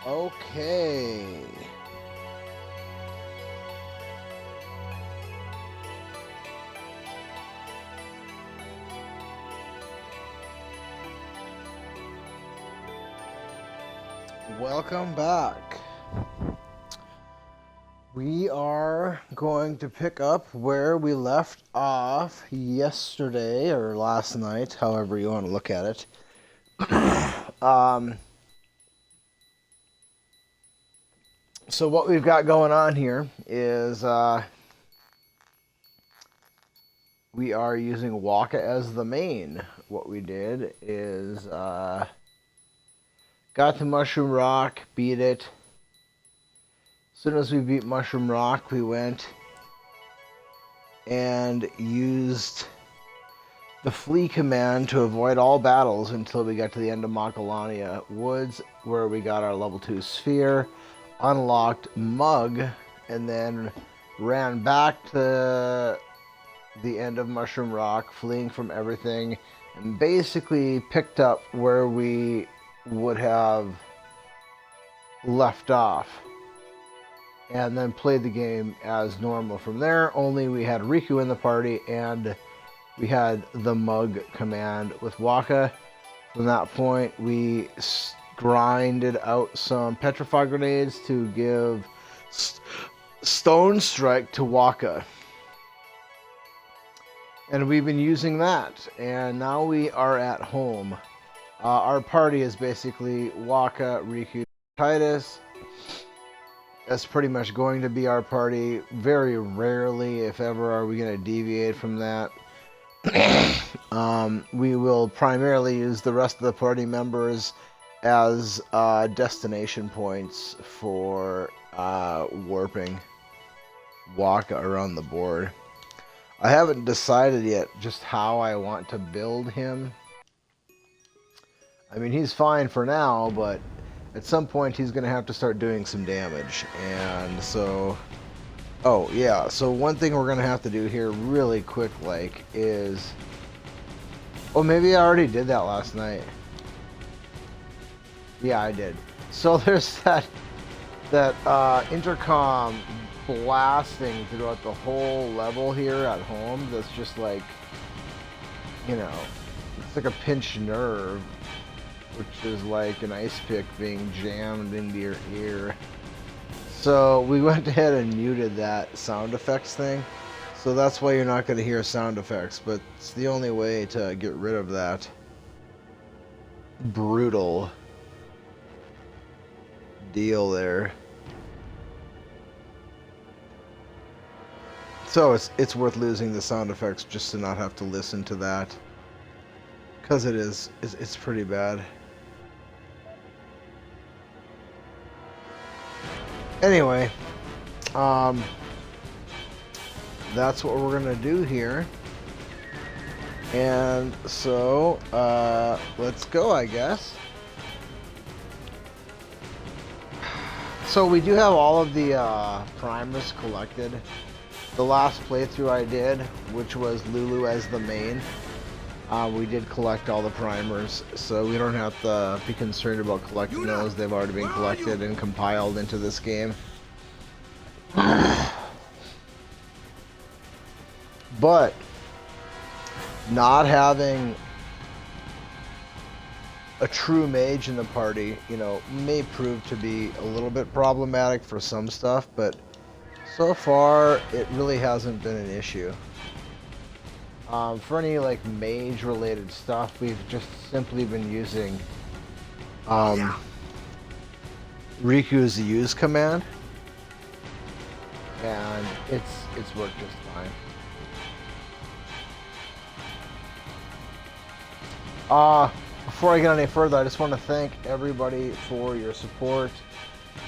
Okay. Welcome back. We are going to pick up where we left off yesterday or last night, however you want to look at it. So what we've got going on here is we are using Wakka as the main. What we did is got to Mushroom Rock, beat it. As soon as we beat Mushroom Rock, we went and used the flee command to avoid all battles until we got to the end of Macalania Woods, where we got our level 2 sphere, unlocked Mug, and then ran back to the end of Mushroom Rock, fleeing from everything, and basically picked up where we would have left off. And then played the game as normal from there, only we had Riku in the party and we had the Mug command with Wakka. From that point, we grinded out some Petrify grenades to give Stone Strike to Wakka. And we've been using that, and now we are at home. Our party is basically Wakka, Riku, Titus. That's pretty much going to be our party. Very rarely, if ever, are we going to deviate from that. We will primarily use the rest of the party members as destination points for warping Wakka around the board. I haven't decided yet just how I want to build him. I mean, he's fine for now, but at some point he's going to have to start doing some damage. And so, oh yeah, so one thing we're going to have to do here really quick is, oh, maybe I already did that last night. Yeah, I did. So there's that intercom blasting throughout the whole level here at home. That's just like, you know, it's like a pinched nerve, which is like an ice pick being jammed into your ear. So we went ahead and muted that sound effects thing. So that's why you're not going to hear sound effects, but it's the only way to get rid of that brutal deal there. So it's worth losing the sound effects just to not have to listen to that, because it's pretty bad. Anyway, that's what we're gonna do here, and so let's go, I guess. So we do have all of the primers collected. The last playthrough I did, which was Lulu as the main, we did collect all the primers, so we don't have to be concerned about collecting those. They've already been collected and compiled into this game. But not having a true mage in the party, you know, may prove to be a little bit problematic for some stuff, but so far it really hasn't been an issue. For any like mage related stuff, we've just simply been using Riku's use command, and it's worked just fine. Before I get any further, I just want to thank everybody for your support.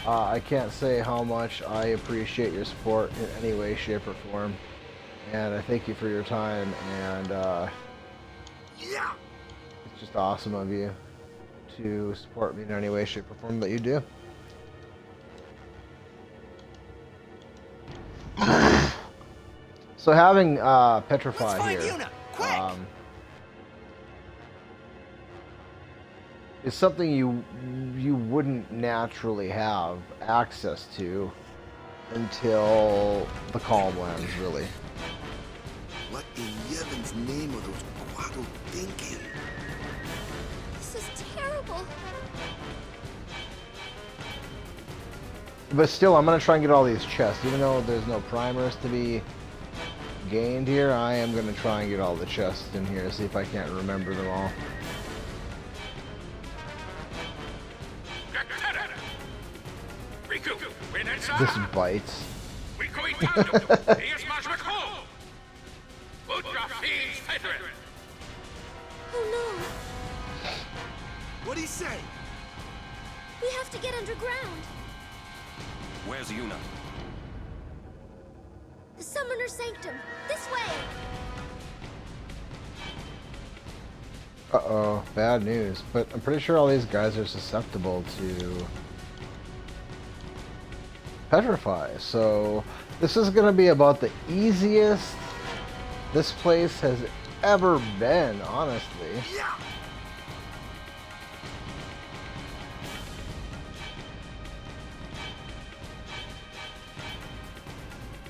I can't say how much I appreciate your support in any way, shape, or form. And I thank you for your time, and it's just awesome of you to support me in any way, shape, or form that you do. So having Petrify here, is something you wouldn't naturally have access to until the Calmlands, really. What in Yevon's name are those Quaddle thinking? This is terrible. But still, I'm gonna try and get all these chests, even though there's no primers to be gained here. I am gonna try and get all the chests in here, see if I can't remember them all. This bites. Oh no. What'd he say? We have to get underground. Where's Yuna? The Summoner Sanctum. This way. Uh-oh, bad news. But I'm pretty sure all these guys are susceptible to petrify. So this is going to be about the easiest this place has ever been, honestly. Yeah.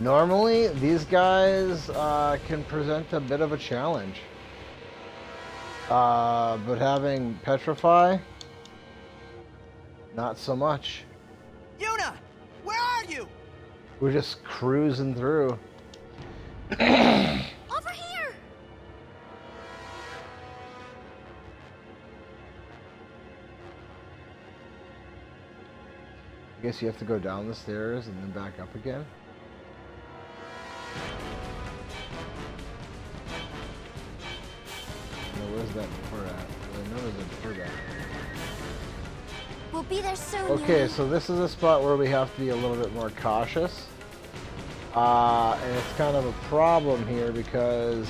Normally, these guys can present a bit of a challenge. But having petrify, not so much. Yuna! Where are you? We're just cruising through. Over here. I guess you have to go down the stairs and then back up again. Now, where's that door at? I know there's a door back there. We'll be there soon. Okay, Yuna. so this is a spot where we have to be a little bit more cautious. And it's kind of a problem here because...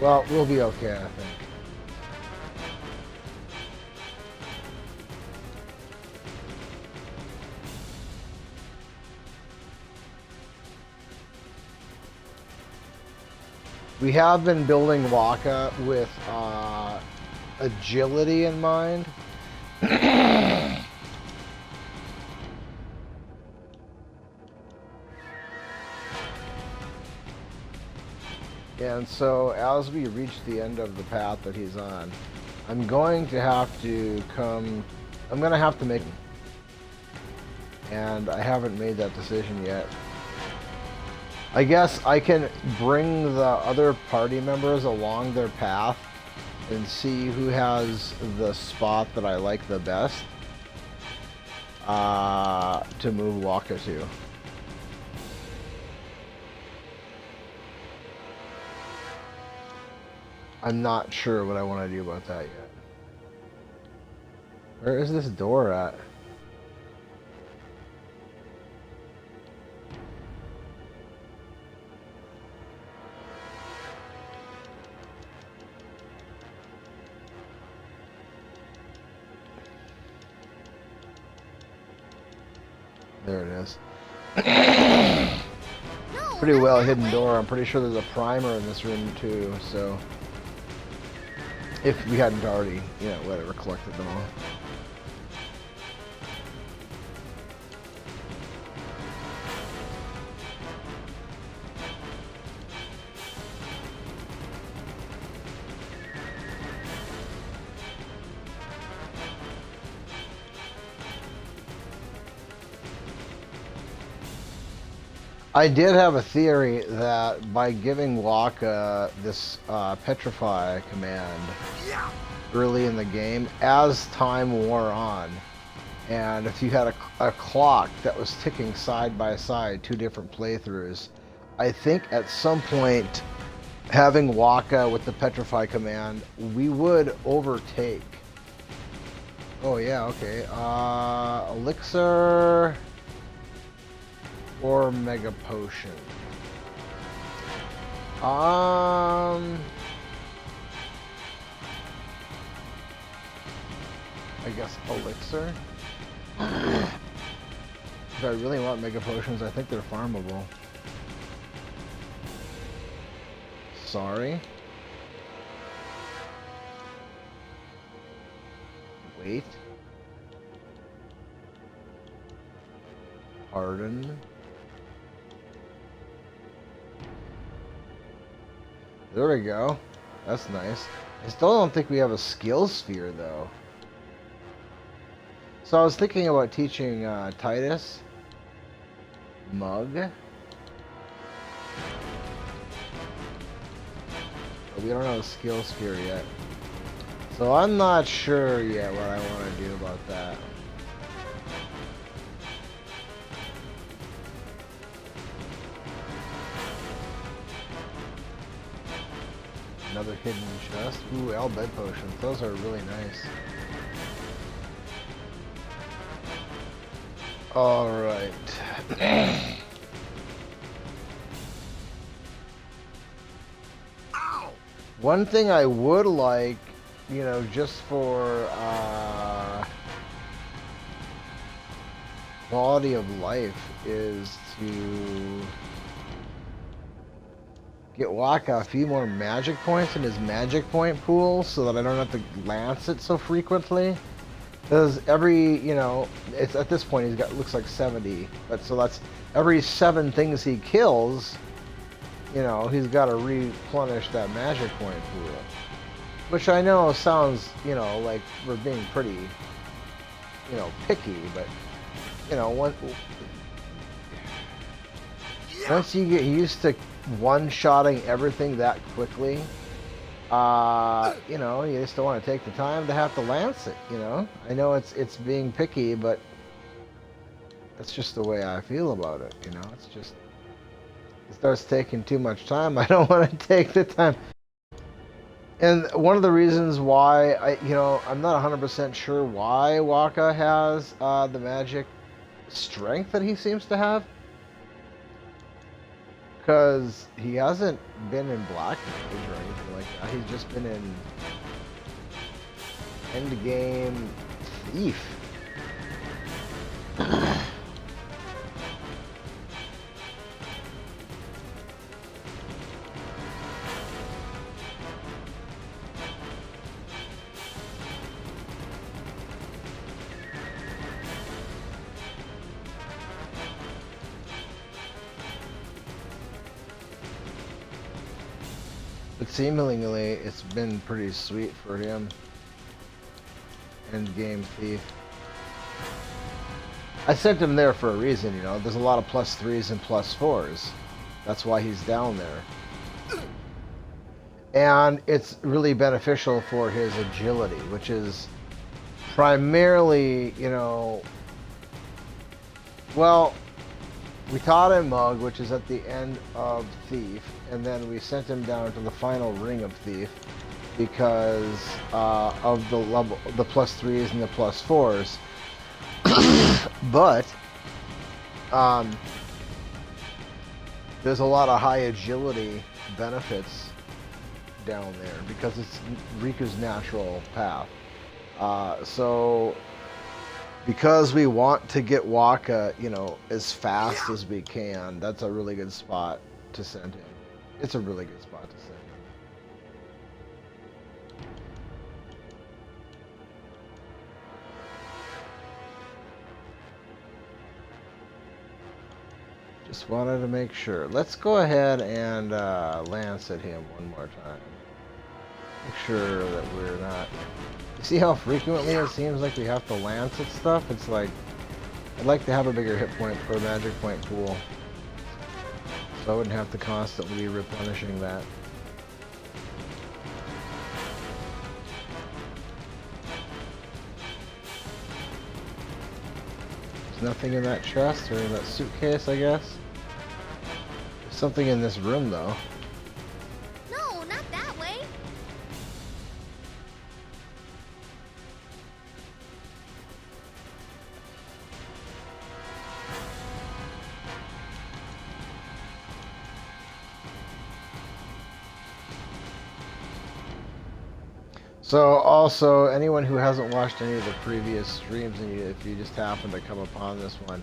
well, we'll be okay, I think. We have been building Wakka with agility in mind. And so as we reach the end of the path that he's on, I'm going to have to make, and I haven't made that decision yet. I guess I can bring the other party members along their path and see who has the spot that I like the best to move Wakka to. I'm not sure what I want to do about that yet. Where is this door at? There it is. No, Pretty not well that hidden way. door. I'm pretty sure there's a primer in this room too, so if we hadn't already, whatever, collected them all. I did have a theory that by giving Wakka this petrify command early in the game, as time wore on, and if you had a clock that was ticking side by side, two different playthroughs, I think at some point, having Wakka with the petrify command, we would overtake. Oh yeah, okay. Elixir or Mega Potion. I guess Elixir. If I really want Mega Potions, I think they're farmable. Sorry. Wait. Harden. There we go. That's nice. I still don't think we have a skill sphere, though. So I was thinking about teaching Titus Mug. But we don't have a skill sphere yet. So I'm not sure yet what I want to do about that. Another hidden chest. Ooh, L bed potions. Those are really nice. Alright. One thing I would like, you know, just for quality of life is to get Wakka a few more magic points in his magic point pool so that I don't have to lance it so frequently. Because every, you know, it's at this point he's got, looks like 70, but so that's every 7 things he kills, you know, he's got to replenish that magic point pool. Which I know sounds, you know, like we're being pretty, you know, picky, but, you know, once you get used to one-shotting everything that quickly, you know, you just don't want to take the time to have to lance it, you know? I know it's being picky, but that's just the way I feel about it, you know? It's just, it starts taking too much time. I don't want to take the time. And one of the reasons why, I'm not 100% sure why Wakka has the magic strength that he seems to have. Because he hasn't been in Black Mage or anything like that. He's just been in endgame Thief. But seemingly, it's been pretty sweet for him. Endgame Thief. I sent him there for a reason, you know. There's a lot of +3s and +4s. That's why he's down there. And it's really beneficial for his agility, which is primarily, you know... Well, we taught him Mug, which is at the end of Thief, and then we sent him down to the final ring of Thief because of the level, the +3s and the +4s. But there's a lot of high agility benefits down there because it's Riku's natural path. So because we want to get Wakka, you know, as fast as we can, that's a really good spot to send him. It's a really good spot to send him. Just wanted to make sure. Let's go ahead and lance at him one more time. Make sure that we're not... You see how frequently it seems like we have to lance at stuff? It's like, I'd like to have a bigger hit point or magic point pool, so I wouldn't have to constantly be replenishing that. There's nothing in that chest or in that suitcase, I guess. There's something in this room, though. No, not that way. So also, anyone who hasn't watched any of the previous streams, and if you just happen to come upon this one,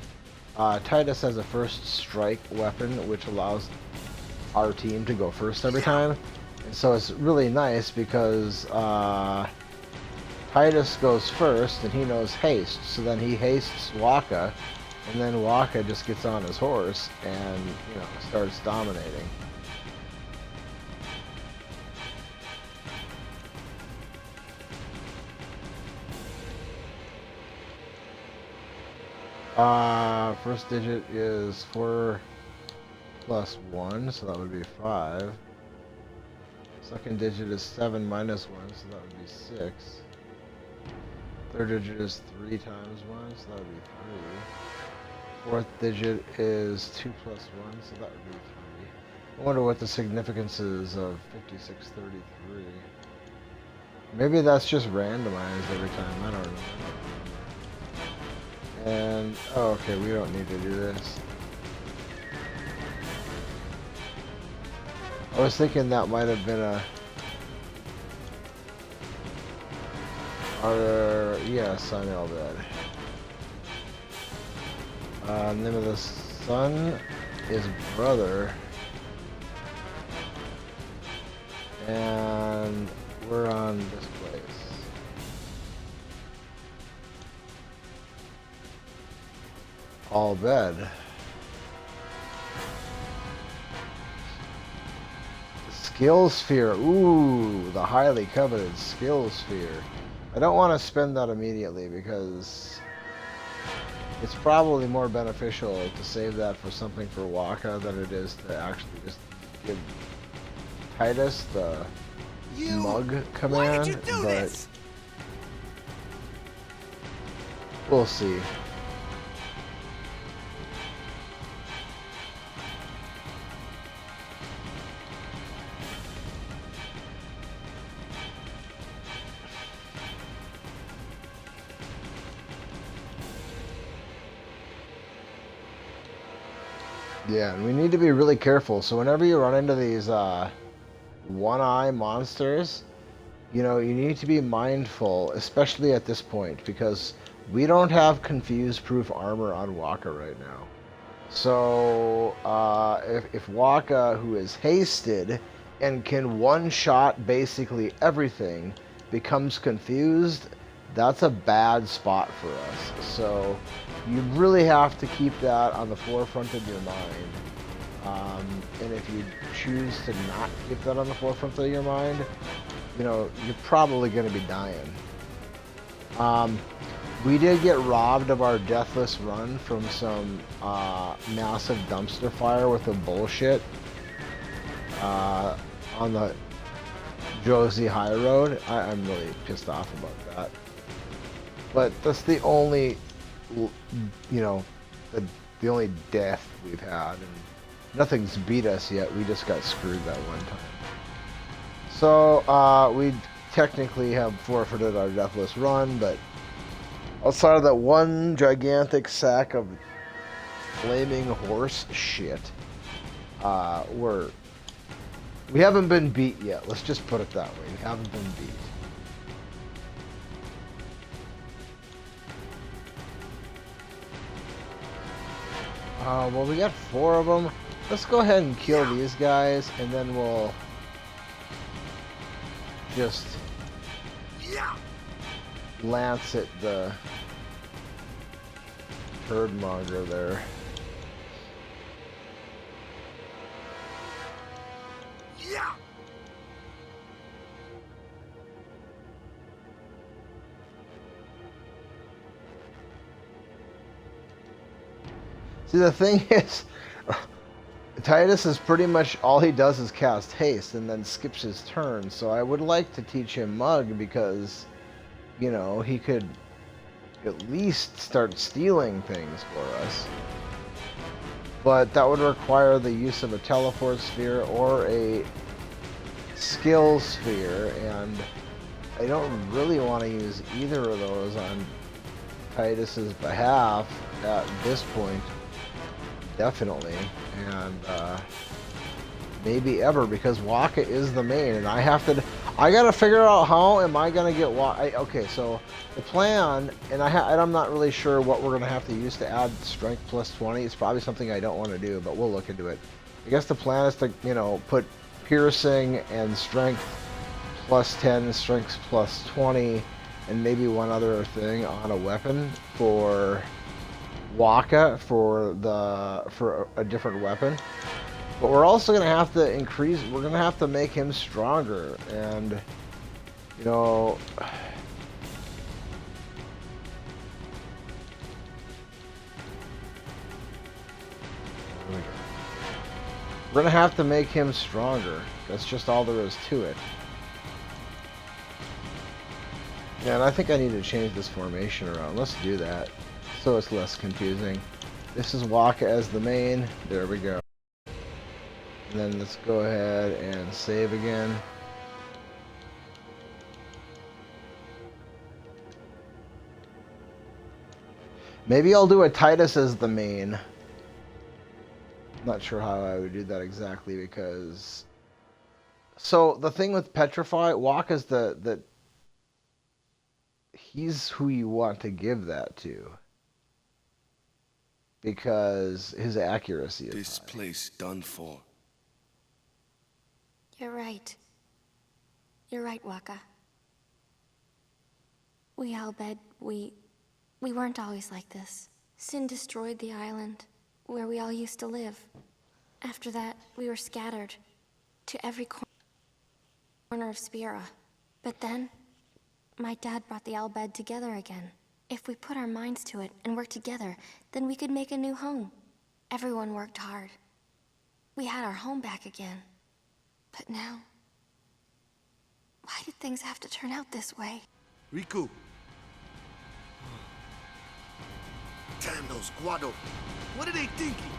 Titus has a first strike weapon, which allows our team to go first every time. And so it's really nice because Titus goes first, and he knows haste, so then he hastes Wakka, and then Wakka just gets on his horse and, you know, starts dominating. First digit is 4 plus 1, so that would be 5. Second digit is 7 minus 1, so that would be 6. Third digit is 3 times 1, so that would be 3. Fourth digit is 2 plus 1, so that would be 3. I wonder what the significance is of 5633. Maybe that's just randomized every time, I don't know. And, oh, okay, we don't need to do this. I was thinking that might have been a... yes, I know that. Name of the son is brother. And we're on this place. All bed. Skill sphere. Ooh, the highly coveted skill sphere. I don't want to spend that immediately because it's probably more beneficial to save that for something for Wakka than it is to actually just give Titus the mug command. Why did you do but this? we'll see. Yeah, and we need to be really careful. So whenever you run into these one-eye monsters, you know, you need to be mindful, especially at this point, because we don't have confuse-proof armor on Wakka right now. So if Wakka, who is hasted and can one-shot basically everything, becomes confused, that's a bad spot for us. So you really have to keep that on the forefront of your mind. And if you choose to not keep that on the forefront of your mind, you know, you're probably going to be dying. We did get robbed of our deathless run from some massive dumpster fire with a bullshit on the Josie High Road. I'm really pissed off about that. But that's the only, you know, the only death we've had. And nothing's beat us yet. We just got screwed that one time. So we technically have forfeited our deathless run, but outside of that one gigantic sack of flaming horse shit, we haven't been beat yet. Let's just put it that way. We haven't been beat. Well, we got 4 of them. Let's go ahead and kill these guys, and then we'll just lance at the herdmonger there. See, the thing is, Titus is pretty much all he does is cast haste and then skips his turn. So I would like to teach him Mug because, you know, he could at least start stealing things for us. But that would require the use of a teleport sphere or a skill sphere, and I don't really want to use either of those on Titus's behalf at this point. Definitely, and maybe ever, because Wakka is the main, and I gotta figure out how am I gonna get Wakka. Okay, so the plan, and I'm not really sure what we're gonna have to use to add strength plus 20. It's probably something I don't want to do, but we'll look into it. I guess the plan is to, you know, put piercing and strength plus 10, strength plus 20, and maybe one other thing on a weapon for Wakka for a different weapon. But we're also gonna have to increase. We're gonna have to make him stronger, and you know. We're gonna have to make him stronger. That's just all there is to it. Yeah, and I think I need to change this formation around. Let's do that, so it's less confusing. This is Wakka as the main. There we go. And then let's go ahead and save again. Maybe I'll do a Titus as the main. Not sure how I would do that exactly because. So the thing with Petrify, Wakka's the he's who you want to give that to because his accuracy is This high. place done for. You're right. You're right, Wakka. We Albed, we weren't always like this. Sin destroyed the island where we all used to live. After that, we were scattered to every corner of Spira. But then, my dad brought the Albed together again. If we put our minds to it and worked together, then we could make a new home. Everyone worked hard. We had our home back again. But now, why did things have to turn out this way? Riku. Damn those Guado. What are they thinking?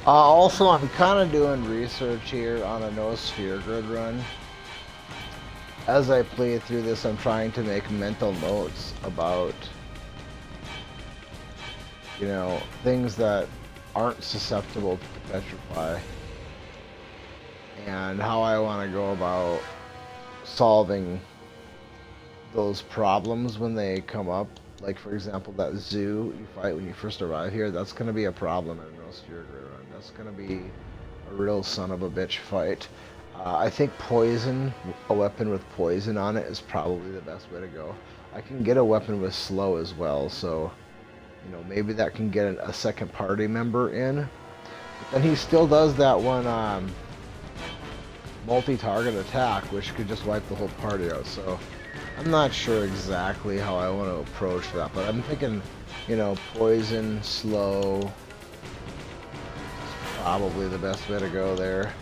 Also, I'm kind of doing research here on a no sphere grid run. As I play through this, I'm trying to make mental notes about, you know, things that aren't susceptible to petrify and how I want to go about solving those problems when they come up. Like, for example, that zoo you fight when you first arrive here, that's going to be a problem in a no sphere grid run. That's going to be a real son of a bitch fight. I think poison, a weapon with poison on it, is probably the best way to go. I can get a weapon with slow as well, so, you know, maybe that can get a second party member in. But then he still does that one multi-target attack, which could just wipe the whole party out, so I'm not sure exactly how I want to approach that, but I'm thinking, you know, poison, slow, is probably the best way to go there.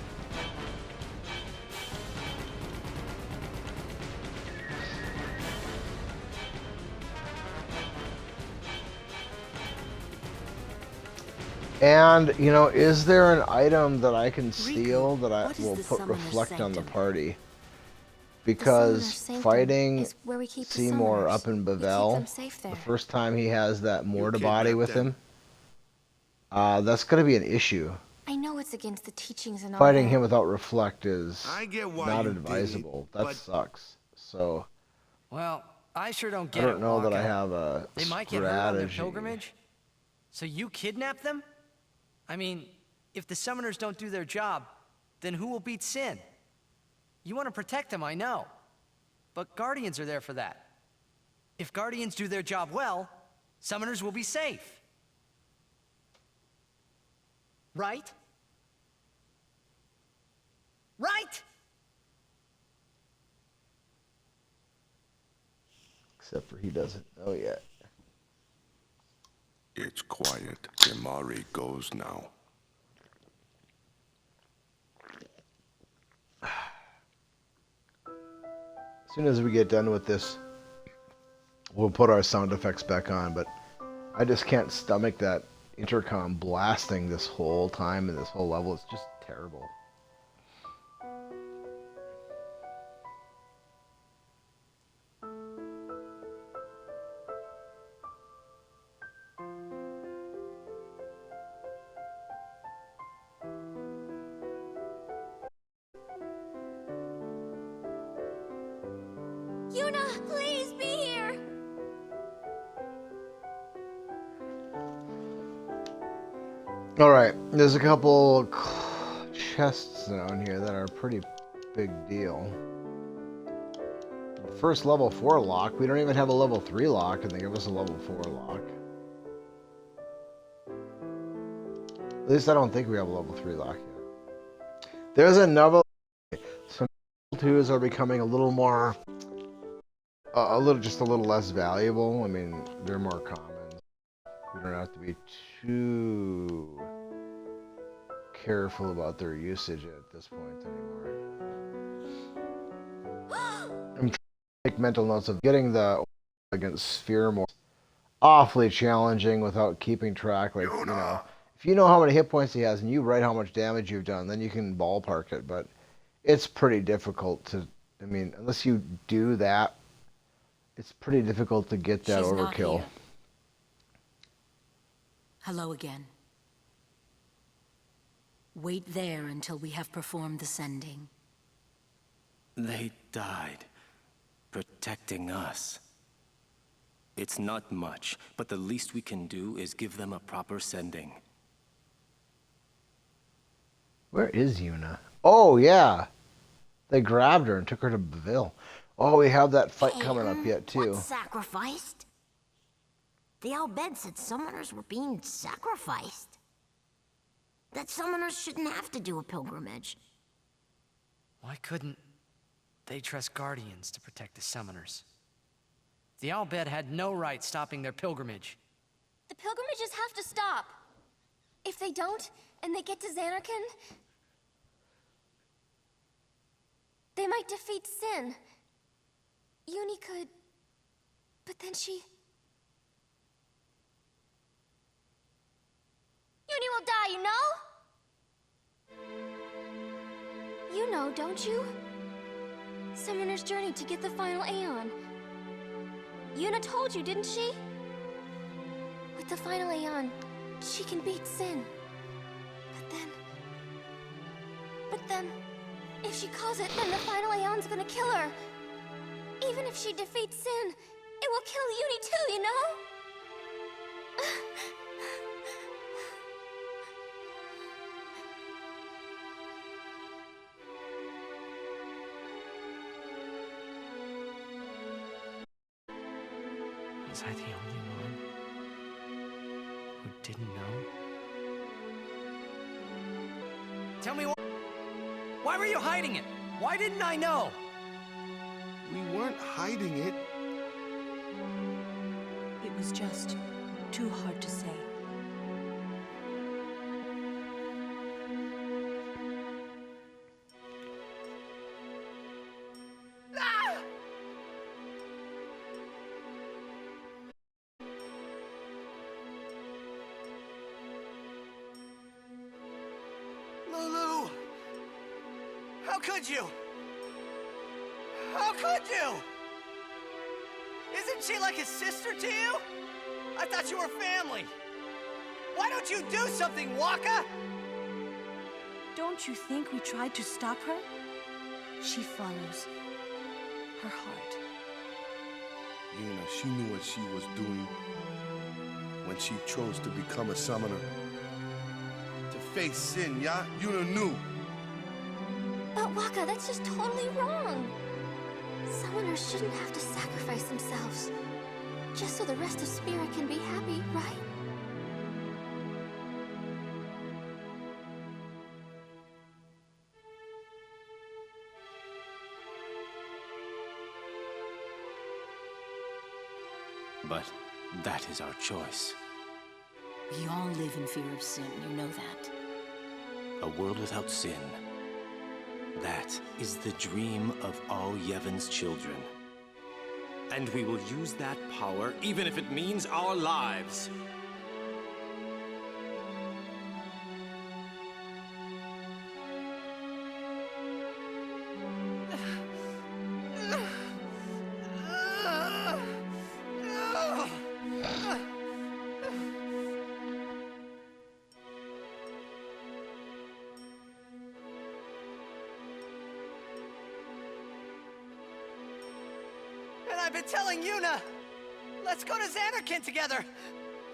And, you know, is there an item that I can steal that I will put reflect on the party? Because fighting Seymour up in Bavel, the first time he has that mortar body with him, that's going to be an issue. I know it's against the teachings and all Fighting that. him without reflect is I get why not you did it, advisable. That but- sucks. So Well, I sure don't I get don't it, know that I Wakka. have a They might get hurt on their strategy. pilgrimage. So you kidnap them? I mean, if the summoners don't do their job, then who will beat Sin? You want to protect them, I know. But Guardians are there for that. If Guardians do their job well, summoners will be safe. Right? Right? Except for he doesn't know yet. It's quiet. Demari goes now. As soon as we get done with this, we'll put our sound effects back on, but I just can't stomach that intercom blasting this whole time and this whole level. It's just terrible. Yuna, please be here! Alright, there's a couple chests down here that are a pretty big deal. First level 4 lock. We don't even have a level 3 lock, and they give us a level 4 lock. At least I don't think we have a level 3 lock yet. There's another. Some level 2s are becoming a little more, just a little less valuable. I mean, they're more common. We don't have to be too careful about their usage at this point anymore. I'm trying to make mental notes of getting the against sphere more awfully challenging without keeping track. Like, you know, if you know how many hit points he has and you write how much damage you've done, then you can ballpark it. But it's pretty difficult to, I mean, unless you do that, it's pretty difficult to get that She's not overkill. here. Hello again. Wait there until we have performed the sending. They died, protecting us. It's not much, but the least we can do is give them a proper sending. Where is Yuna? Oh, yeah. They grabbed her and took her to Beville. Oh, we have that fight coming up yet, too. What sacrificed? The Al-Bed said summoners were being sacrificed. That summoners shouldn't have to do a pilgrimage. Why couldn't they trust Guardians to protect the summoners? The Al-Bed had no right stopping their pilgrimage. The pilgrimages have to stop. If they don't, and they get to Xanarkand, they might defeat Sin. Uni could... But then she... Uni will die, you know? You know, don't you? Summoner's journey to get the final Aeon. Yuna told you, didn't she? With the final Aeon, she can beat Sin. But then, if she calls it, then the final Aeon's gonna kill her. Even if she defeats Sin, it will kill Uni too, you know? Was I the only one who didn't know? Tell me why were you hiding it? Why didn't I know? We weren't hiding it. It was just too hard to say. Lulu! How could you? How could you? Isn't she like a sister to you? I thought you were family. Why don't you do something, Wakka? Don't you think we tried to stop her? She follows her heart. Yuna, she knew what she was doing when she chose to become a summoner. To face Sin, yeah? Yuna knew. But Wakka, that's just totally wrong. Summoners shouldn't have to sacrifice themselves. Just so the rest of Spirit can be happy, right? But that is our choice. We all live in fear of sin, you know that. A world without sin. That is the dream of all Yevon's children. And we will use that power, even if it means our lives. I've been telling Yuna. Let's go to Xanarkand together.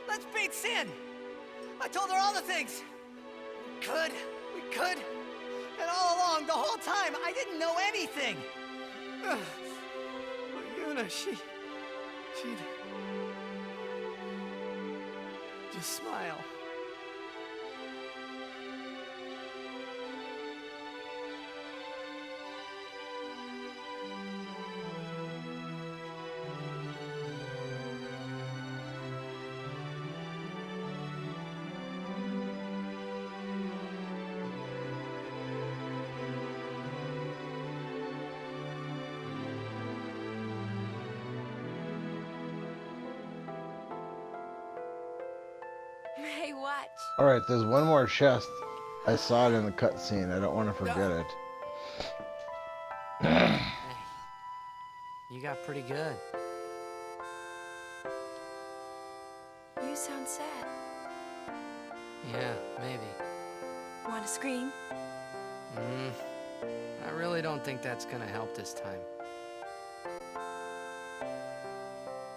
Let's beat Sin. I told her all the things. We could. And all along, the whole time, I didn't know anything. But Yuna, she'd just smile. Hey, watch. All right, there's one more chest. I saw it in the cutscene. I don't want to forget it. Hey, you got pretty good. You sound sad. Yeah, maybe. Want to scream? I really don't think that's gonna help this time.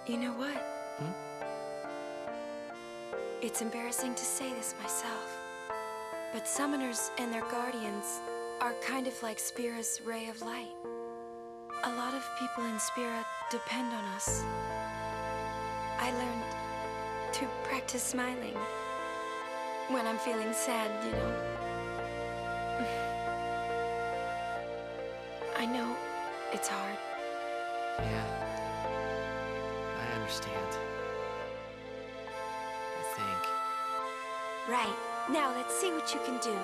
You know what? It's embarrassing to say this myself, but summoners and their guardians are kind of like Spira's ray of light. A lot of people in Spira depend on us. I learned to practice smiling when I'm feeling sad, you know. I know it's hard. Yeah, I understand. I think. Right. Now let's see what you can do.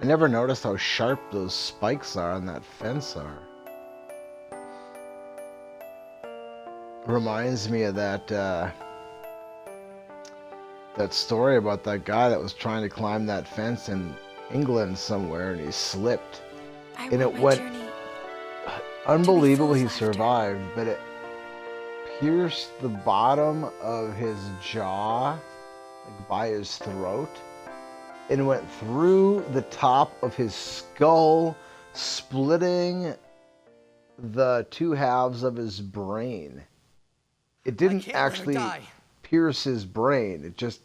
I never noticed how sharp those spikes are on that fence are. Reminds me of that that story about that guy that was trying to climb that fence in England somewhere and he slipped. I And want it my went journey unbelievable. full He of laughter. survived, but it pierced the bottom of his jaw, like by his throat, and went through the top of his skull, splitting the two halves of his brain. It didn't can't let her actually die. pierce his brain. It just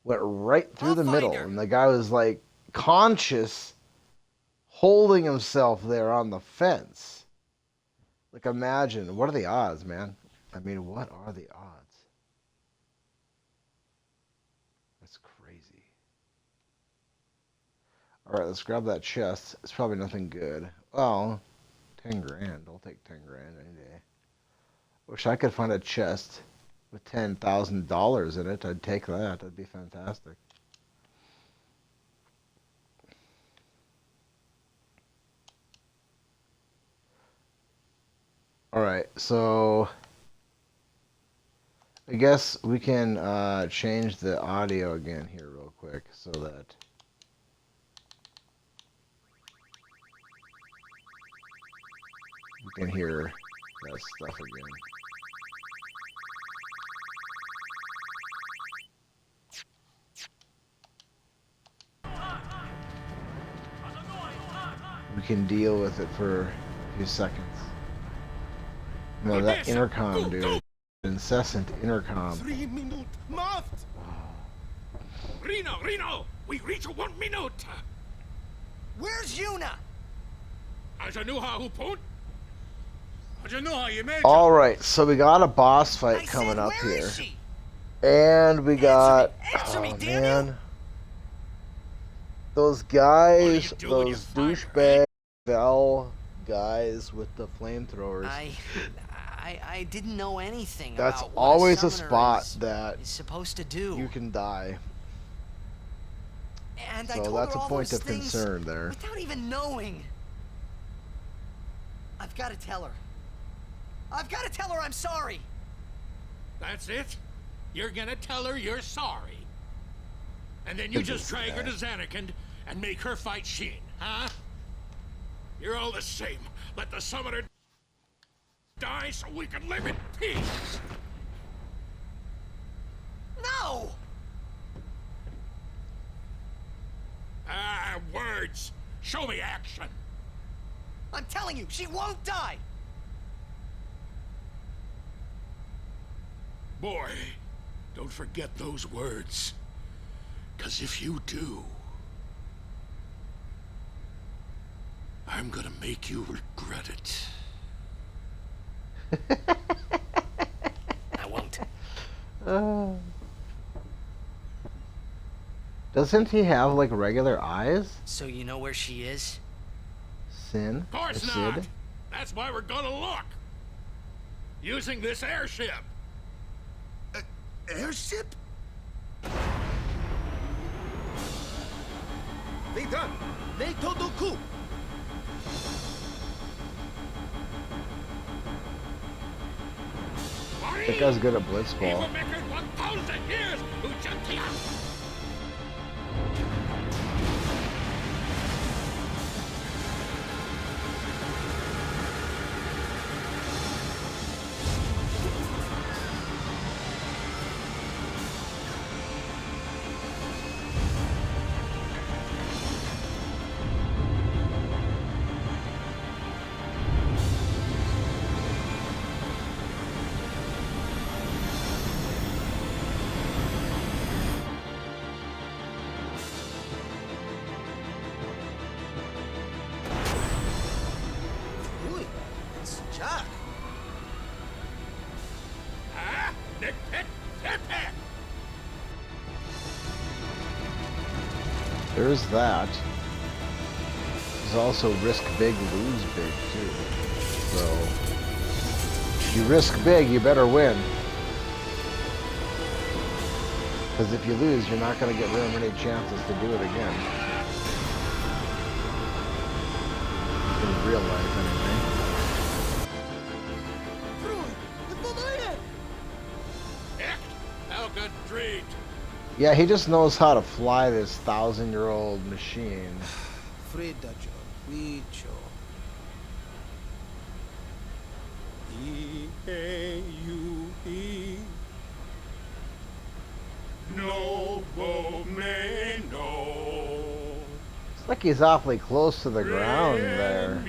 went right through I'll the find middle. her. And the guy was like conscious, holding himself there on the fence. Like, imagine, what are the odds, man? I mean, what are the odds? That's crazy. All right, let's grab that chest. It's probably nothing good. Well, 10 grand. I'll take 10 grand any day. Wish I could find a chest with $10,000 in it. I'd take that. That'd be fantastic. All right, so I guess we can change the audio again here real quick so that you can hear that stuff again. We can deal with it for a few seconds. No, that intercom, dude. Incessant intercom. 3 minute math. Reno, we reach 1 minute. Where's Yuna? All right, so we got a boss fight I coming said, up where here, is she? and we got Answer me, oh damn you! man, those guys, What are you doing, you those five, douchebag Vel guys with the flamethrowers. I didn't know anything That's about what always a summoner spot is that supposed to do. you can die. And I So told that's her a all point those of things concern there. without even knowing. I've got to tell her. I've got to tell her I'm sorry. That's it? You're gonna tell her you're sorry. And then you This just is drag her to bad. Xanarkand and make her fight Shin, huh? You're all the same. Let the summoner die so we can live in peace. No! Ah, words. Show me action. I'm telling you, she won't die! Boy, don't forget those words. 'Cause if you do, I'm gonna make you regret it. I won't. Doesn't he have like regular eyes? So you know where she is? Sin? Of course Or not. Sid? That's why we're gonna look. Using this airship. Airship? They done. They todo coup. That guy's good at blitzball. Maker 1,000 years, Uchatia. Uy, it's Jack. Ah, Nick Pick, Pick. There's that. There's also risk big, lose big too. So if you risk big, you better win. Because if you lose, you're not going to get very many chances to do it again. In real life, anyway. Echt, Helga Dreht. Yeah, he just knows how to fly this 1,000-year-old machine. Fredajo, Richo. E-A-U-E. No Bomeno. It's like he's awfully close to the ground there.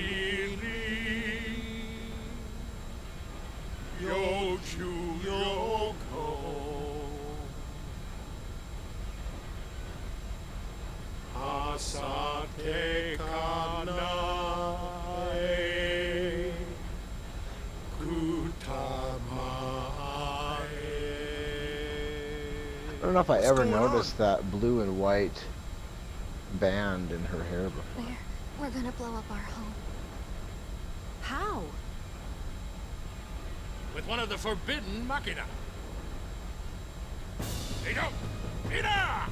Yochu Yoko. Asate Kanae. Kutamae. I don't know if I ever going on? noticed that blue and white band in her hair before. We're gonna blow up our home. How? With one of the forbidden machina. Hey, go! Ida!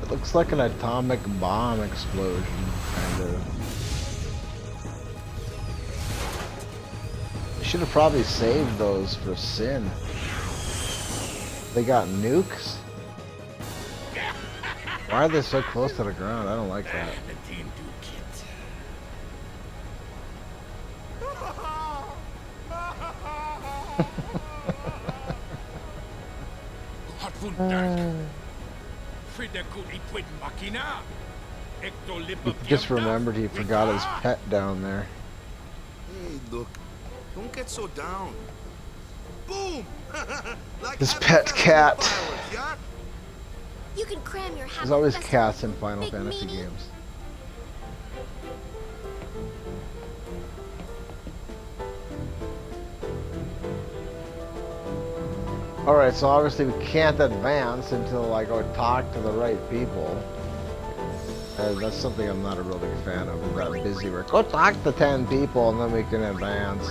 It looks like an atomic bomb explosion, kind of. They should have probably saved those for Sin. They got nukes? Why are they so close to the ground? I don't like that. The team do kit. Hat wunderk. Frida gut ipwit machina. Ecto He lipa just piemda. remembered he forgot his pet down there. Hey, look. Don't get so down. Boom! Like His happy pet family cat. fireworks, yeah? You can cram your There's always festival cats in with Final Big Fantasy Meanie. games. Alright, so obviously we can't advance until I go talk to the right people. That's something I'm not a real big fan of, is that busy work. Go talk to 10 people and then we can advance.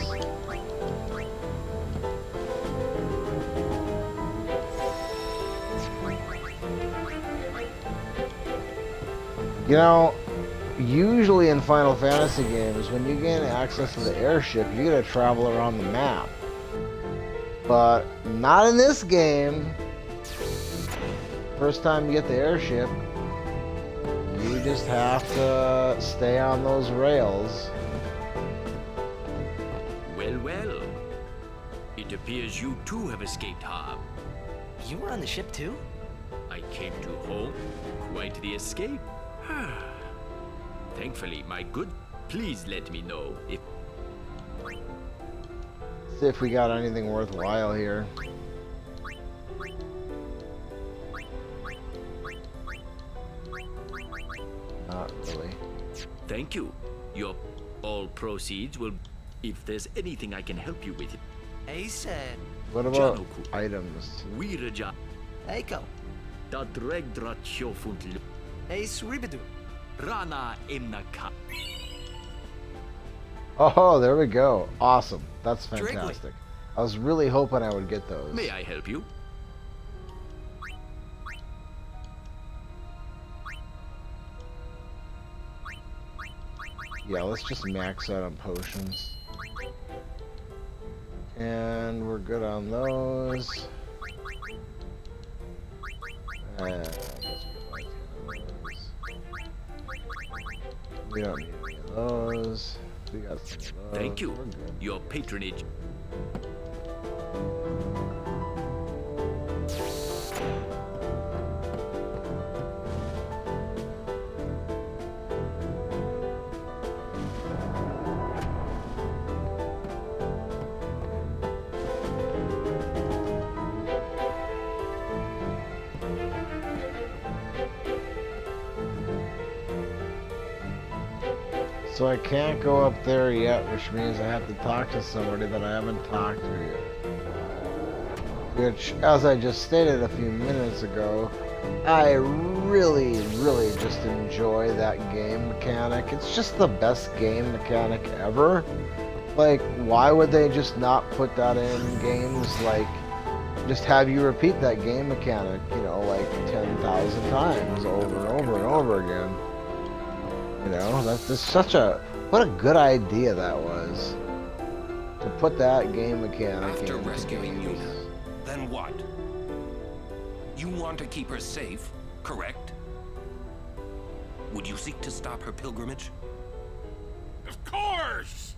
You know, usually in Final Fantasy games, when you gain access to the airship, you get to travel around the map. But not in this game. First time you get the airship, you just have to stay on those rails. Well, well. It appears you too have escaped harm. You were on the ship too? I came to home. Quite the escape. Thankfully, my good. Please let me know if. See if we got anything worthwhile here. Not really. Thank you. Your all proceeds will. If there's anything I can help you with. He said. What about Janoku. items? Wiraja. Eiko. Dadregdra Chofuntlu. Hey, Suribidu. Rana Emnaka. Oh, there we go. Awesome. That's Driggly. fantastic. I was really hoping I would get those. May I help you? Yeah, let's just max out on potions. And we're good on those. I guess we don't need any of those. We got some of those. Thank you. We're good. Your patronage. So I can't go up there yet, which means I have to talk to somebody that I haven't talked to yet. Which, as I just stated a few minutes ago, I really just enjoy that game mechanic. It's just the best game mechanic ever. Like, why would they just not put that in games, like, just have you repeat that game mechanic, you know, like 10,000 times over and over and over again? You know, that's just such a, what a good idea that was. To put that game mechanic After into rescuing games. Yuna, then what? You want to keep her safe, correct? Would you seek to stop her pilgrimage? Of course!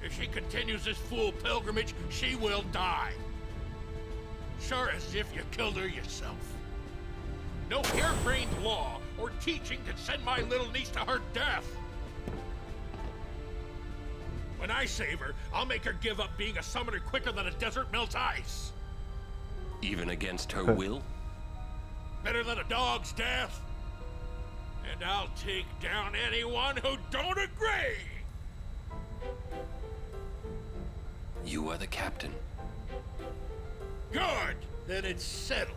If she continues this fool pilgrimage, she will die. Sure as if you killed her yourself. No harebrained law or teaching can send my little niece to her death. When I save her, I'll make her give up being a summoner quicker than a desert melts ice. Even against her will? Better than a dog's death. And I'll take down anyone who don't agree. You are the captain. Good. Then it's settled.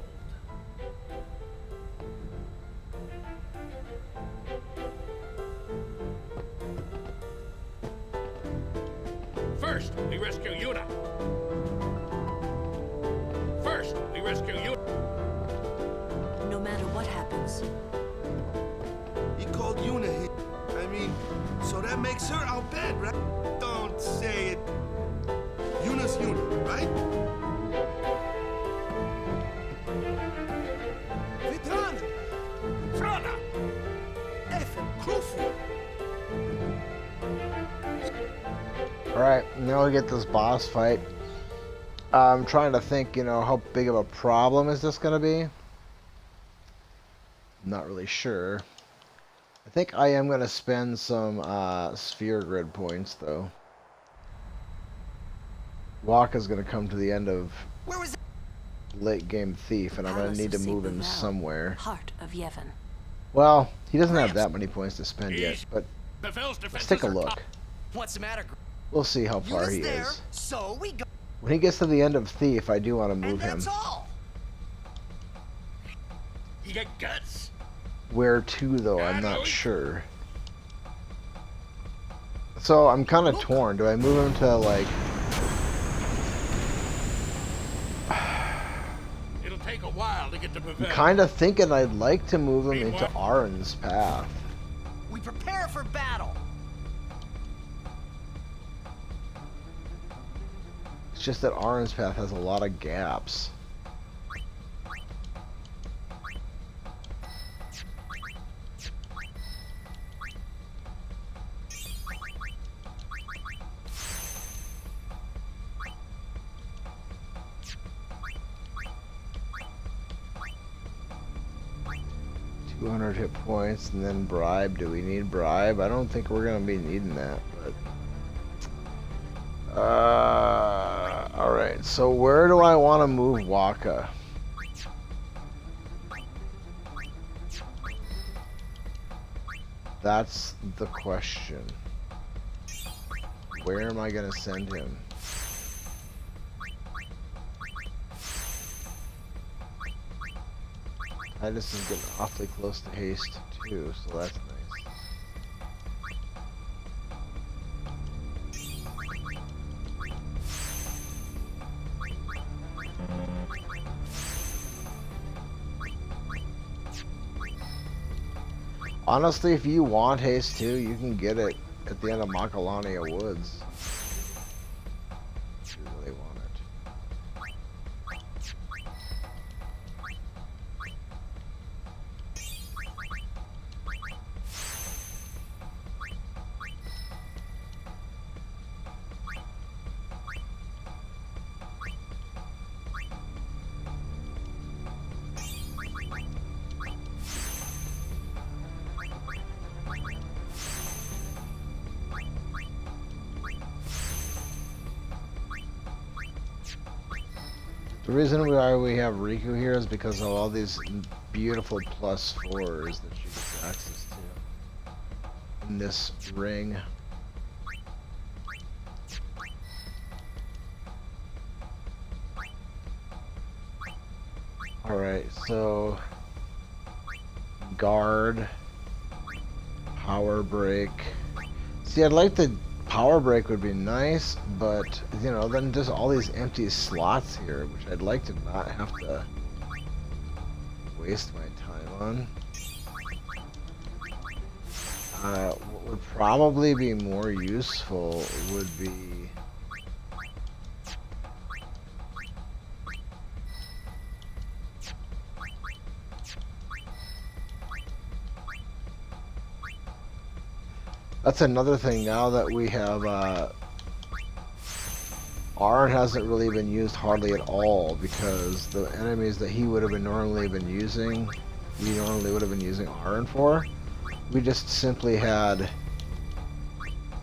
First, we rescue Yuna. First, we rescue Yuna. No matter what happens. He called Yuna. I mean, so that makes her our bed, right? Don't say it. Yuna's Yuna, right? Vitran! Frana! Effen, Krufu! Alright, now we get this boss fight. I'm trying to think, you know, how big of a problem is this going to be? I'm not really sure. I think I am going to spend some sphere grid points, though. Wakka's going to come to the end of late game Thief, and I'm going to need to move him somewhere. Heart of Yevon. Well, he doesn't have that many points to spend yet, but Bevel's let's defenses take a are look. top. What's the matter? We'll see how far Yuna's he there, is. so we go. When he gets to the end of Thief, I do want to move him. And that's all. You got guts? Where to, though, I'm not sure. So, I'm kind of torn. Do I move him to, like... It'll take a while to get to I'm Bevel. kind of thinking I'd like to move him into Arin's path. We prepare for battle. It's just that Aaron's path has a lot of gaps. Hit points and then bribe. Do we need bribe? I don't think we're gonna be needing that, but alright, so where do I want to move Wakka? That's the question. Where am I gonna send him? Titus is getting awfully close to haste too, so that's nice. Honestly, if you want haste too, you can get it at the end of Makalania Woods. If you really want it. The reason why we have Riku here is because of all these beautiful +4s that she gets access to in this ring. Alright, so guard, power break. See, I'd like the power break would be nice, but you know, then just all these empty slots here, which I'd like to not have to waste my time on. What would probably be more useful would be that's another thing now that we have, Arn hasn't really been used hardly at all because the enemies that he would have been normally been using, we normally would have been using Arn for, we just simply had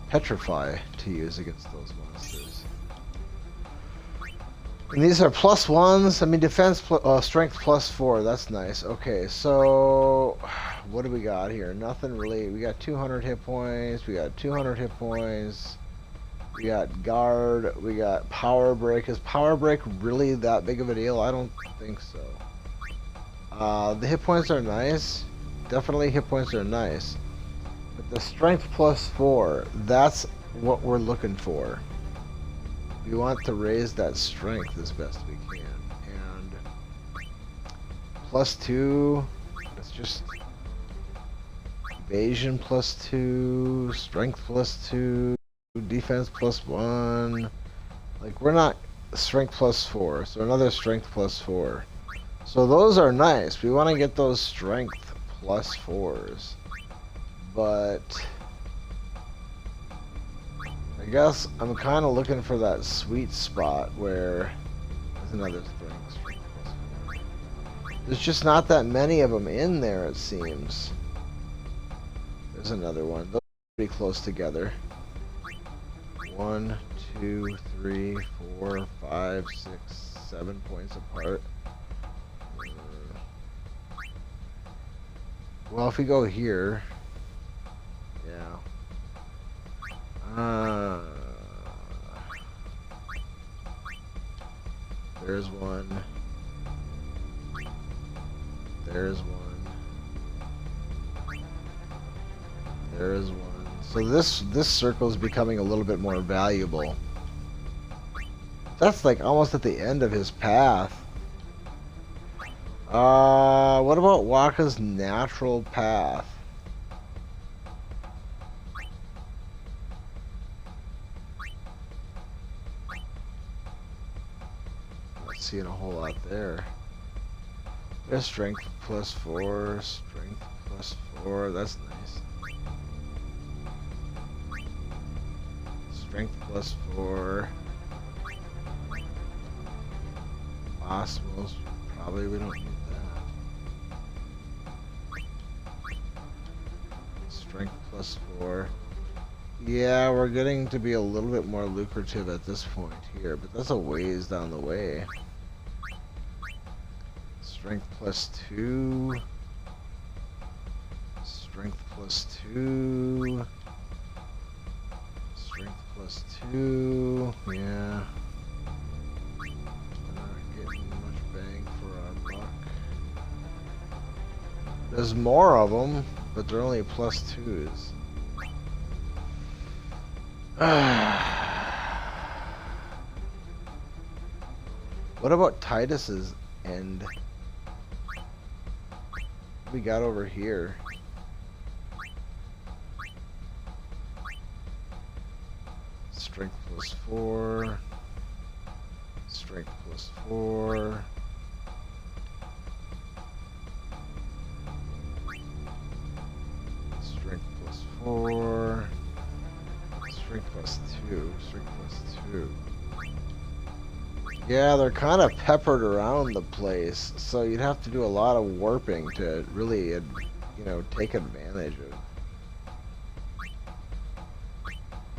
Petrify to use against those monsters. And these are +1s, I mean defense, strength +4, that's nice. Okay, so what do we got here? Nothing really. We got 200 hit points, we got 200 hit points, we got guard, we got power break. Is power break really that big of a deal? I don't think so. The hit points are nice, definitely hit points are nice, but the strength +4, that's what we're looking for. We want to raise that strength as best we can, and +2, that's just evasion +2, strength +2, defense +1. Like, we're not strength +4, so another strength +4. So those are nice. We want to get those strength +4s, but I guess I'm kind of looking for that sweet spot where there's another strength +4. There's just not that many of them in there, it seems. There's another one. Those are pretty close together. 1, 2, 3, 4, 5, 6, 7 points apart. Well, if we go here, yeah. There's one. There's one. There's one. So this circle is becoming a little bit more valuable. That's like almost at the end of his path. What about Wakka's natural path? seeing a whole lot there. There's strength +4, strength +4. That's nice. Strength +4. Osmos. Probably we don't need that. Strength +4. Yeah, we're getting to be a little bit more lucrative at this point here, but that's a ways down the way. Strength +2. Strength +2. Strength +2. Yeah. We're not getting much bang for our buck. There's more of them, but they're only +2s. What about Titus's end? What we got over here? Strength +4. Strength +4. Strength +4. Strength +2. Strength +2. Yeah, they're kind of peppered around the place, so you'd have to do a lot of warping to really, you know, take advantage of.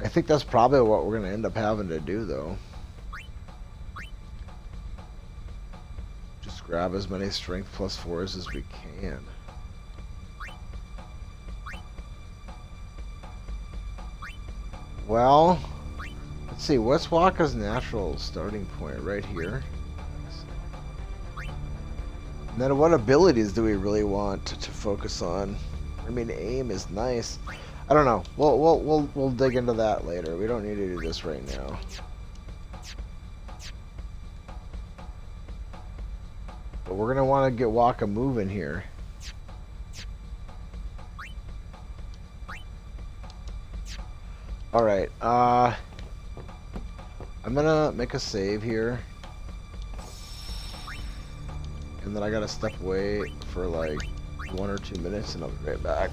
I think that's probably what we're going to end up having to do, though. Just grab as many strength +4s as we can. Well, let's see, what's Wakka's natural starting point? Right here. And then what abilities do we really want to focus on? I mean, aim is nice. I don't know. We'll dig into that later. We don't need to do this right now. But we're gonna want to get Wakka moving here. All right. I'm gonna make a save here, and then I gotta step away for like 1 or 2 minutes, and I'll be right back.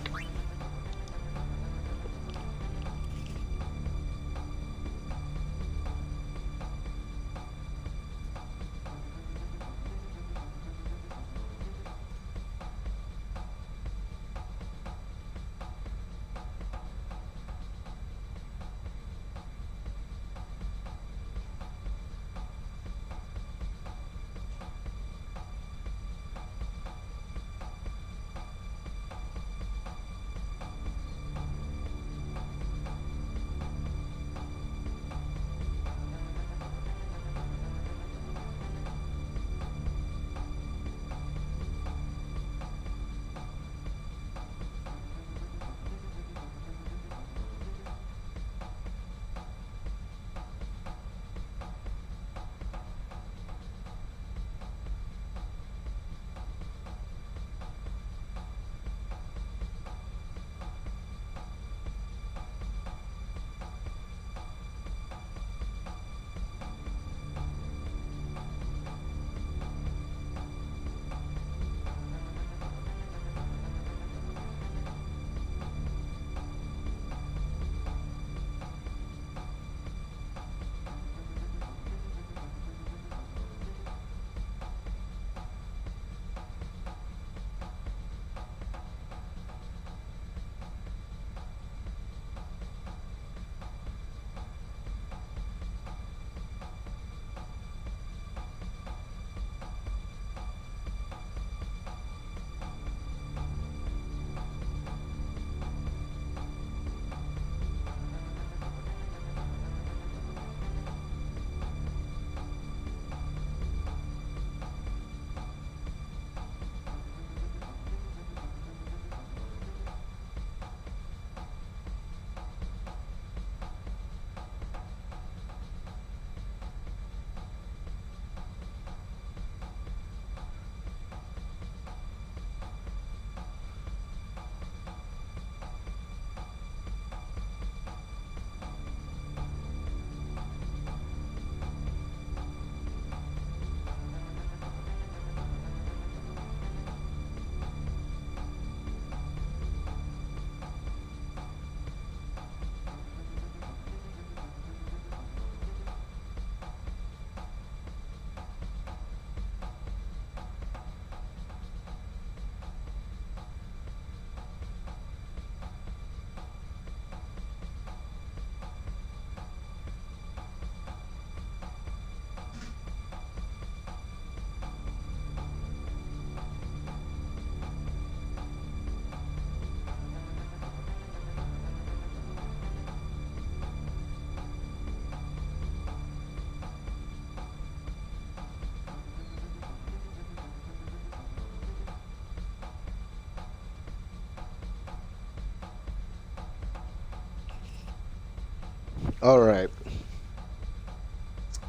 All right.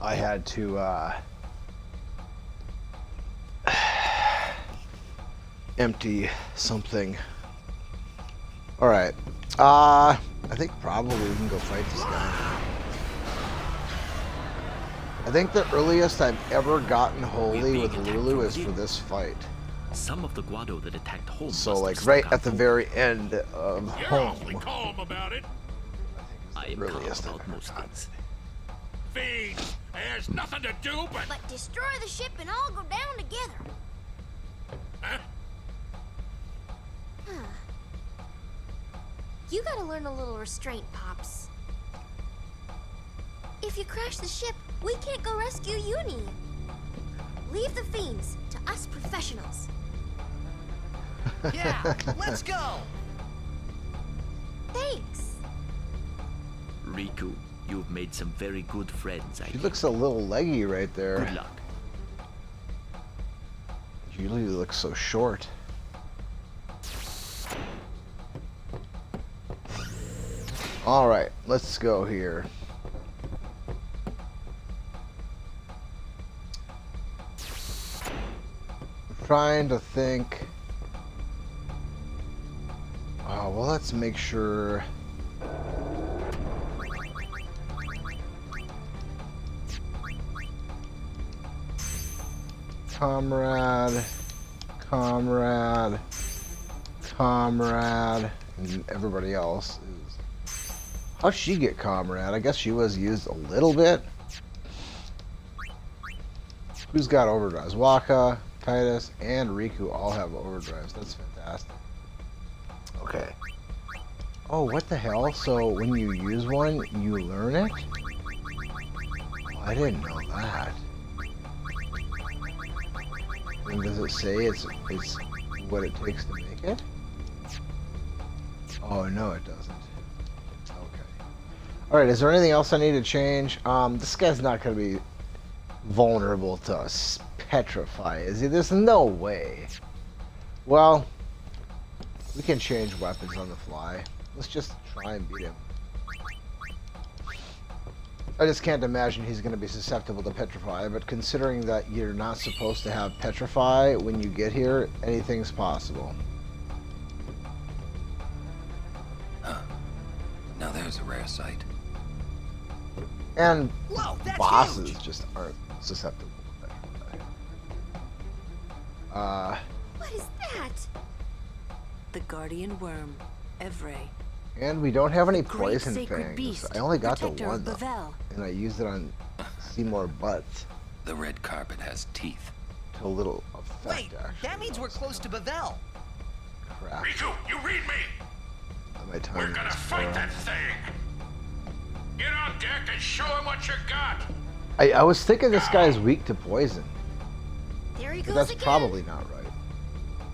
I had to empty something. All right. I think probably we can go fight this guy. I think the earliest I've ever gotten holy with Lulu is for this fight. Some of the Guado that attacked home. So must like have right snuck at the out very end of You're home. awfully calm about it. I am calm earliest I've about ever most gotten things. Fiends, there's nothing to do but... But destroy the ship and all go down together. Huh? You gotta learn a little restraint, Pops. If you crash the ship, we can't go rescue Uni. Leave the fiends to us professionals. Yeah, let's go! Thanks. Riku, you've made some very good friends, I She think. looks a little leggy right there. Good luck. Julie looks so short. All right, let's go here. I'm trying to think. Oh, well, let's make sure. Comrade, comrade, comrade, and everybody else is. How'd she get comrade? I guess she was used a little bit. Who's got overdrives? Wakka, Titus, and Riku all have overdrives. That's fantastic. Okay. Oh, what the hell? So when you use one, you learn it? Oh, I didn't know that. And does it say it's what it takes to make it? Oh no, it doesn't. Okay. All right. Is there anything else I need to change? This guy's not going to be vulnerable to petrify, is he? There's no way. Well, we can change weapons on the fly. Let's just try and beat him. I just can't imagine he's going to be susceptible to petrify, but considering that you're not supposed to have petrify when you get here, anything's possible. Huh. Now there's a rare sight. And Whoa, that's bosses huge. just aren't susceptible to petrify. What is that? The guardian worm, Evray. And we don't have any Great poison sacred fangs. beast, I only got the protector one of though, Bavel. and I used it on Seymour Butts The red carpet has teeth. to a little effect. Wait, actually. that means we're close to Bavel. Crap. Riku, you read me! My time We're gonna is fight up. that thing! Get on deck and show him what you got! I was thinking this guy's weak to poison, There he but goes that's again. probably not right.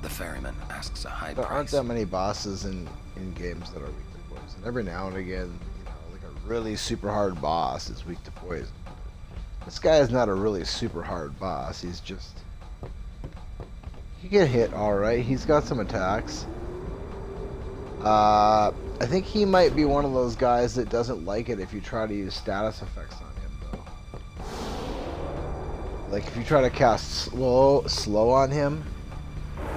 The ferryman asks a high There aren't price. that many bosses in games that are weak to poison. Every now and again, you know, like a really super hard boss is weak to poison. This guy is not a really super hard boss. He's just... He get hit alright. He's got some attacks. I think he might be one of those guys that doesn't like it if you try to use status effects on him, though. Like, if you try to cast slow on him,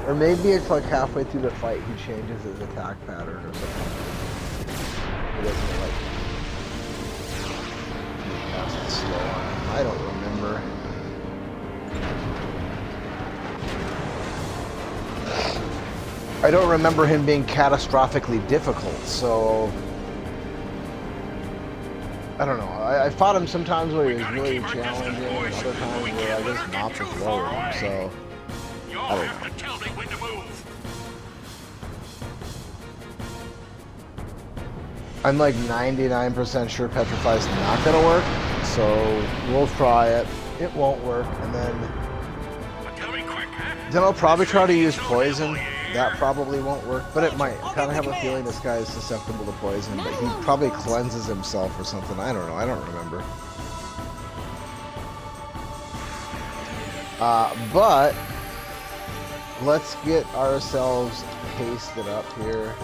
or maybe it's like halfway through the fight he changes his attack pattern or something. He doesn't like cast slow on him. I don't remember. I don't remember him being catastrophically difficult, so I don't know. I fought him sometimes where he was really challenging, and other times where I just mopped the floor with him, so You'll I don't have to tell me when to move! I'm like 99% sure Petrify's not gonna work, so we'll try it. It won't work, and then Tell me quick, huh? I'll probably try to use poison. That probably won't work, but it might. I kind of have a feeling this guy is susceptible to poison, but he probably cleanses himself or something. I don't know. I don't remember. But let's get ourselves pasted up here.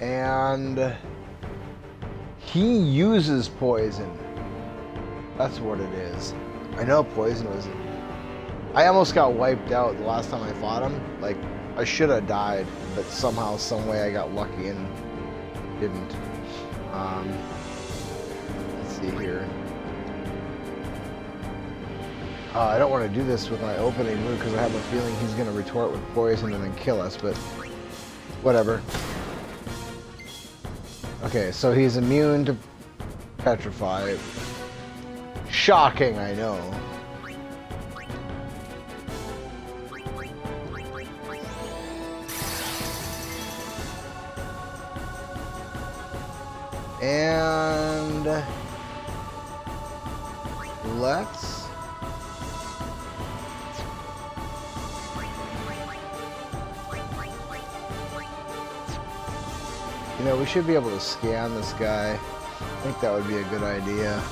And he uses poison. That's what it is. I know poison was... I almost got wiped out the last time I fought him. Like, I should have died, but somehow, some way I got lucky and didn't. Let's see here. I don't want to do this with my opening move because I have a feeling he's going to retort with poison and then kill us, but whatever. Okay, so he's immune to petrify. Shocking, I know. And let's we should be able to scan this guy. I think that would be a good idea.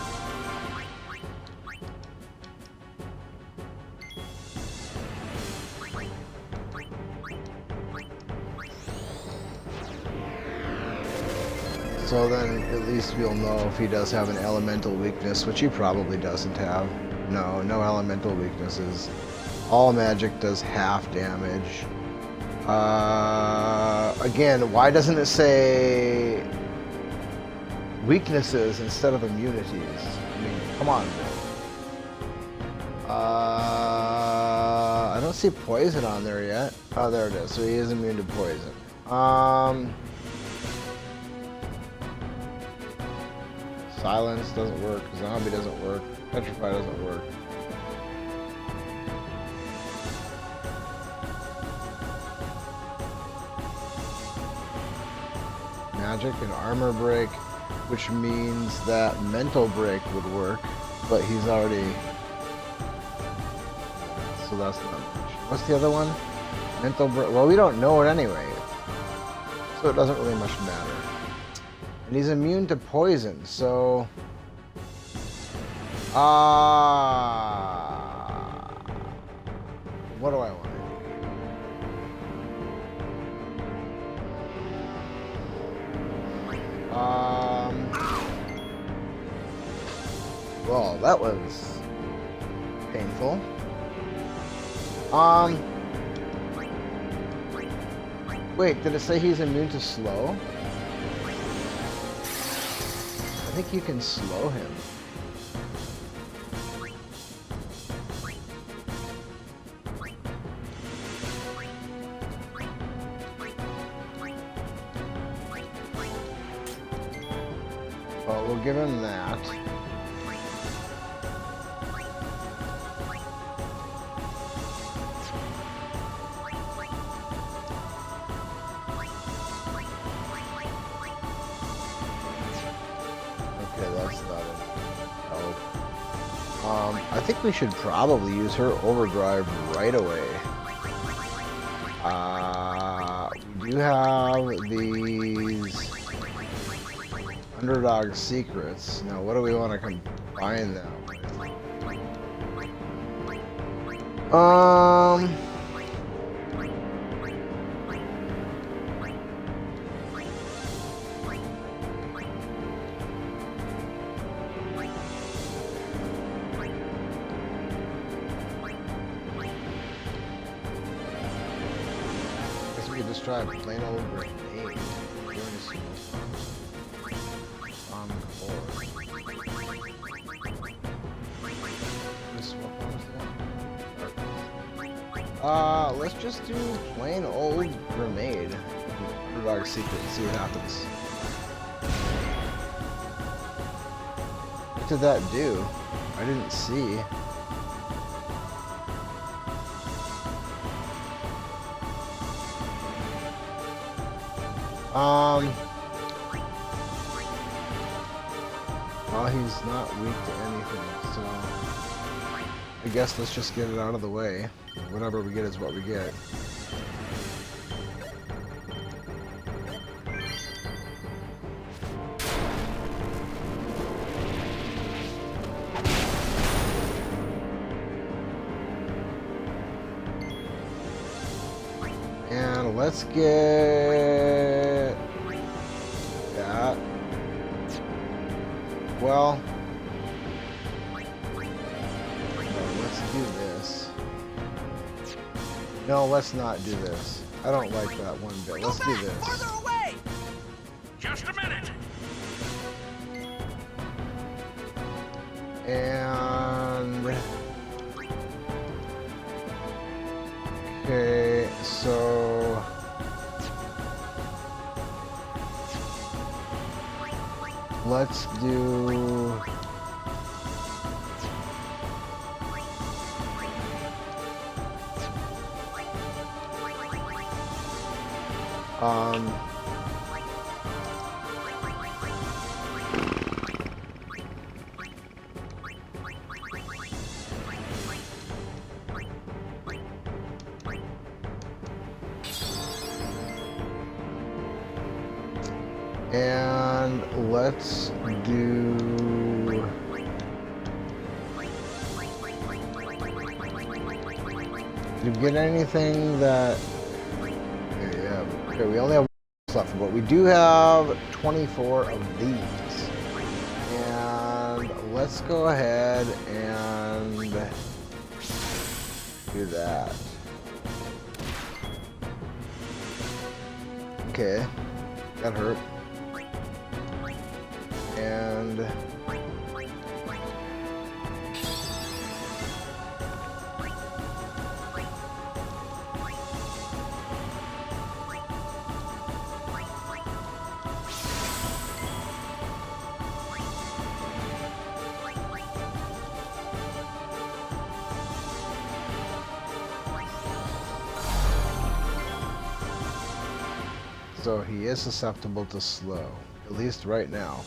So then at least we'll know if he does have an elemental weakness, which he probably doesn't have. No, no elemental weaknesses. All magic does half damage. Again, why doesn't it say weaknesses instead of immunities? I mean, come on, bro. I don't see poison on there yet. Oh, there it is. So he is immune to poison. Silence doesn't work. Zombie doesn't work. Petrify doesn't work. Magic and armor break, which means that mental break would work, but he's already... So that's not much. What's the other one? Mental break. Well, we don't know it anyway, so it doesn't really much matter. And he's immune to poison, so... what do I want to do? Well, that was painful. Wait, did it say he's immune to slow? I think you can slow him. Well, we'll give him that. I think we should probably use her overdrive right away. We do have these underdog secrets. Now, what do we want to combine that with? Try a plain old grenade. Let's just do plain old grenade. Dark secret and see what happens. What did that do? I didn't see. Well, he's not weak to anything, so I guess let's just get it out of the way. Whatever we get is what we get. And let's get well, let's do this. No, let's not do this. I don't like that one bit. Let's do this. Farther away! Just a minute! And okay, so let's do and let's do did we get anything that yeah, okay, we only have left, but we do have 24 of these. And let's go ahead and do that. Okay, that hurt. And so he is susceptible to slow, at least right now.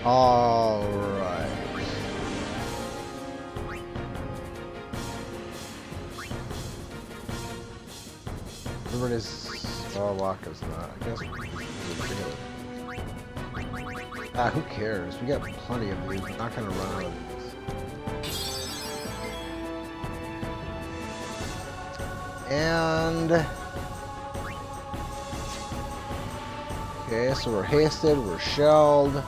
All right. Everybody's Wakka's not. I guess. Ah, who cares? We got plenty of these. We're not gonna run out of these. And okay, so we're hasted, we're shelled.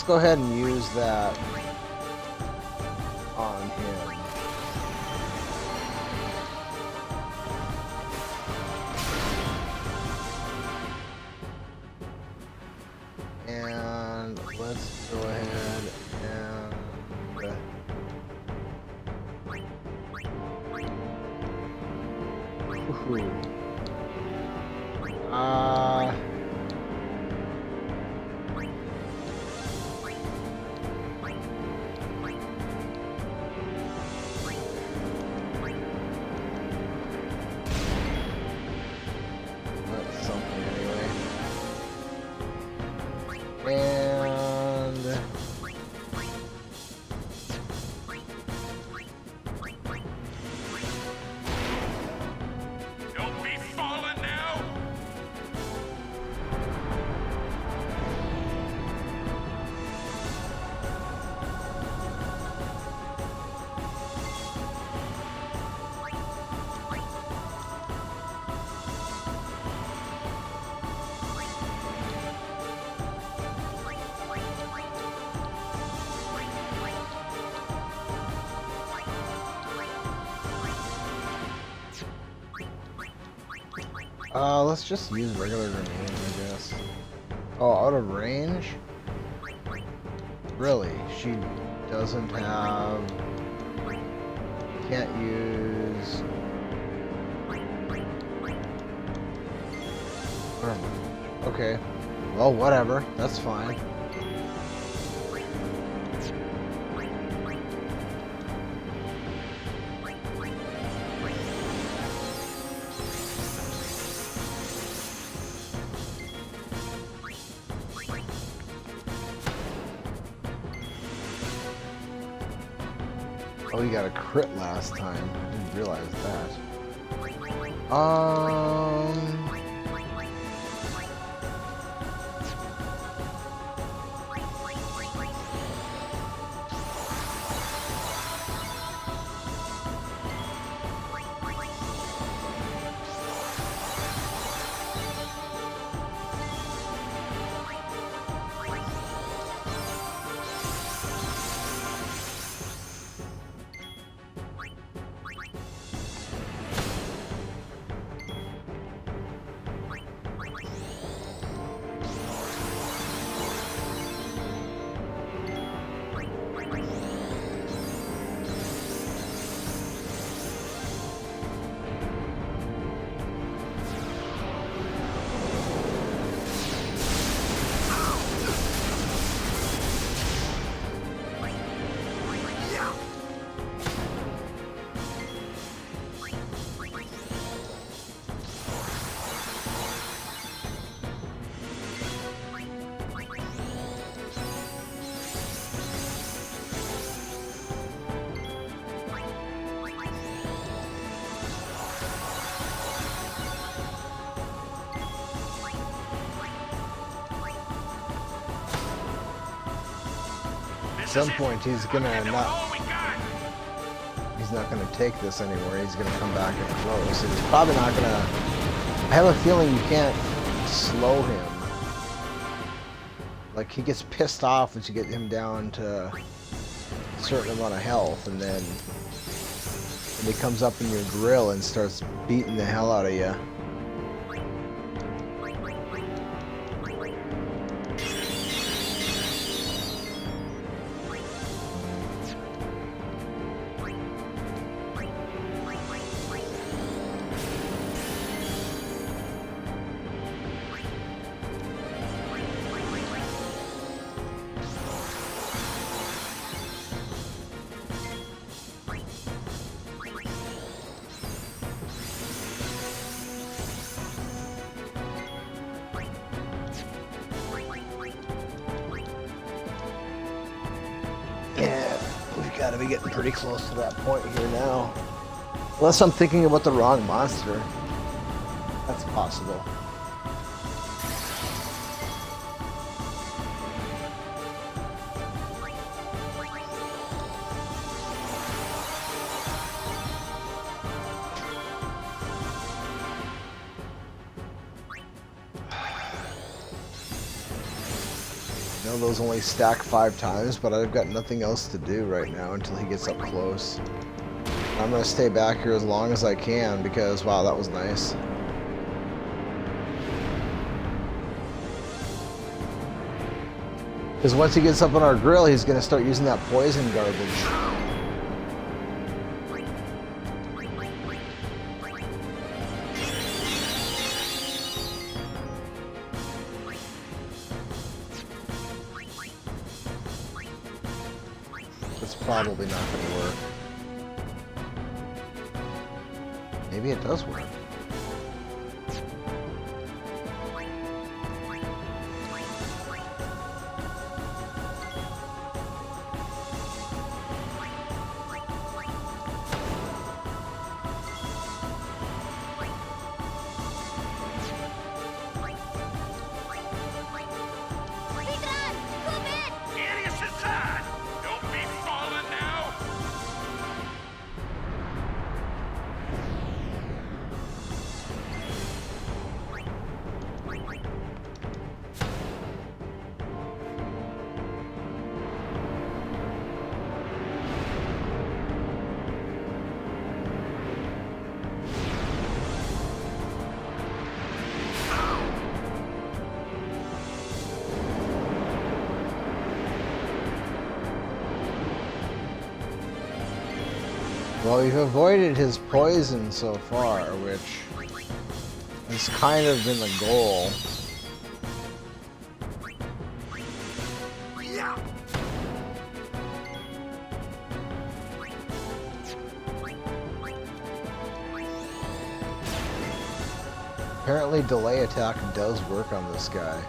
Let's go ahead and use that on him. And let's go ahead and that's something anyway. And Don't be falling now! let's just use regular grenades, I guess. Oh, out of range? Really? She doesn't have... Can't use... Okay. Well, whatever. That's fine. Oh, you got a crit last time. I didn't realize that. At some point, he's gonna not. He's not gonna take this anymore. He's gonna come back and close. And he's probably not gonna. I have a feeling you can't slow him. Like, he gets pissed off once you get him down to a certain amount of health, and then he comes up in your grill and starts beating the hell out of you. Gotta be getting pretty close to that point here now. Unless I'm thinking about the wrong monster. That's possible. I know those only stack 5 times, but I've got nothing else to do right now until he gets up close. I'm gonna stay back here as long as I can because, wow, that was nice. Because once he gets up on our grill, he's gonna start using that poison garbage. Probably not going to work. Maybe it does work. Well, we've avoided his poison so far, which has kind of been the goal. Apparently, delay attack does work on this guy.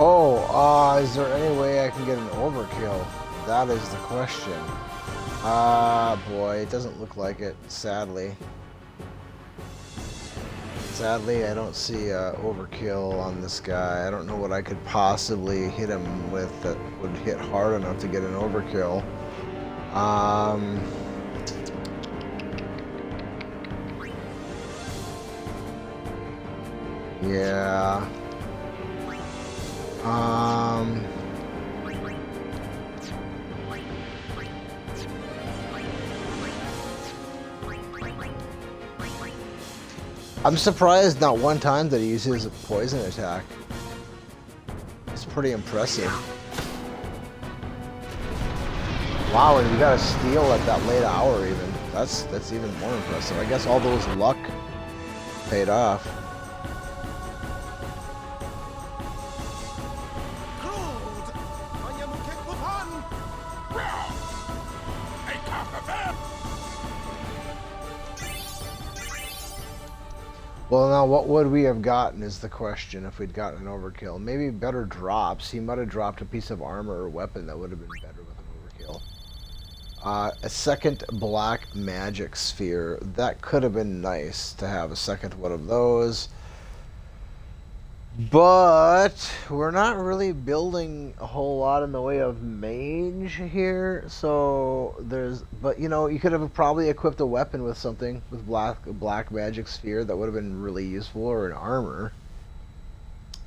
Oh, is there any way I can get an overkill? That is the question. Boy, it doesn't look like it, sadly. Sadly, I don't see overkill on this guy. I don't know what I could possibly hit him with that would hit hard enough to get an overkill. Yeah. I'm surprised not one time that he uses a poison attack. It's pretty impressive. Wow, and we got a steal at that late hour even. That's even more impressive. I guess all those luck paid off. Well, now what would we have gotten is the question if we'd gotten an overkill. Maybe better drops. He might have dropped a piece of armor or weapon that would have been better with an overkill. A second black magic sphere. That could have been nice to have a second one of those. But we're not really building a whole lot in the way of mage here, so but you know, you could have probably equipped a weapon with something with black magic sphere that would have been really useful, or an armor.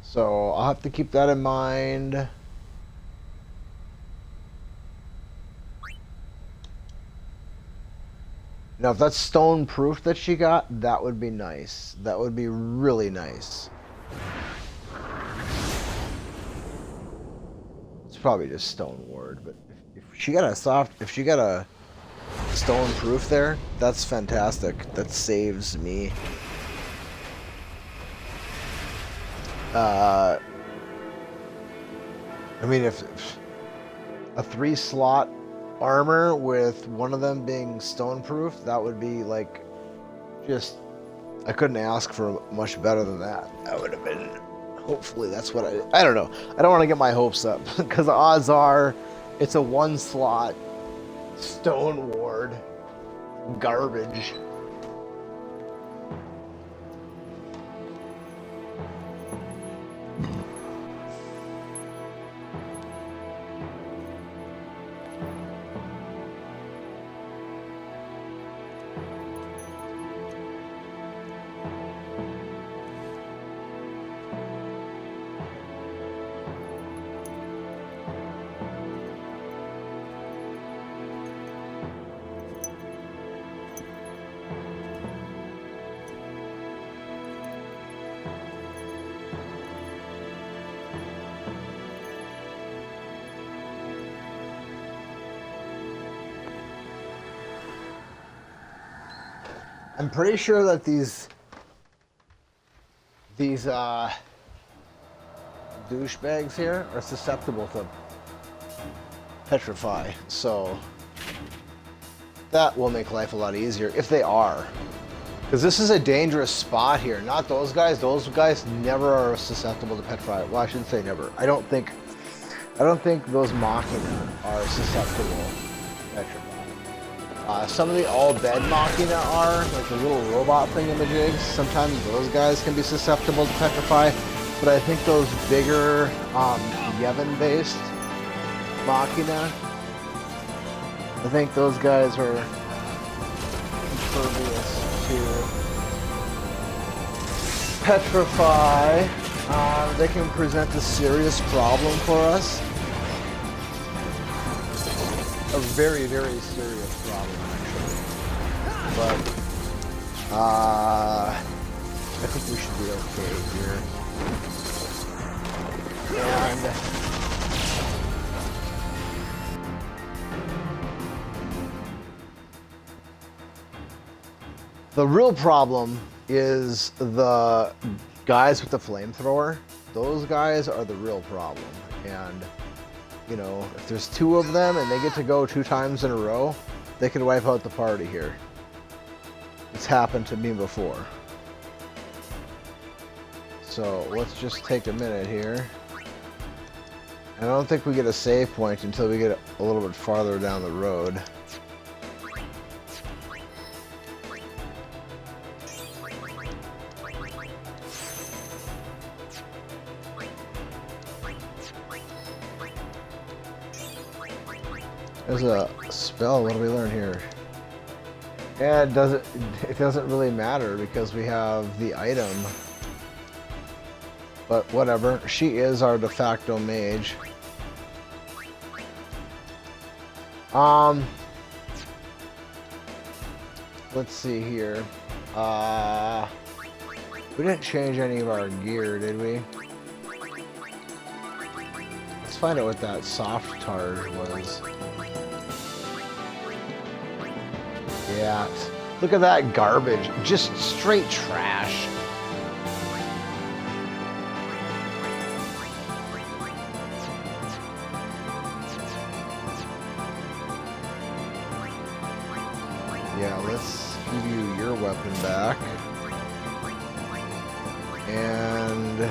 So I'll have to keep that in mind. Now if that's stone proof that she got, that would be nice. That would be really nice. Probably just stone ward, but if she got a stone proof there, that's fantastic. That saves me. I mean, if a 3-slot armor with one of them being stone proof, that would be like just, I couldn't ask for much better than that. That would have been. Hopefully that's what I don't know. I don't want to get my hopes up because the odds are it's a 1-slot stone ward garbage. I'm pretty sure that these douchebags here are susceptible to petrify, so that will make life a lot easier if they are. Because this is a dangerous spot here. Not those guys. Those guys never are susceptible to petrify. Well, I shouldn't say never. I don't think those Machina are susceptible to petrify. Some of the all-bed Machina are, like the little robot thingamajigs. Sometimes those guys can be susceptible to petrify, but I think those bigger Yevon-based Machina, I think those guys are impervious to petrify. They can present a serious problem for us. A very, very serious problem, actually. But, I think we should be okay here. And the real problem is the guys with the flamethrower. Those guys are the real problem. And you know, if there's 2 of them and they get to go 2 times in a row, they can wipe out the party here. It's happened to me before. So let's just take a minute here. I don't think we get a save point until we get a little bit farther down the road. There's a spell. What do we learn here? Yeah, it doesn't really matter because we have the item. But whatever. She is our de facto mage. Let's see here. We didn't change any of our gear, did we? Let's find out what that soft targe was. Yeah, look at that garbage. Just straight trash. Yeah, let's give you your weapon back. And...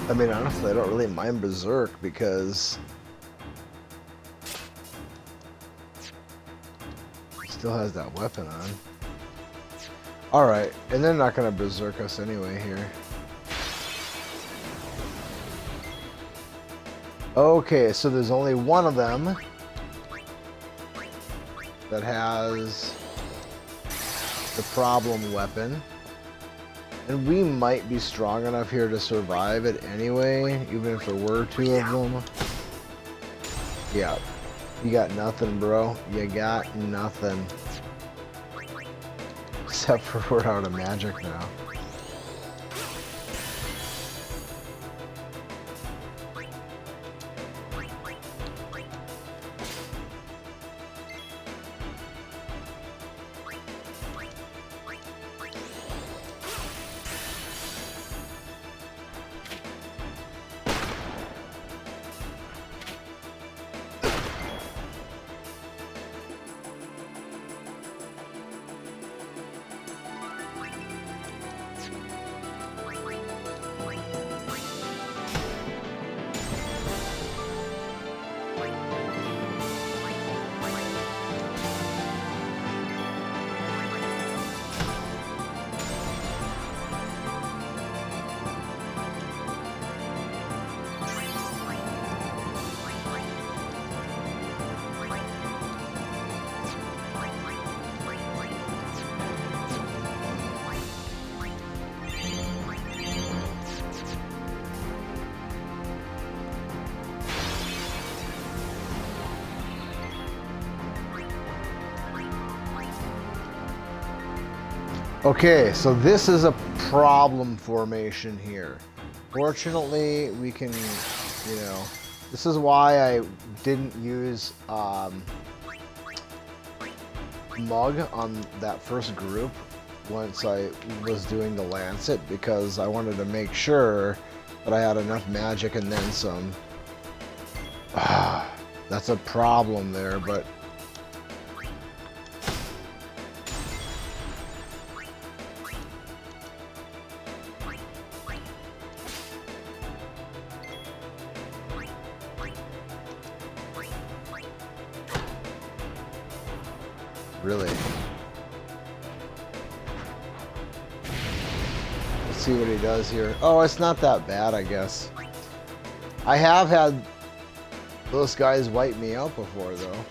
I mean, honestly, I don't really mind Berserk because he still has that weapon on. Alright, and they're not going to Berserk us anyway here. Okay, so there's only one of them that has the problem weapon. And we might be strong enough here to survive it anyway, even if there were two of them. Yeah, you got nothing, bro. You got nothing. Except for we're out of magic now. Okay, so this is a problem formation here. Fortunately, we can, you know, this is why I didn't use Mug on that first group once I was doing the Lancet, because I wanted to make sure that I had enough magic and then some. That's a problem there, but really. Let's see what he does here. Oh, it's not that bad, I guess. I have had those guys wipe me out before, though.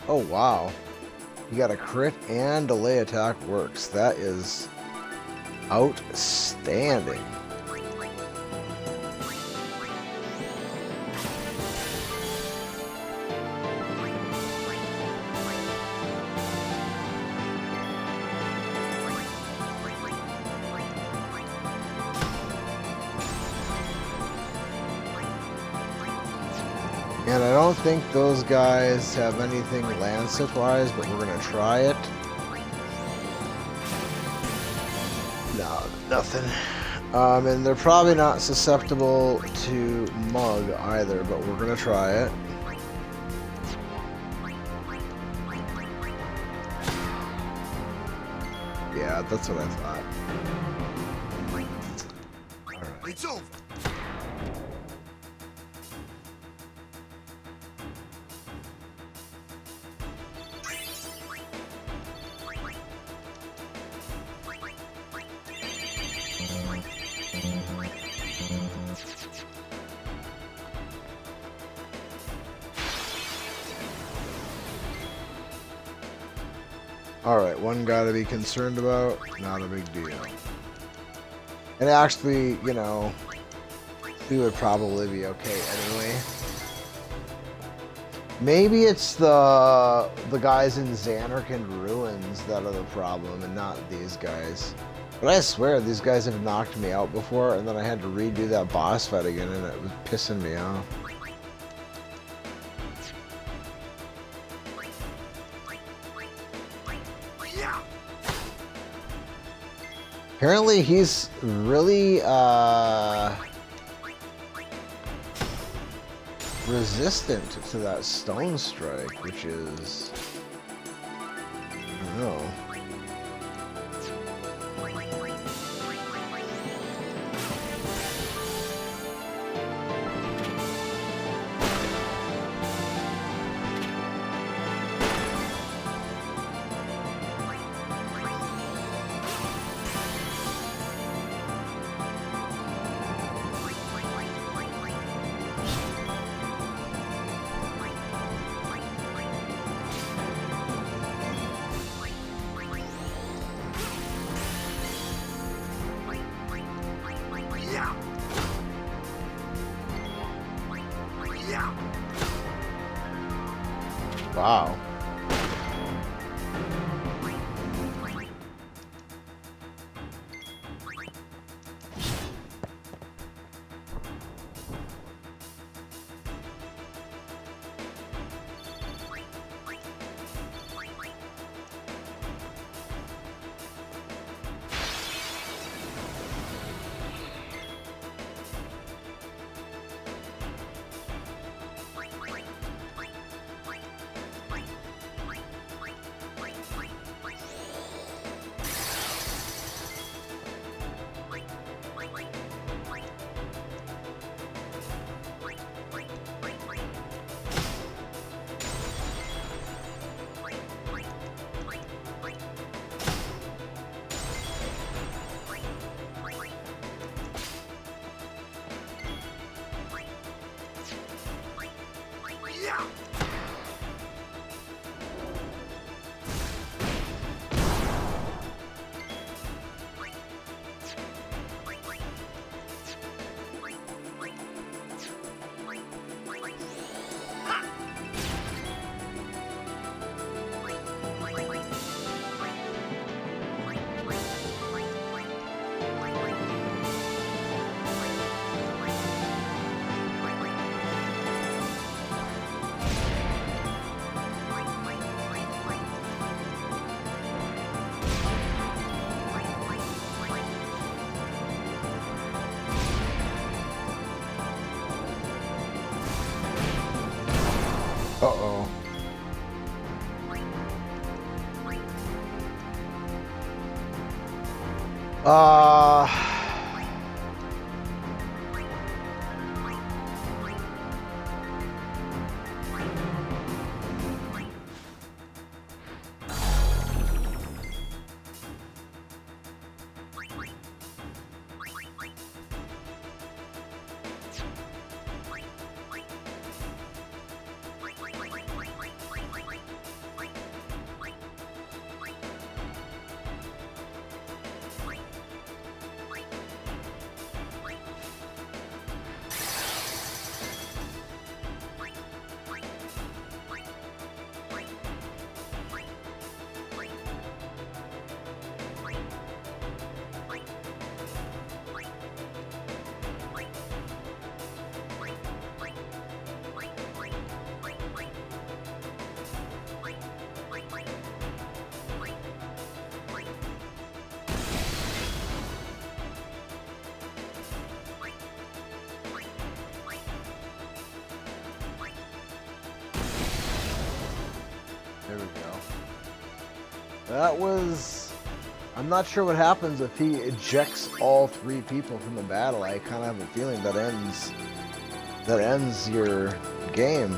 Oh, wow. You got a crit and delay attack works. That is outstanding. And I don't think those guys have anything Lancet-wise, but we're gonna try it. No, nothing. And they're probably not susceptible to Mug either, but we're gonna try it. Yeah, that's what I thought. Alright. It's over. Alright, one guy to be concerned about, not a big deal. And actually, you know, we would probably be okay anyway. Maybe it's the guys in Xanarkand Ruins that are the problem and not these guys. But I swear, these guys have knocked me out before, and then I had to redo that boss fight again, and it was pissing me off. Apparently he's really resistant to that stone strike, which is, I don't know. Wow. Uh-oh. That was... I'm not sure what happens if he ejects all 3 people from the battle. I kind of have a feeling that ends your game.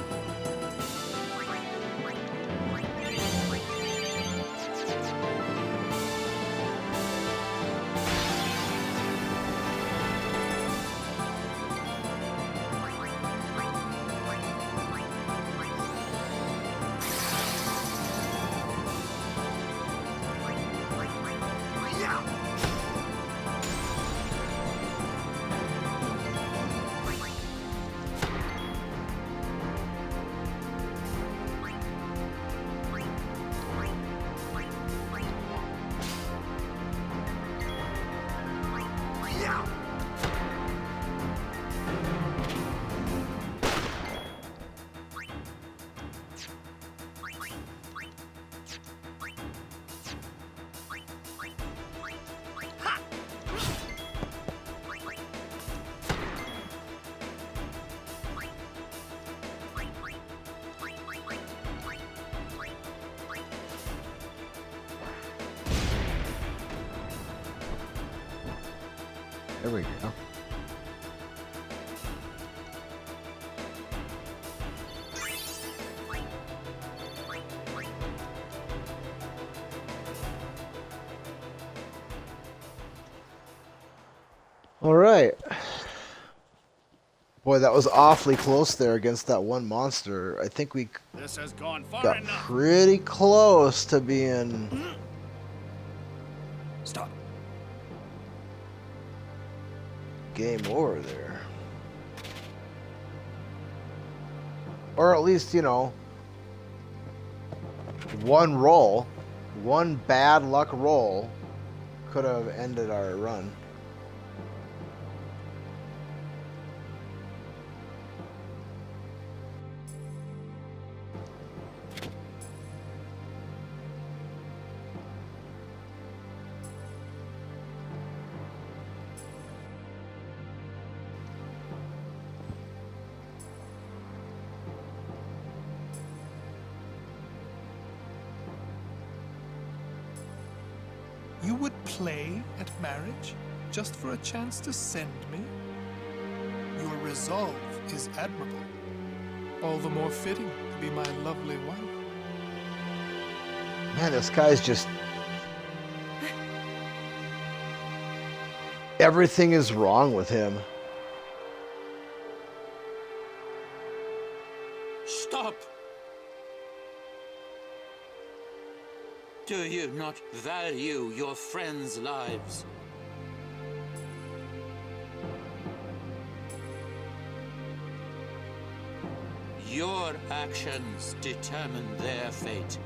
There we go. All right. Boy, that was awfully close there against that one monster. I think we This has gone far got enough. pretty close to being Stop. game over there. Or at least, you know, one roll, one bad luck roll could have ended our run. You would play at marriage just for a chance to send me? Your resolve is admirable. All the more fitting to be my lovely wife. Man, this guy's just... Everything is wrong with him. Stop! Do you not value your friends' lives? Your actions determine their fate.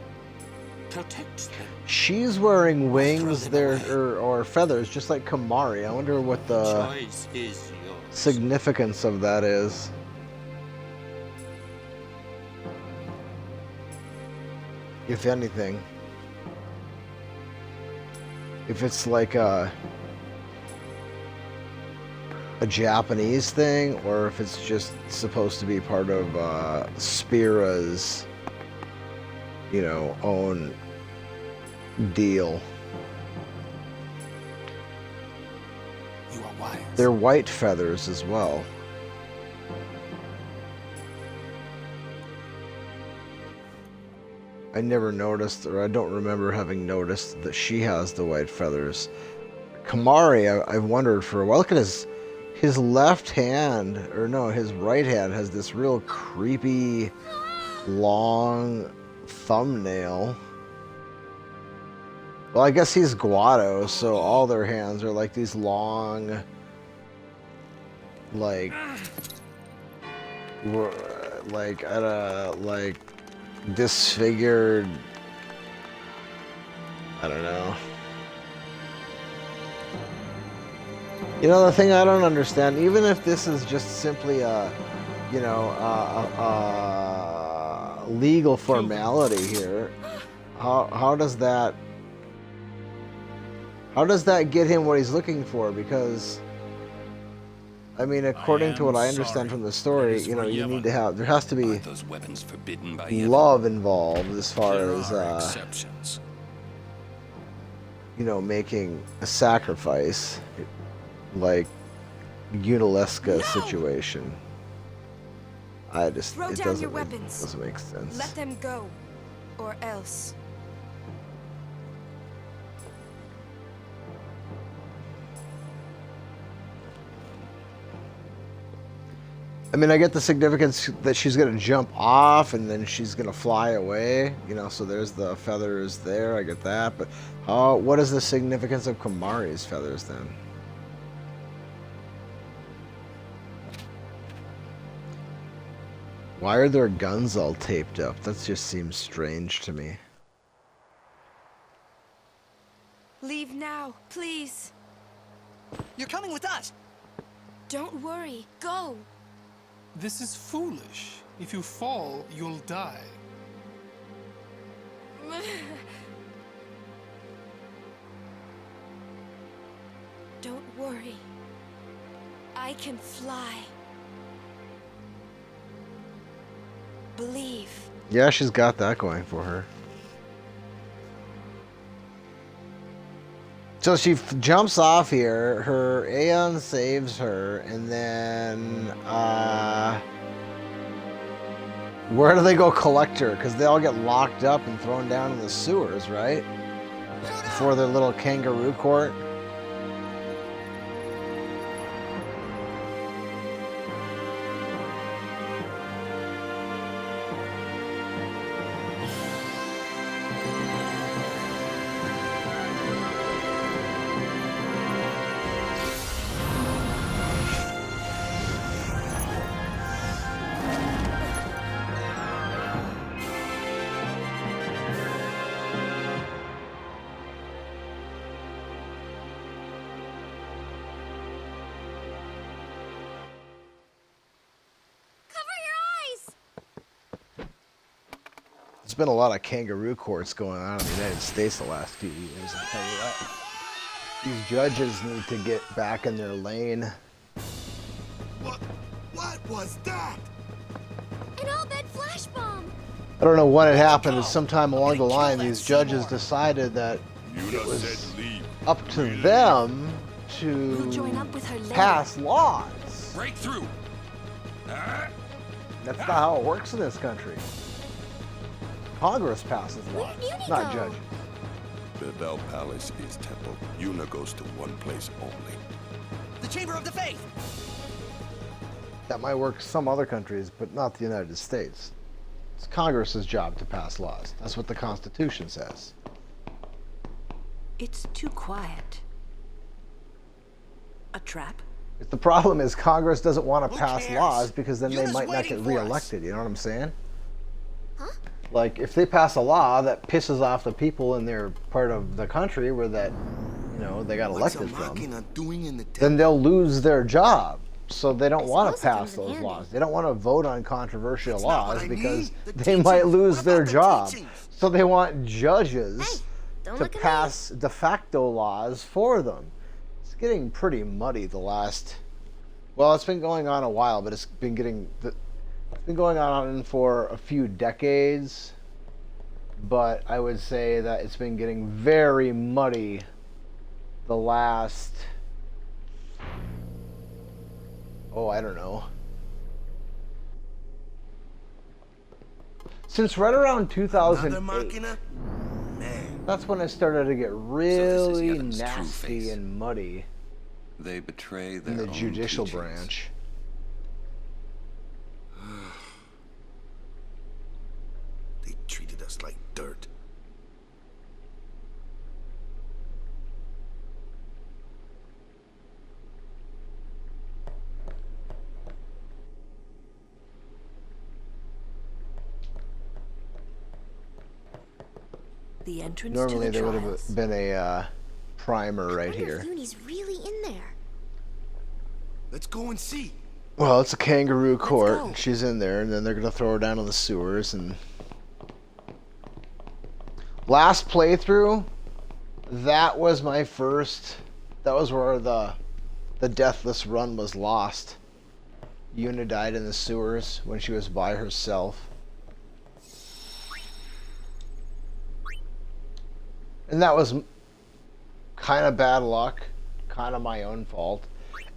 Protect them. She's wearing wings there, or feathers, just like Kamari. I wonder what the Choice is yours. significance of that is. If anything. If it's like a Japanese thing, or if it's just supposed to be part of Spira's, you know, own deal. You are wise. They're white feathers as well. I never noticed, or I don't remember having noticed that she has the white feathers. Kamari, I've wondered for a while. Look at his left hand, or no, his right hand has this real creepy, long thumbnail. Well, I guess he's Guado, so all their hands are like these long, like disfigured, I don't know. You know, the thing I don't understand, even if this is just simply a, you know, a legal formality here, how does that get him what he's looking for? Because, I mean, according to what I understand from the story, you know, you need to have, there has to be Those weapons forbidden by Yevon? love involved as far There as are exceptions. you know, making a sacrifice, like Unalesca situation. I just Throw it down doesn't your make, weapons. doesn't make sense. Let them go, or else. I mean, I get the significance that she's gonna jump off and then she's gonna fly away. You know, so there's the feathers there. I get that, but what is the significance of Kamari's feathers then? Why are their guns all taped up? That just seems strange to me. Leave now, please. You're coming with us. Don't worry. Go. This is foolish. If you fall, you'll die. Don't worry. I can fly. Believe. Yeah, she's got that going for her. So she jumps off here, her Aeon saves her, and then, where do they go collect her? Because they all get locked up and thrown down in the sewers, right? Before their little kangaroo court. There's been a lot of kangaroo courts going on in the United States the last few years, I'll tell you that. These judges need to get back in their lane. What was that? An all-bed flash bomb! I don't know what had happened, and sometime along the line, these judges decided that it was up to them to pass laws. Breakthrough. That's not how it works in this country. Congress passes laws, not judges. Bebel Palace is temple. Yuna goes to one place only. The Chamber of the Faith. That might work some other countries, but not the United States. It's Congress's job to pass laws. That's what the Constitution says. It's too quiet. A trap? The problem is Congress doesn't want to pass laws because then they might not get reelected. You know what I'm saying? Huh? Like, if they pass a law that pisses off the people in their part of the country where that, you know, they got elected from, then they'll lose their job. So they don't want to pass those laws. They don't want to vote on controversial laws because they might lose their job. So they want judges to pass de facto laws for them. It's getting pretty muddy the last... Well, it's been going on a while, but it's been going on for a few decades. But I would say that it's been getting very muddy the last... Oh, I don't know. Since right around 2008, that's when it started to get really nasty and muddy. They betray their in the own judicial teachings. branch. They treated us like dirt. The entrance Normally to the there would trials. have been a primer right here. Uni's really in there. Let's go and see. Well, it's a kangaroo court. She's in there, and then they're gonna throw her down in the sewers. And last playthrough, that was my first. That was where the deathless run was lost. Yuna died in the sewers when she was by herself. And that was kind of bad luck, kind of my own fault.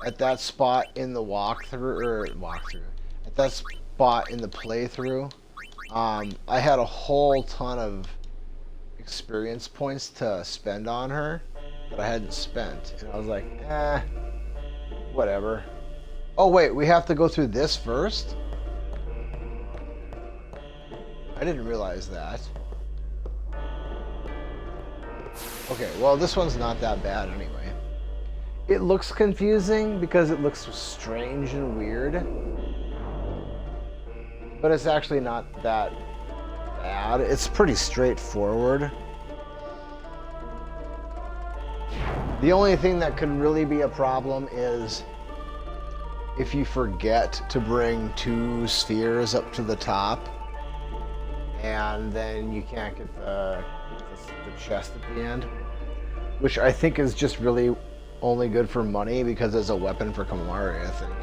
At that spot in the at that spot in the playthrough, I had a whole ton of experience points to spend on her that I hadn't spent. And I was like, whatever. Oh, wait, we have to go through this first? I didn't realize that. Okay, well, this one's not that bad anyway. It looks confusing because it looks strange and weird. But it's actually not that bad. It's pretty straightforward. The only thing that could really be a problem is if you forget to bring 2 spheres up to the top, and then you can't get the chest at the end, which I think is just really only good for money because it's a weapon for Kamari, I think.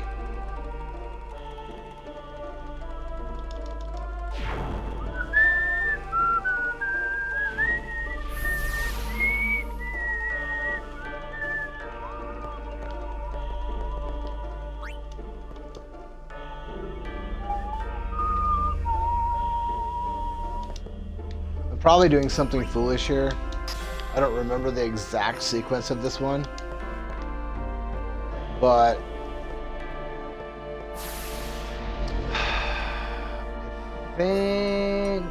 Probably doing something foolish here. I don't remember the exact sequence of this one, but I think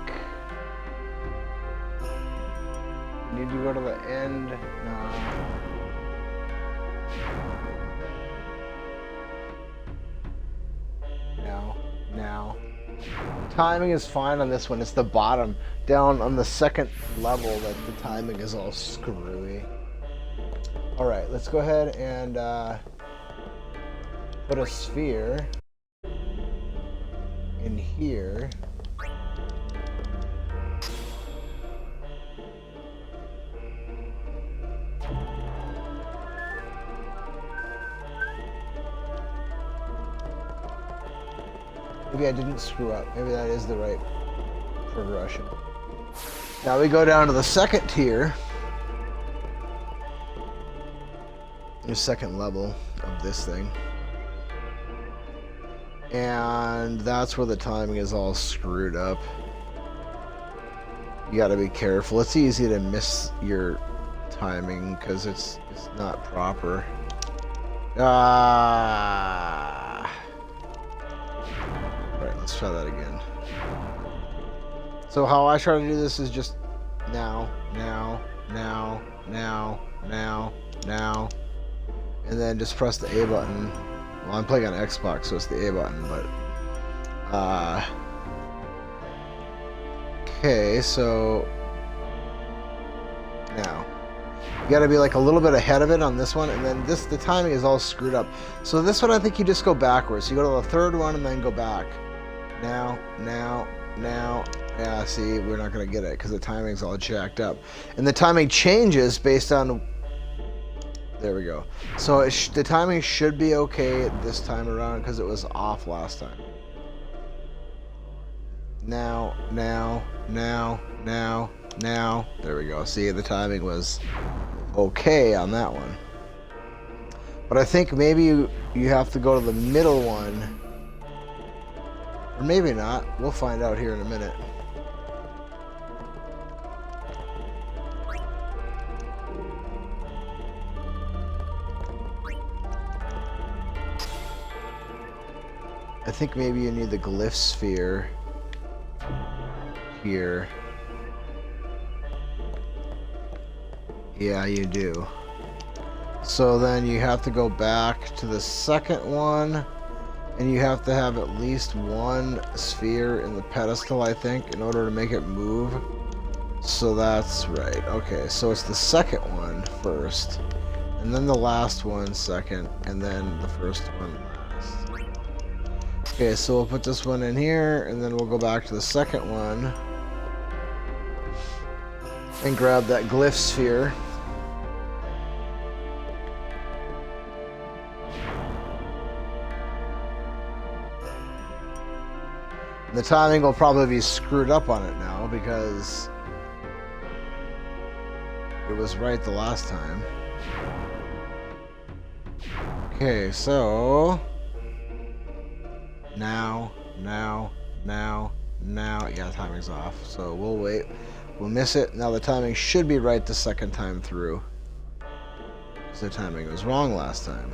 I need to go to the end. Now. Timing is fine on this one. It's the bottom. Down on the second level that the timing is all screwy. Alright, let's go ahead and put a sphere in here. Maybe I didn't screw up. Maybe that is the right progression. Now we go down to the second tier. The second level of this thing. And that's where the timing is all screwed up. You gotta be careful. It's easy to miss your timing because it's not proper. Alright, let's try that again. So how I try to do this is just now, and then just press the A button. Well, I'm playing on Xbox, so it's the A button, but okay, so now you gotta be like a little bit ahead of it on this one, and then the timing is all screwed up. So this one, I think you just go backwards. You go to the third one and then go back. Now. Yeah, see, we're not gonna get it because the timing's all jacked up, and the timing changes based on. There we go. So the timing should be okay this time around because it was off last time. Now. There we go. See, the timing was okay on that one. But I think maybe you have to go to the middle one. Or maybe not. We'll find out here in a minute. I think maybe you need the glyph sphere here. Yeah, you do. So then you have to go back to the second one, and you have to have at least one sphere in the pedestal, I think, in order to make it move. So that's right. Okay, so it's the second one first, and then the last one second, and then the first one last. Okay, so we'll put this one in here, and then we'll go back to the second one and grab that glyph sphere. The timing will probably be screwed up on it now because It was right the last time. Okay, so... Now. Yeah, timing's off. So we'll wait. We'll miss it. Now the timing should be right the second time through. Because the timing was wrong last time.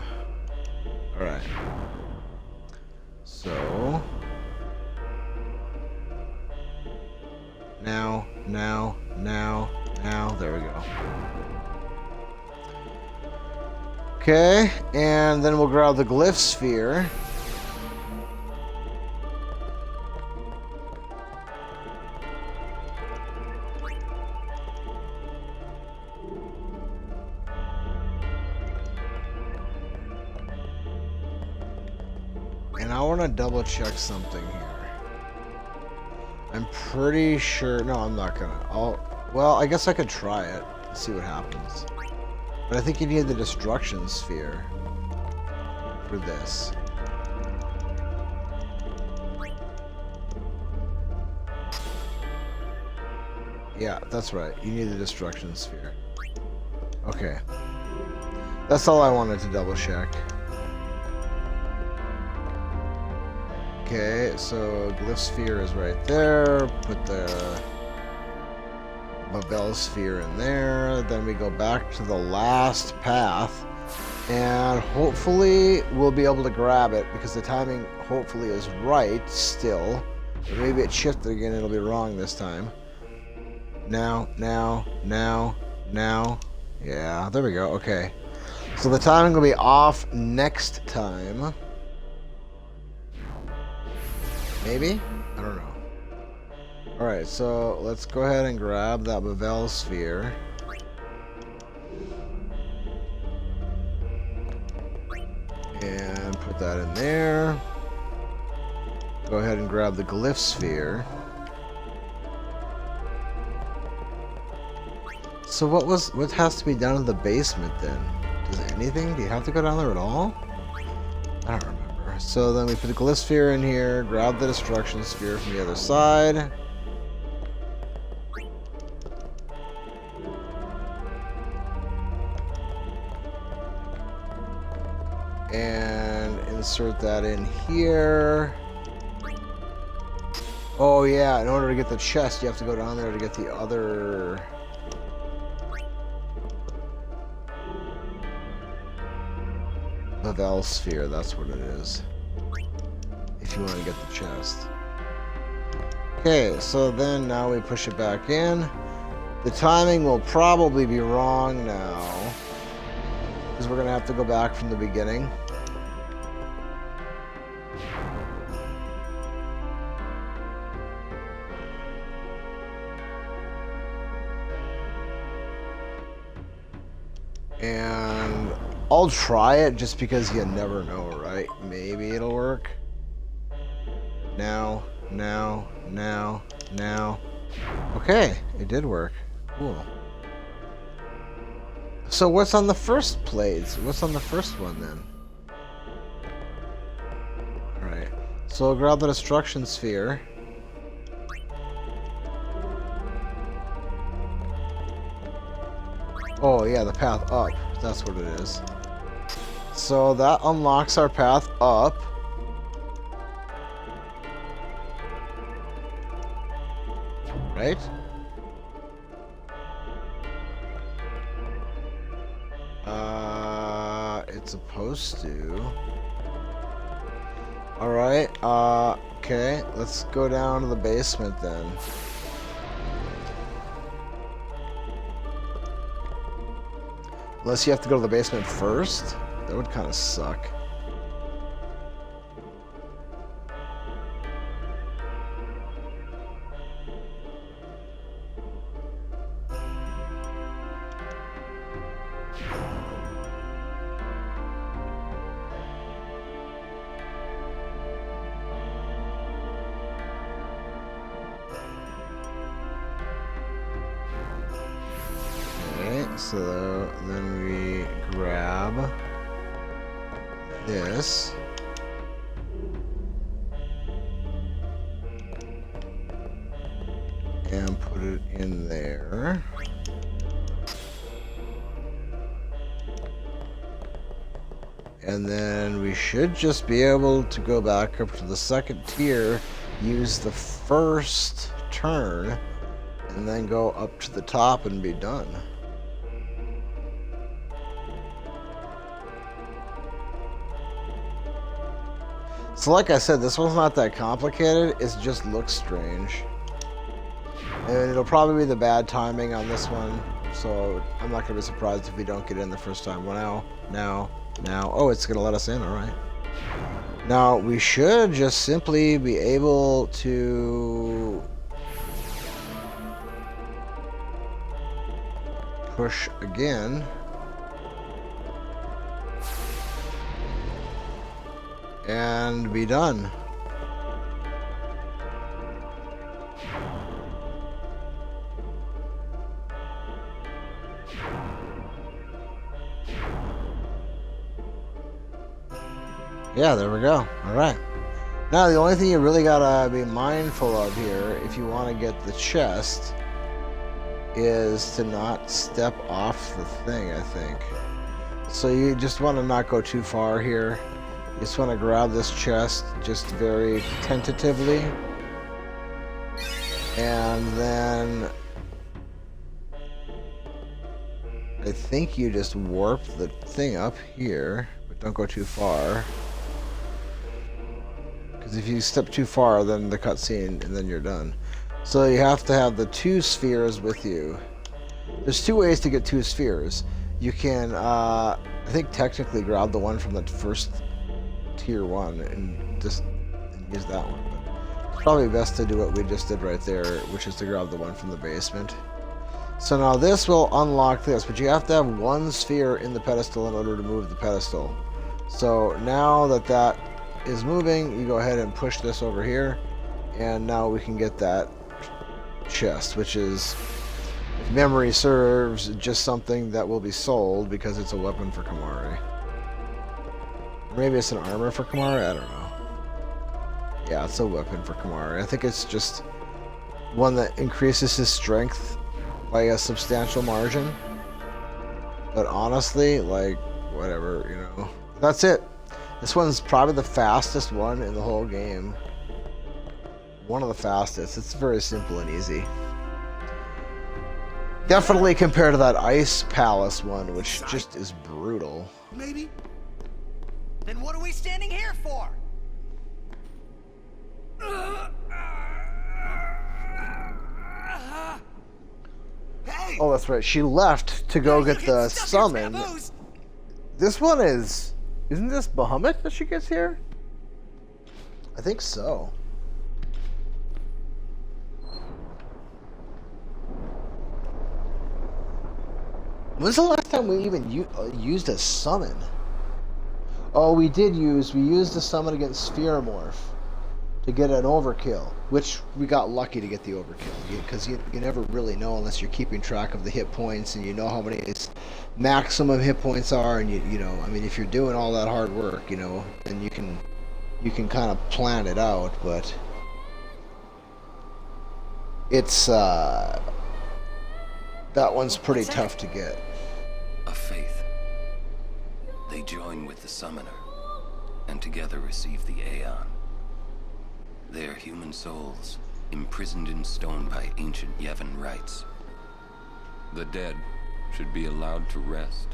Alright. So... Now. There we go. Okay, and then we'll grab the glyph sphere. And I want to double check something here. I'm pretty sure... No, I'm not gonna. Well, I guess I could try it and see what happens. But I think you need the destruction sphere for this. Yeah, that's right. You need the destruction sphere. Okay. That's all I wanted to double check. Okay, so glyph sphere is right there. Put the Babel sphere in there. Then we go back to the last path. And hopefully we'll be able to grab it because the timing hopefully is right still. But maybe it shifted again, it'll be wrong this time. Now. Yeah, there we go. Okay. So the timing will be off next time. Maybe? I don't know. Alright, so let's go ahead and grab that Babel sphere. And put that in there. Go ahead and grab the glyph sphere. So what has to be done in the basement then? Does anything? Do you have to go down there at all? I don't remember. So then we put the glyph sphere in here, grab the destruction sphere from the other side. And insert that in here. Oh yeah, in order to get the chest, you have to go down there to get the other... Babel sphere, that's what it is. If you want to get the chest. Okay, so then now we push it back in. The timing will probably be wrong now. Because we're going to have to go back from the beginning. And I'll try it just because you never know, right? Maybe it'll work. Now. Okay, it did work. Cool. So what's on the first plates? What's on the first one then? Alright. So I'll grab the destruction sphere. Oh yeah, the path up. That's what it is. So that unlocks our path up. Right? It's supposed to. Alright, okay. Let's go down to the basement then. Unless you have to go to the basement first? That would kind of suck. So then we grab this. And put it in there. And then we should just be able to go back up to the second tier, use the first turn, and then go up to the top and be done. So like I said, this one's not that complicated, it just looks strange. And it'll probably be the bad timing on this one, so I'm not going to be surprised if we don't get in the first time. Well, now. Oh, it's going to let us in, alright. Now, we should just simply be able to push again. And be done. Yeah, there we go. Alright. Now, the only thing you really gotta be mindful of here, if you want to get the chest, is to not step off the thing, I think. So you just want to not go too far here. You just want to grab this chest just very tentatively. And then I think you just warp the thing up here, but don't go too far. Because if you step too far, then the cutscene, and then you're done. So you have to have the 2 spheres with you. There's 2 ways to get 2 spheres. You can, I think, technically grab the one from the first tier 1 and just use that one. But it's probably best to do what we just did right there, which is to grab the one from the basement. So now this will unlock this, but you have to have 1 sphere in the pedestal in order to move the pedestal. So now that that is moving, you go ahead and push this over here, and now we can get that chest, which is, if memory serves, just something that will be sold because it's a weapon for Kamari. Maybe it's an armor for Kamari, I don't know. Yeah, it's a weapon for Kamari. I think it's just one that increases his strength by a substantial margin. But honestly, like, whatever, you know. That's it. This one's probably the fastest one in the whole game. One of the fastest. It's very simple and easy. Definitely compared to that Ice Palace one, which just is brutal. Maybe. Then what are we standing here for? Hey! Oh, that's right. She left to go get the summon. This one is... Isn't this Bahamut that she gets here? I think so. When's the last time we even used a summon? Oh, we used a summon against Spheromorph to get an overkill, which we got lucky to get the overkill, because you never really know unless you're keeping track of the hit points and you know how many his maximum hit points are, and you know, I mean, if you're doing all that hard work, you know, then you can kind of plan it out, but it's that one's pretty tough to get. A faith. They join with the summoner, and together receive the Aeon. They are human souls, imprisoned in stone by ancient Yevon rites. The dead should be allowed to rest.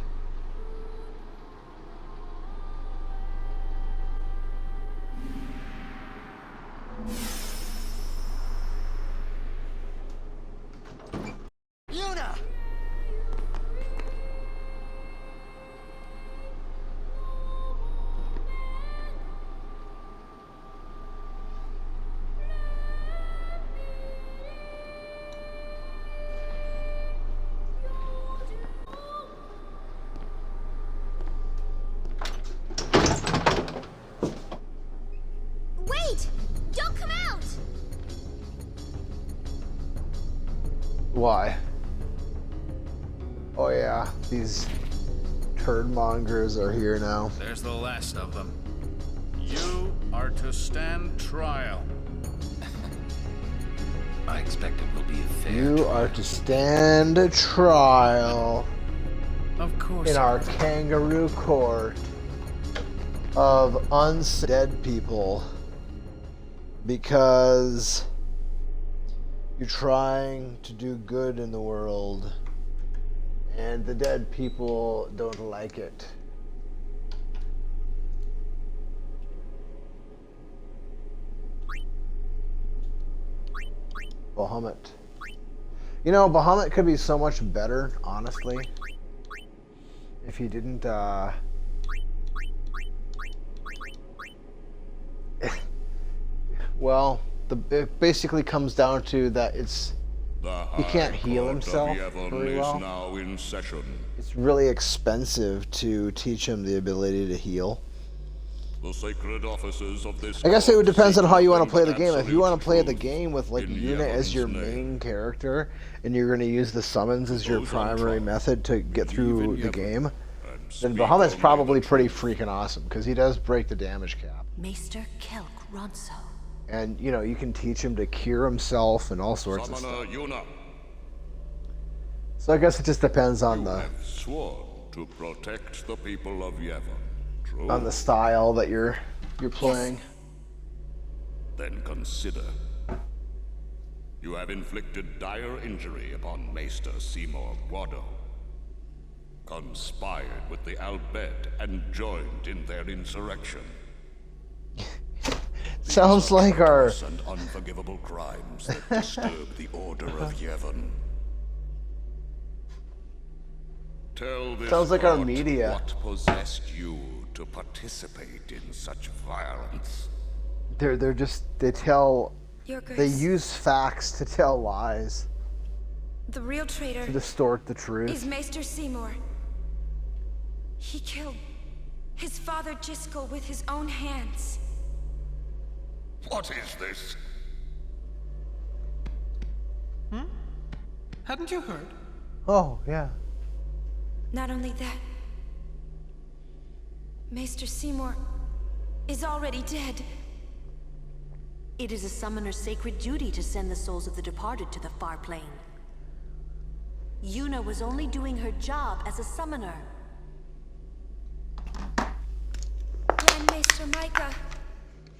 Yuna! Wait! Don't come out! Why? Oh yeah, these turd mongers are here now. There's the last of them. You are to stand trial. I expect it will be a fair You trial. are to stand trial Of course. in our kangaroo court. of undead people because you're trying to do good in the world and the dead people don't like it. Bahamut. You know, Bahamut could be so much better, honestly, if he didn't, well, it basically comes down to that he can't heal himself very well. Now in session. It's really expensive to teach him the ability to heal. The sacred offices of this I guess it would depends on how you want to play the absolute game. If you want to play the truth game with like in Yuna as your Yevon's name. main character, and you're going to use the summons as your Those on primary trial, method to get through the Yevon, game, and then speak Bahamut's only probably the pretty truth. freaking awesome because he does break the damage cap. Maester Kelk Ronso. And, you know, you can teach him to cure himself and all sorts of Summoner stuff. Yuna, So I guess it just depends on you the have sworn to protect the people of Yevon. True. on the style that you're playing. Then consider. You have inflicted dire injury upon Maester Seymour Guado. Conspired with the Albed and joined in their insurrection. Sounds like our These are and unforgivable crimes that disturb the order of Yevon. Tell this Sounds like our court media. what possessed you to participate in such violence. they Your they Grace, use facts to tell lies, the real traitor to distort the is truth. Maester Seymour. He killed his father Jiskel with his own hands. What is this? Hadn't you heard? Oh, yeah. Not only that, Maester Seymour is already dead. It is a summoner's sacred duty to send the souls of the departed to the far plane. Yuna was only doing her job as a summoner. Grand Maester Micah,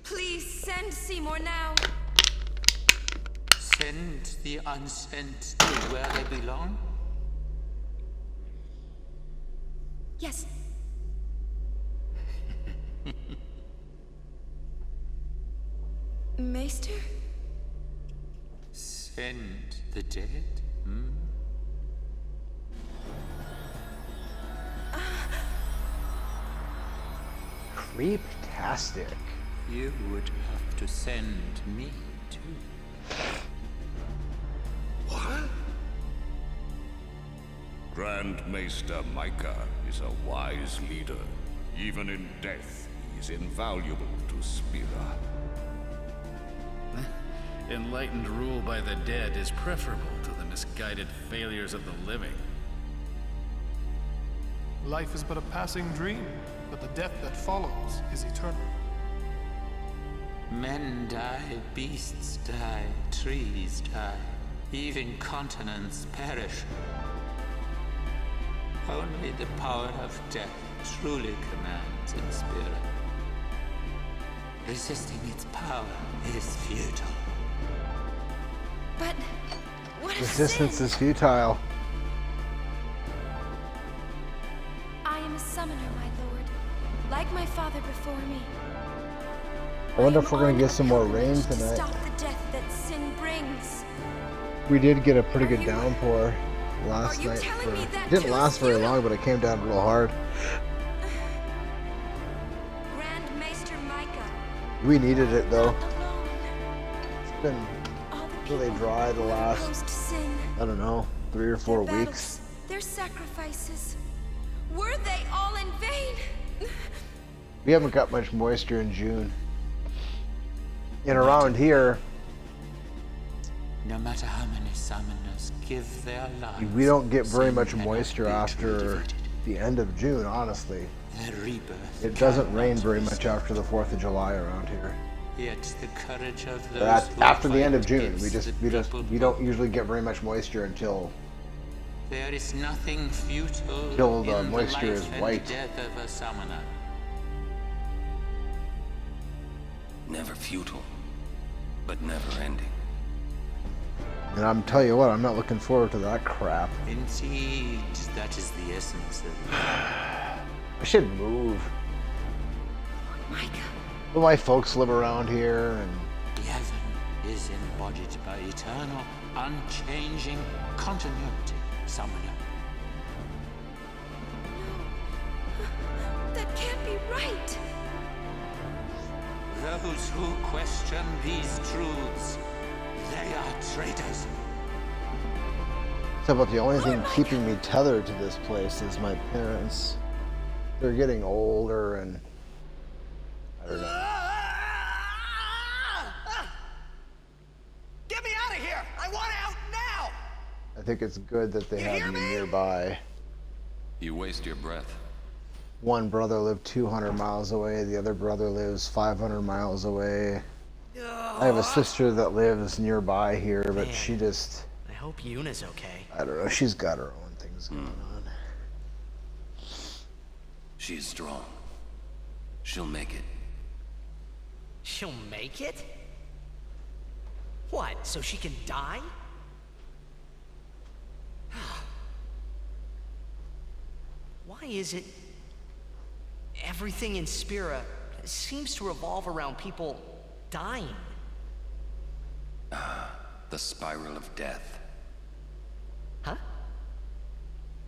please send Seymour now. Send the unsent to where they belong? Yes. Maester? Send the dead? Creep-tastic. You would have to send me too. What? Grand Maester Micah is a wise leader. Even in death, he is invaluable to Spira. Enlightened rule by the dead is preferable to the misguided failures of the living. Life is but a passing dream, but the death that follows is eternal. Men die, beasts die, trees die, even continents perish. Only the power of death truly commands in Spira. Resisting its power is futile. But what is Resistance sin? is futile. I am a summoner, my lord, like my father before me. I wonder if am we're gonna on get a some more pilgrimage rain to tonight. stop the death that sin brings. We did get a pretty good Are you- downpour last Are you night. telling me that It didn't too, last very Sue? long, but it came down real hard. Grand Maester Micah, We needed it though. not alone. It's been All the really people dry the who last, opposed sin, I don't know, 3 or 4 their weeks. battles, their sacrifices, were they all in vain? We haven't got much moisture in June. And around here, No matter how many summoners give their lives, we don't get very sin much cannot moisture be after defeated. the end of June, honestly. Their rebirth It doesn't cannot rain very be much after the 4th of July around here. Yet the courage of those But who after the fight end of June, against the we don't usually get very much moisture until There is nothing futile Till the in moisture the is life and white. death of a summoner. Never futile, but never ending. And I'm tell you what, I'm not looking forward to that crap. Indeed, that is the essence of I should move. Micah. Well, my folks live around here, and Yevon is embodied by eternal, unchanging continuity, Summoner. That can't be right. Those who question these truths, they are traitors. so about the only thing keeping me tethered to this place is my parents. They're getting older, and I don't know. Get me out of here! I want out now! I think it's good that they have me nearby. You waste your breath. One brother lived 200 miles away, the other brother lives 500 miles away. I have a sister that lives nearby here, but Man, she just, I hope Yuna's okay. I don't know, she's got her own things going on. She is strong. She'll make it. She'll make it? What, so she can die? Why is it everything in Spira seems to revolve around people dying? The spiral of death. Huh?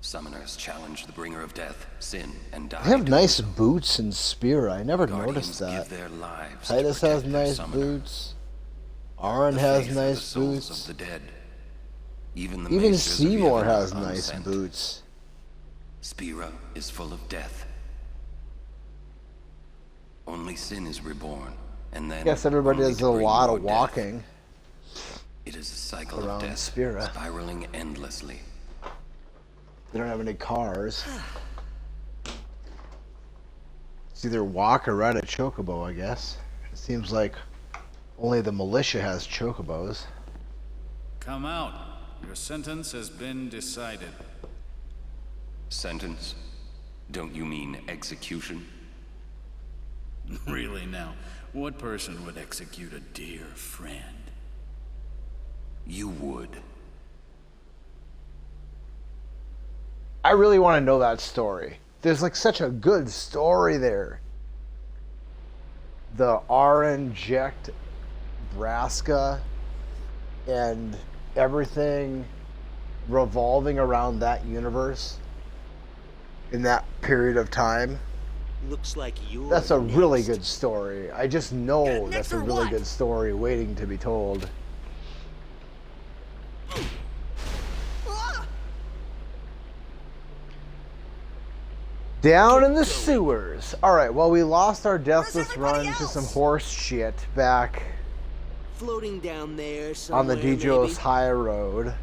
Summoners challenge the bringer of death, sin, and die. They have nice boots in Spira. I never noticed Guardians that. give their lives to Titus has protect their nice summoner. boots. Aaron The has faith of the nice souls boots. of the dead. Even Even maesters of Seymour Yevon has are nice unsent. boots. Spira is full of death. Only sin is reborn, and then I guess everybody only does to a bring lot more of death. walking It is a cycle around of death, Spira. spiraling endlessly. They don't have any cars. It's either walk or ride a chocobo, I guess. It seems like only the militia has chocobos. Come out. Your sentence has been decided. Sentence? Don't you mean execution? Really now, what person would execute a dear friend? You would. I really want to know that story. There's like such a good story there. The R-inject Braska and everything revolving around that universe in that period of time. Looks like you're That's a next. really good story. I just know that's a really good story waiting to be told. Down in the sewers. Alright, well, we lost our deathless run to some horse shit back Floating down there on the somewhere, Dijos maybe? High Road.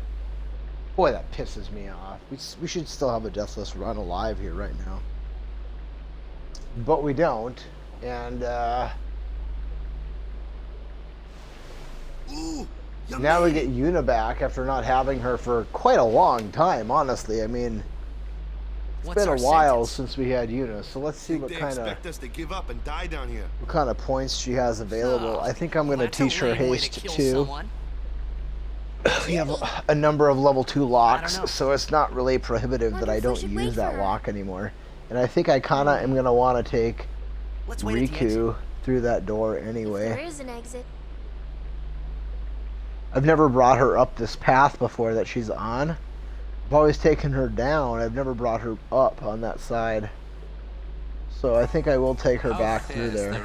Boy, that pisses me off. We should still have a deathless run alive here right now. But we don't. And, now we get Yuna back after not having her for quite a long time, honestly. I mean, it's been a while since we had Yuna, so let's see what They kind expect us to give up and die down here. of points she has available. I think I'm going to teach her haste too. We have a number of level 2 locks, so it's not really prohibitive that I don't use that lock anymore. And I think I kind of am going to want to take Riku through that door anyway. There is an exit. I've never brought her up this path before that she's on. I've always taken her down. I've never brought her up on that side. So I think I will take her back through there.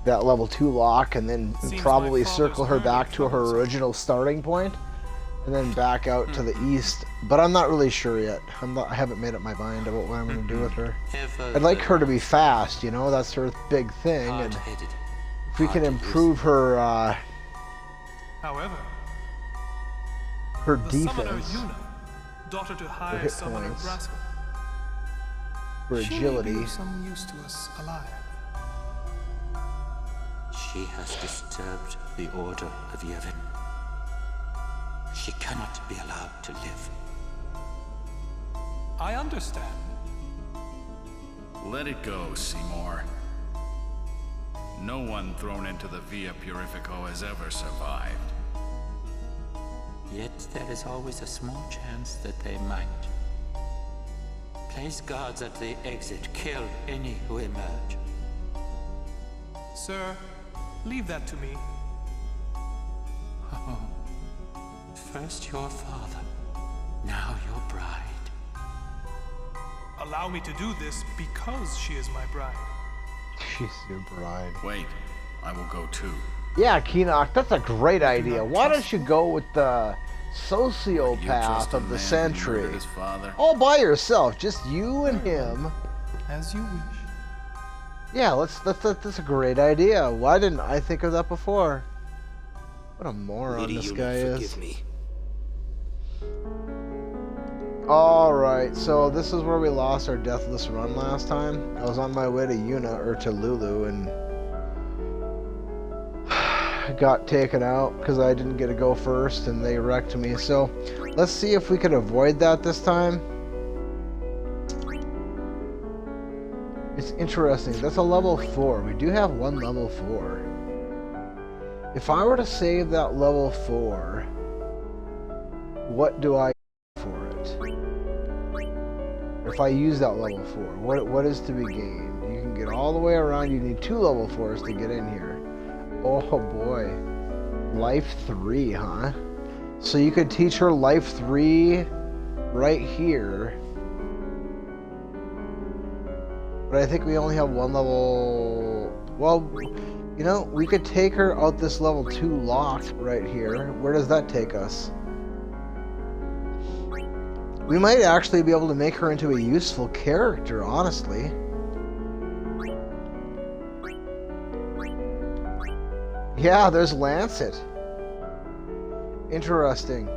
That level 2 lock, and then probably circle her back to her original starting point, and then back out to the east. But I'm not really sure yet. I haven't made up my mind about what I'm going to do with her. I'd like her to be fast, you know, that's her big thing. And if we can improve her, However, her the summoner defense, Yuna, daughter to her High hit Summoner points, Braska, her she may agility. be of some use to us alive. She has disturbed the order of Yevon. She cannot be allowed to live. I understand. Let it go, Seymour. No one thrown into the Via Purifico has ever survived. Yet there is always a small chance that they might. Place guards at the exit. Kill any who emerge. Sir, leave that to me. Oh. First your father, now your bride. Allow me to do this because she is my bride. She's your bride. Wait, I will go too. Yeah, Keenock, that's a great idea. Why don't you go with the sociopath of the century? His father? All by yourself, just you and him. As you wish. Yeah, that's a great idea. Why didn't I think of that before? What a moron this guy is. Forgive me. Alright, so this is where we lost our deathless run last time. I was on my way to to Lulu, and got taken out because I didn't get to go first and they wrecked me. So let's see if we can avoid that this time. It's interesting. That's a level 4. We do have one level 4. If I were to save that level 4, what do I get for it? If I use that level 4, what is to be gained? You can get all the way around. You need 2 level 4s to get in here. Oh boy. Life 3, huh? So you could teach her Life 3 right here. But I think we only have one level... Well, you know, we could take her out this level 2 locked right here. Where does that take us? We might actually be able to make her into a useful character, honestly. Yeah, there's Lancet. Interesting.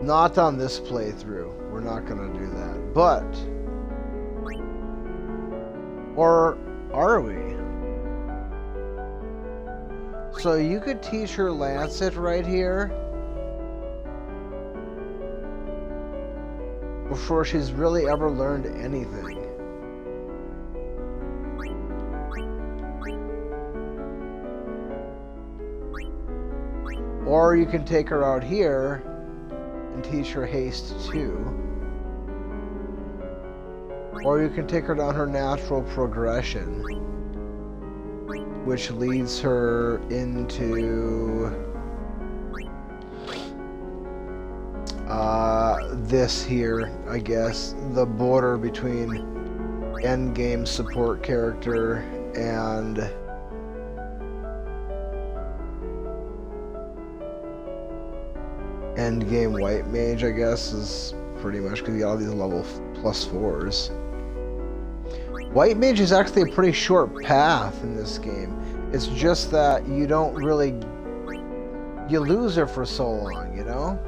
Not on this playthrough. We're not gonna do that. But... Or are we? So you could teach her Lancet right here. Before she's really ever learned anything. Or you can take her out here and teach her Haste 2. Or you can take her down her natural progression, which leads her into this here, I guess, the border between endgame support character and endgame white mage, I guess, is pretty much because you got all these level +4s. White mage is actually a pretty short path in this game. It's just that you don't really... You lose her for so long, you know?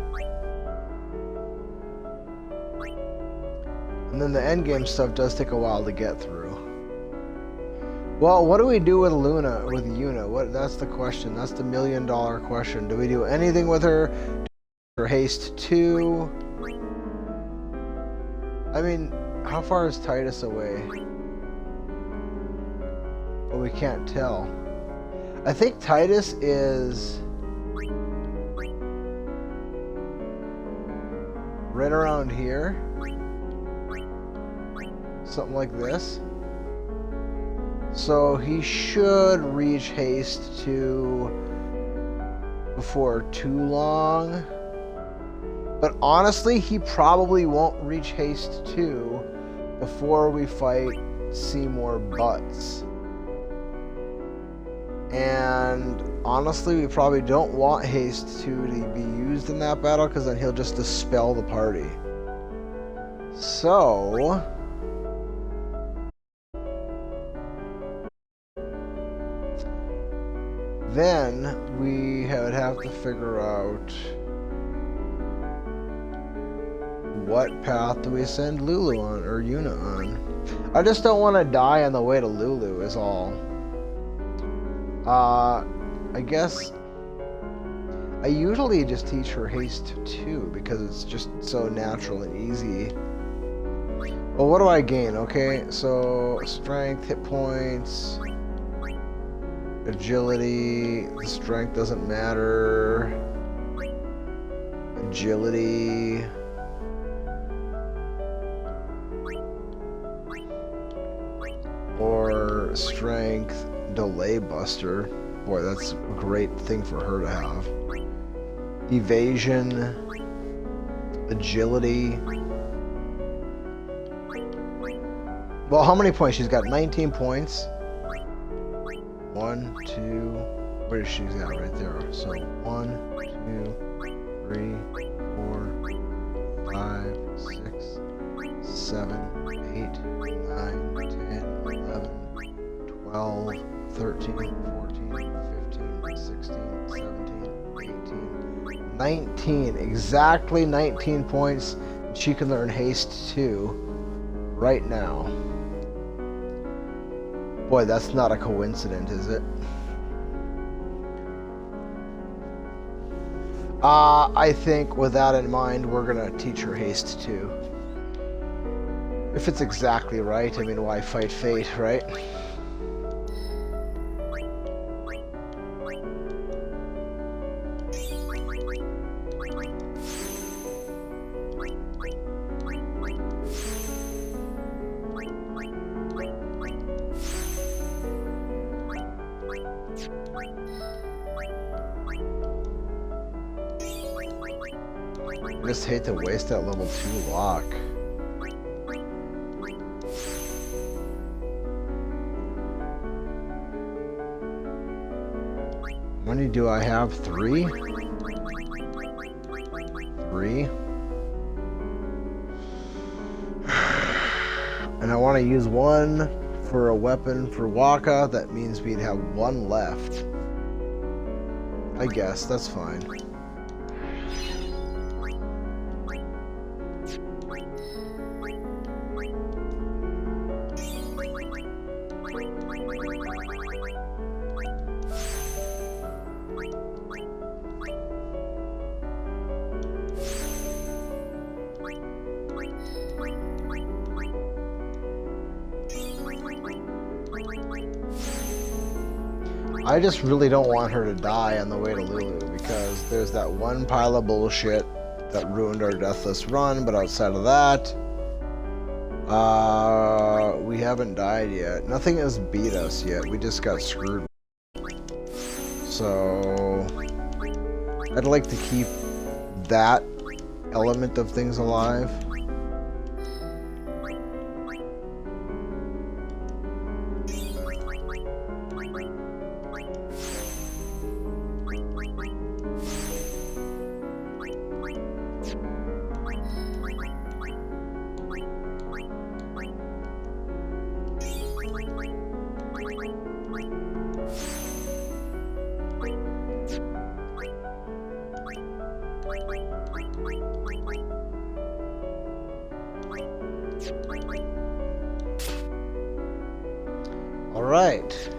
And then the endgame stuff does take a while to get through. Well, what do we do with Yuna? That's the question. That's the $1 million question. Do we do anything with her? Or Haste 2? I mean, how far is Titus away? Well, we can't tell. I think Titus is right around here. Something like this. So he should reach Haste 2 before too long. But honestly, he probably won't reach Haste 2 before we fight Seymour Butts. And honestly, we probably don't want Haste 2 to be used in that battle, because then he'll just dispel the party. So... then we would have to figure out what path do we send Lulu on, or Yuna on. I just don't want to die on the way to Lulu is all. I guess I usually just teach her Haste 2 because it's just so natural and easy. Well, what do I gain? Okay, so strength, hit points, agility. The strength doesn't matter. Agility. Or strength, delay buster. Boy, that's a great thing for her to have. Evasion, agility. Well, how many points? She's got 19 points. 1, 2, where is she at? Right there. So 1, 2, 3, 4, 5, 6, 7, 8, 9, 10, 11, 12, 13, 14, 15, 16, 17, 18, 19. Exactly 19 points. She can learn haste 2 right now. Boy, that's not a coincidence, is it? I think with that in mind, we're gonna teach her haste 2. If it's exactly right, I mean, why fight fate, right? I just hate to waste that level 2 lock. How many do I have? 3? 3? And I want to use 1 for a weapon for Wakka. That means we'd have 1 left. I guess, that's fine. I just really don't want her to die on the way to Lulu, because there's that one pile of bullshit that ruined our deathless run, but outside of that, we haven't died yet. Nothing has beat us yet, we just got screwed. So, I'd like to keep that element of things alive. All right.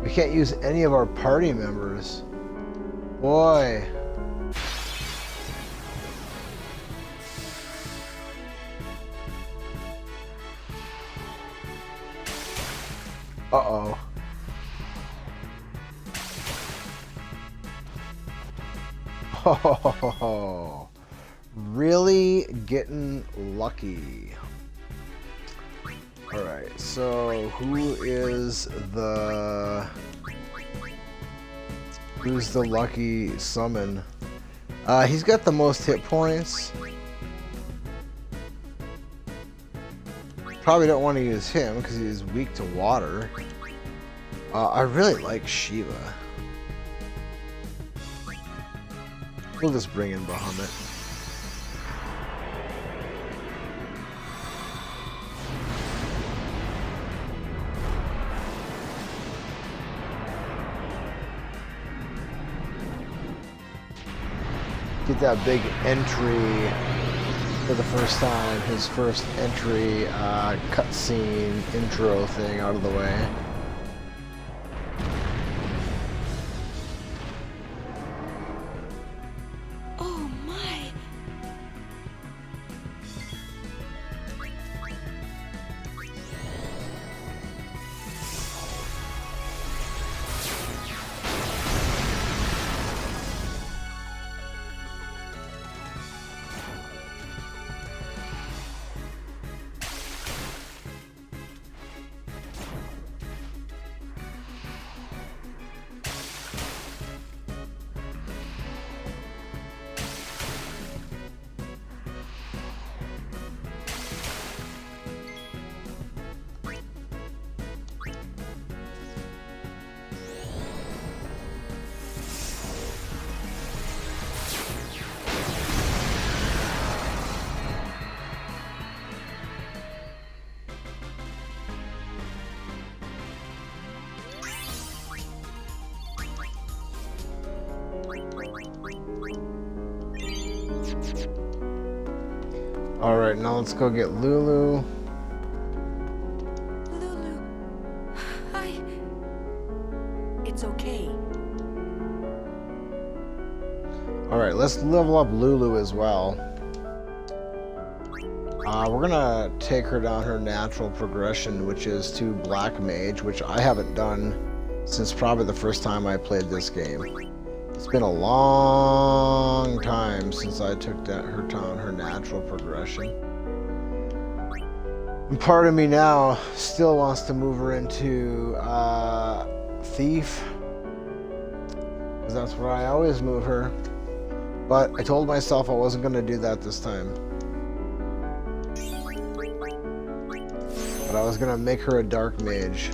We can't use any of our party members. Boy. Uh-oh. Oh, really getting lucky. Alright, so who's the lucky summon? He's got the most hit points. Probably don't want to use him because he's weak to water. I really like Shiva. We'll just bring in Bahamut. get that big entry for the first time, his first entry cutscene intro thing out of the way. Oh my! Alright, now let's go get Lulu. Lulu, It's okay. Alright, let's level up Lulu as well. We're gonna take her down her natural progression, which is to Black Mage, which I haven't done since probably the first time I played this game. It's been a long time since I took her down her natural progression. And part of me now still wants to move her into Thief, because that's where I always move her. But I told myself I wasn't going to do that this time. But I was going to make her a Dark Mage.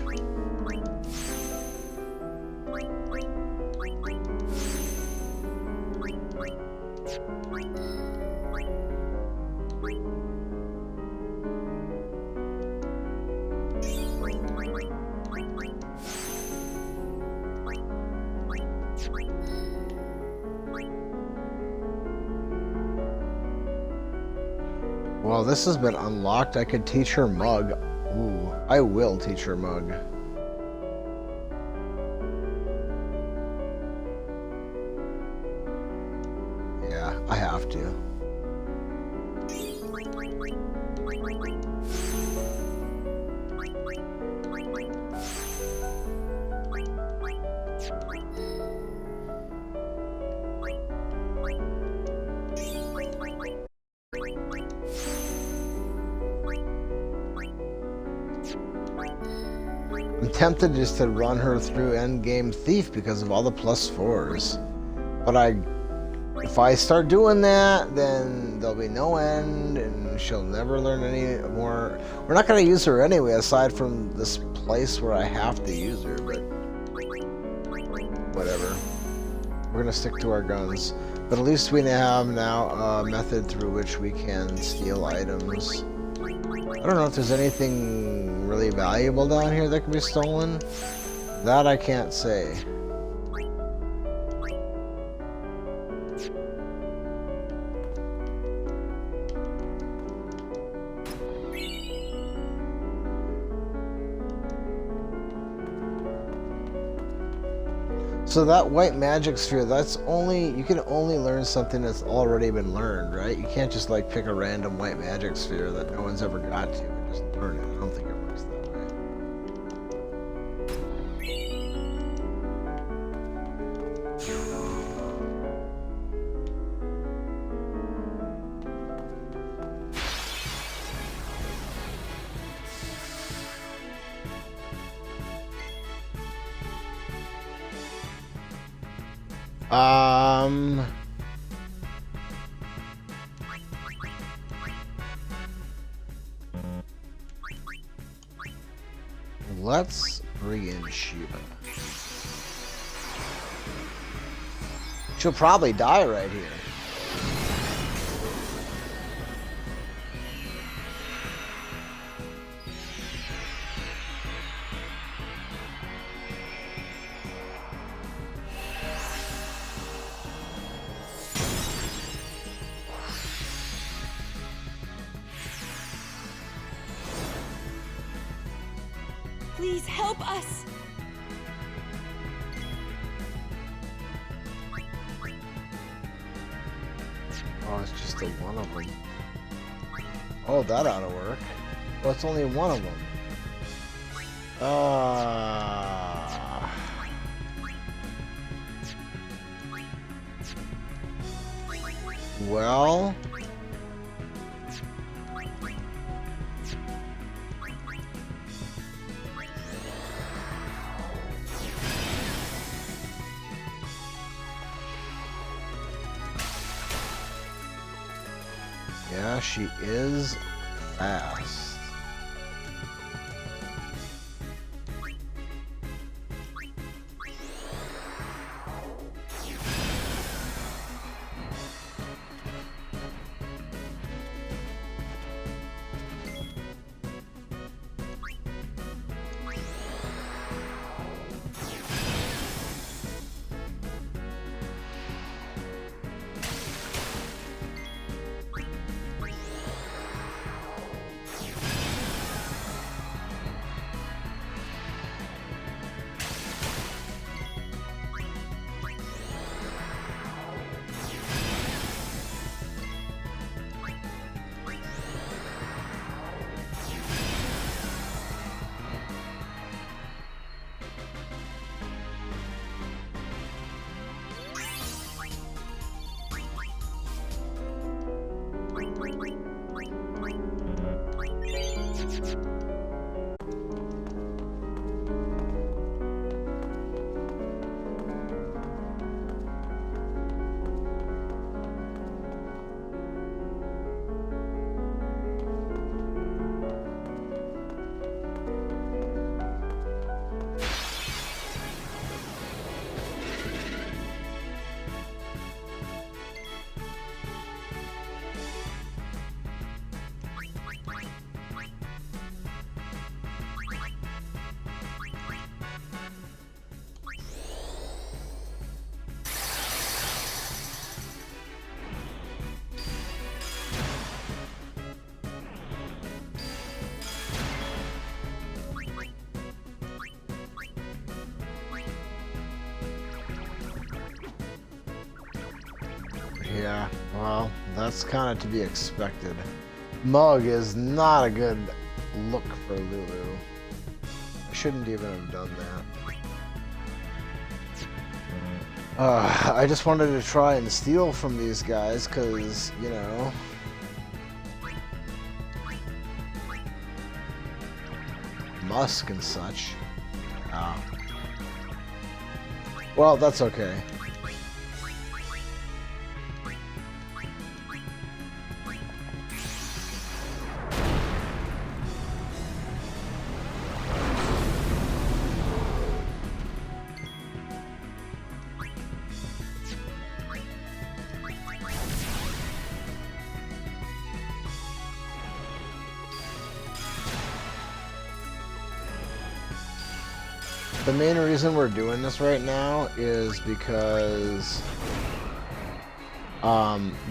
Well, this has been unlocked. I could teach her Mug. Ooh, I will teach her Mug. Yeah, I have to. I'm tempted just to run her through endgame Thief because of all the +4s. But if I start doing that, then there'll be no end, and she'll never learn any more. We're not going to use her anyway, aside from this place where I have to use her, but whatever. We're going to stick to our guns. But at least we have now a method through which we can steal items. I don't know if there's anything really valuable down here that can be stolen. That I can't say. So that white magic sphere, you can only learn something that's already been learned, right? You can't just like pick a random white magic sphere that no one's ever got to and just learn it. I don't think it works that way. Let's bring in Shiva. She'll probably die right here. Please help us. Oh, it's just the one of them. Oh, that ought to work. Well, it's only one of them. Well... Yeah, she is fast. Yeah, well, that's kind of to be expected. Mug is not a good look for Lulu. I shouldn't even have done that. I just wanted to try and steal from these guys, because, you know... Musk and such. Well, that's okay. The main reason we're doing this right now is because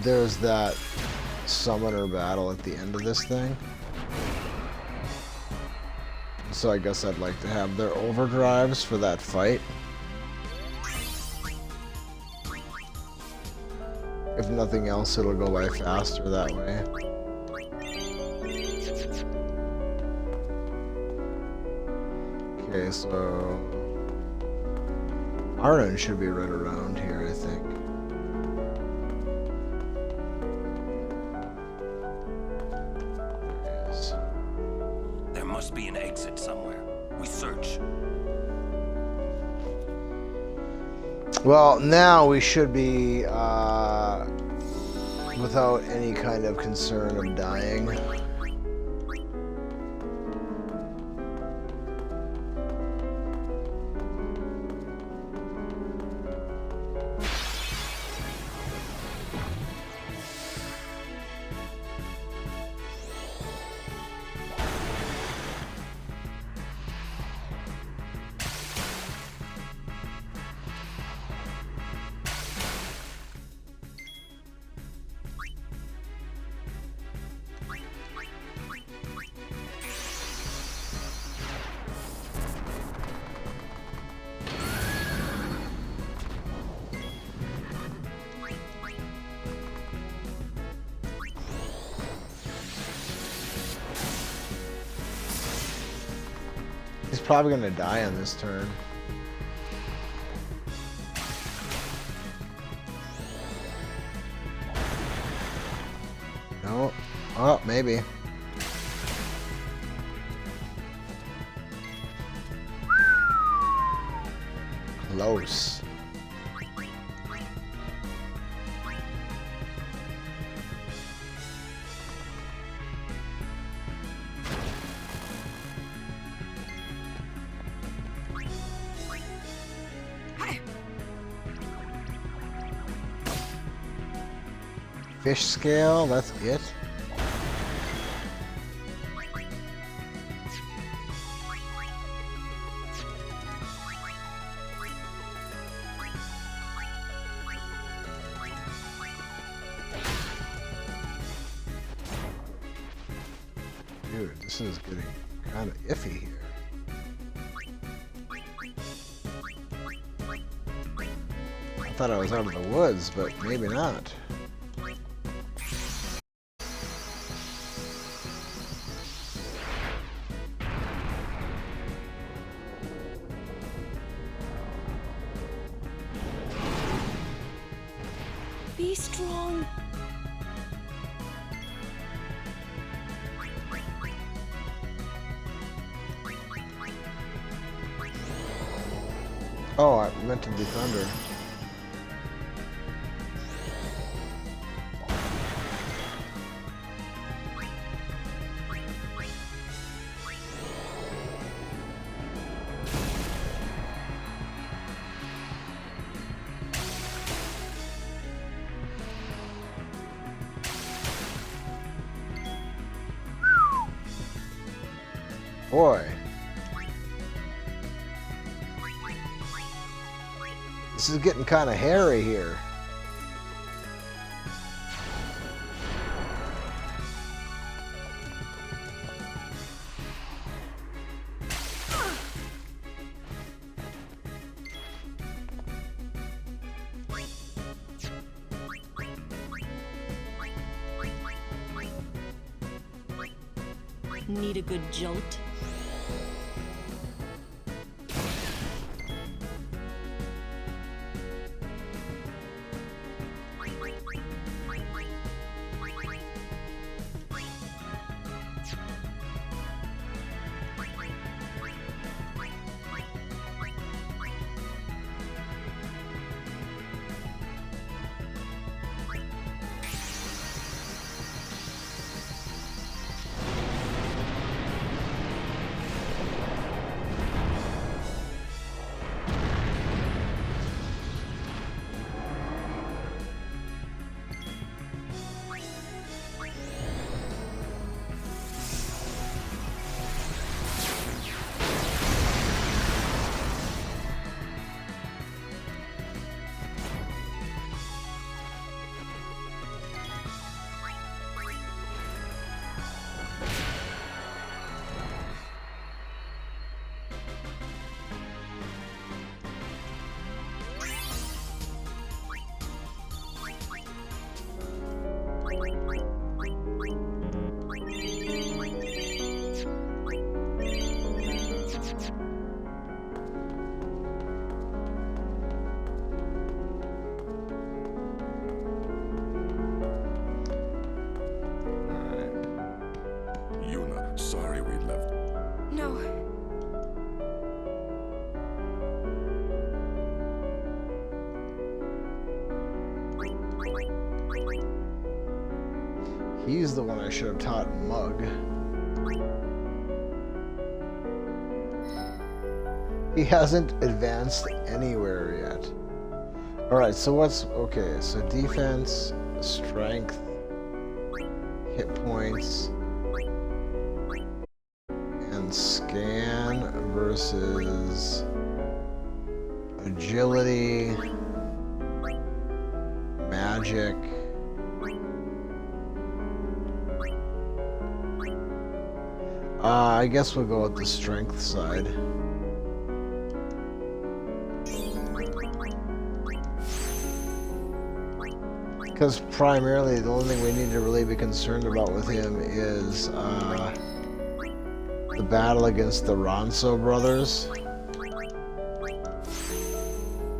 there's that summoner battle at the end of this thing. So I guess I'd like to have their overdrives for that fight. If nothing else, it'll go by faster that way. Okay, so Arnon should be right around here, I think. There he is. There must be an exit somewhere. We search. Well, now we should be without any kind of concern of dying. probably gonna die on this turn. No. Oh, maybe. Close. Fish scale, that's it. Dude, this is getting kind of iffy here. I thought I was out of the woods, but maybe not. Be strong. Oh, I meant to be thunder. Boy. This is getting kind of hairy here. Need a good jolt? Sorry we left. No. He's the one I should have taught Mug. He hasn't advanced anywhere yet. Alright, so what's... Okay, so defense, strength, hit points, and scan versus agility, magic. I guess we'll go with the strength side. Because primarily the only thing we need to really be concerned about with him is the the battle against the Ronso brothers.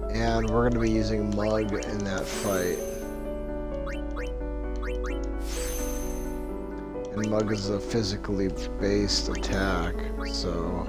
And we're going to be using Mug in that fight. And Mug is a physically based attack, so...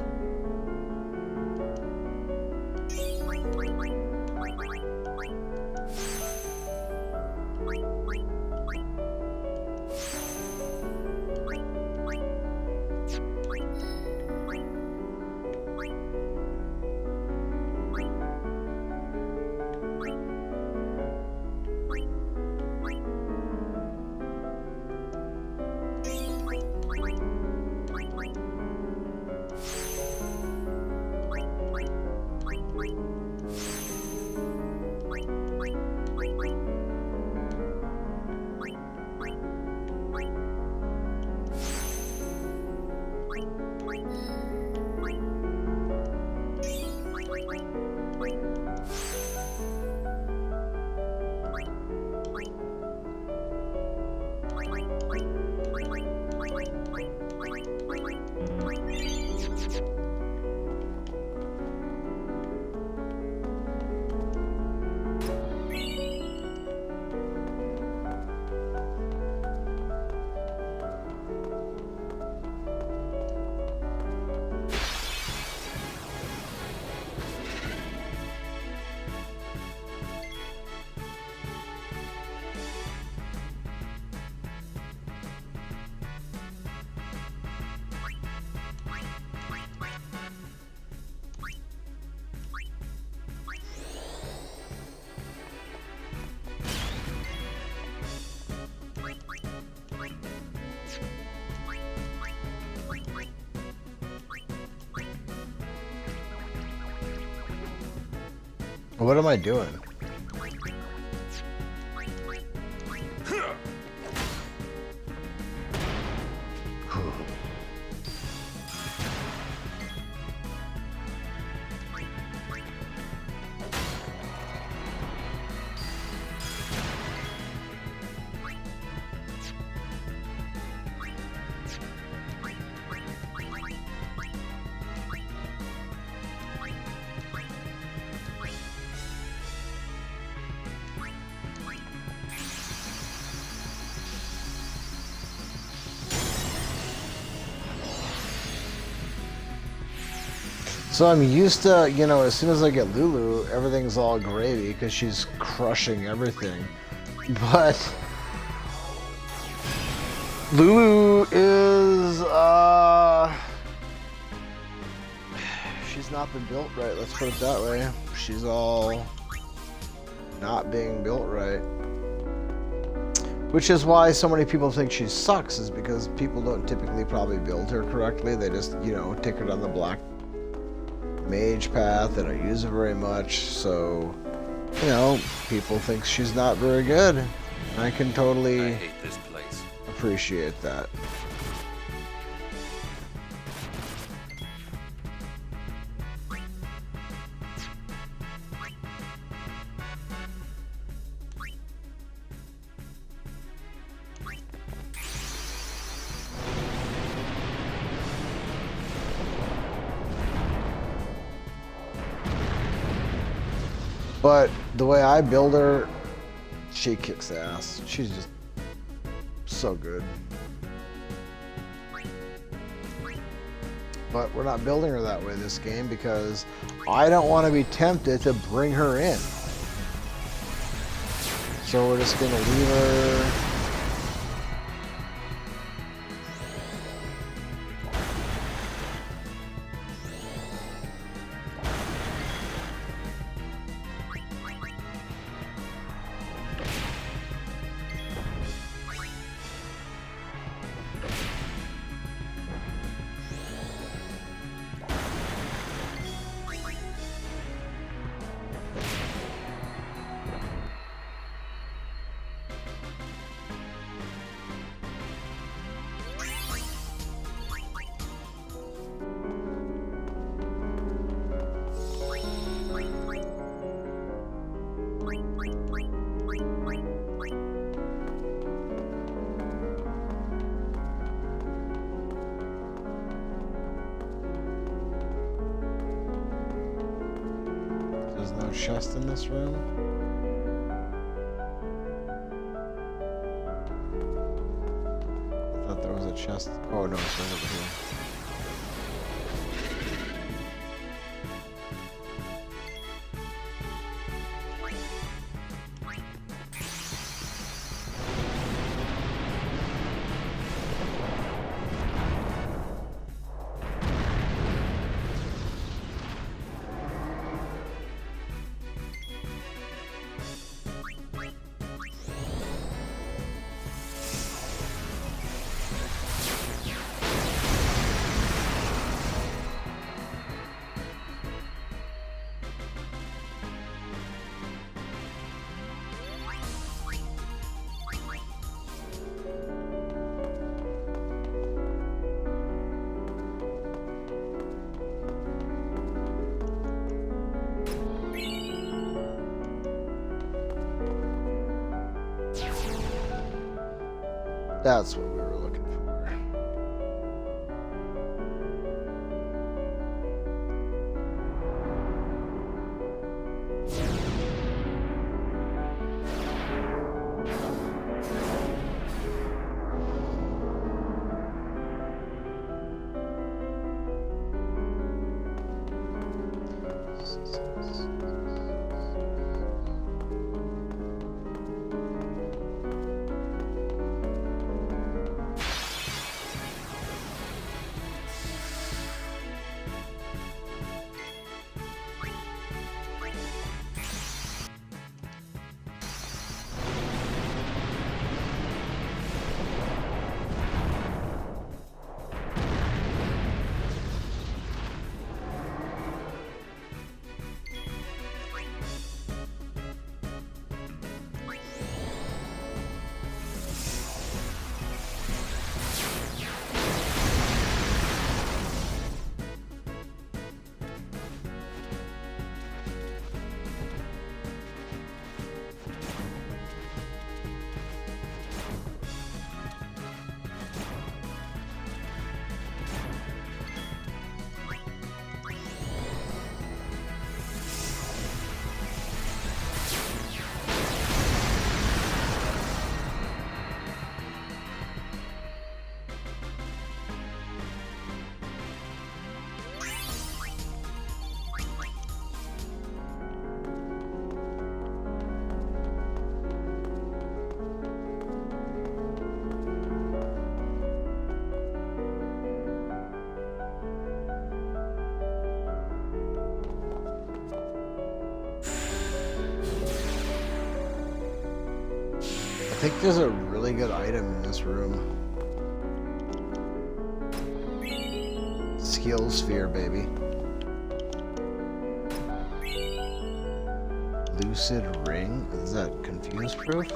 What am I doing? So I'm used to, you know, as soon as I get Lulu, everything's all gravy because she's crushing everything. But Lulu is, she's not been built right, let's put it that way. She's all not being built right. Which is why so many people think she sucks, is because people don't typically probably build her correctly. They just, you know, take her down the black mage path. They don't use her very much, so, you know, people think she's not very good. I can totally appreciate that. But the way I build her, she kicks ass. She's just so good. But we're not building her that way this game because I don't want to be tempted to bring her in. So we're just gonna leave her. no chest in this room? I thought there was a chest. Oh no, it's right over here. That's what we were looking for. I think there's a really good item in this room. Skill sphere, baby. Lucid ring? Is that confuse proof?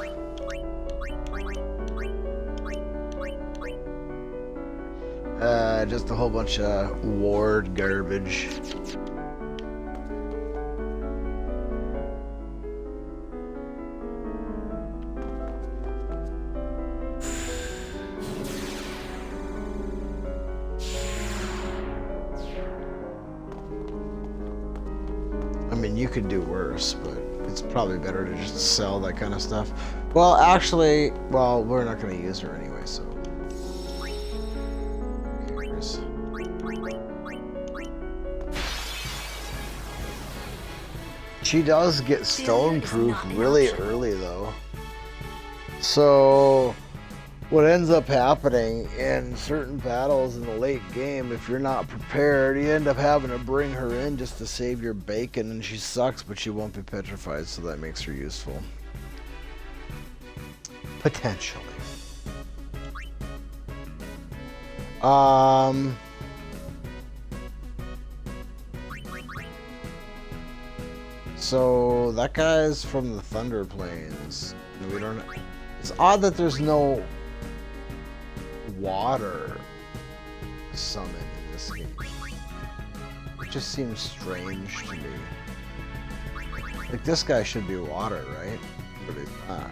Just a whole bunch of ward garbage. You could do worse, but it's probably better to just sell that kind of stuff. Well, actually, well, we're not going to use her anyway, so. She does get stone proof really early, though. So, what ends up happening in certain battles in the late game, if you're not prepared, you end up having to bring her in just to save your bacon, and she sucks, but she won't be petrified, so that makes her useful. Potentially. So that guy's from the Thunder Plains. We don't. It's odd that there's no water summon in this game. It just seems strange to me. Like, this guy should be water, right? But he's not.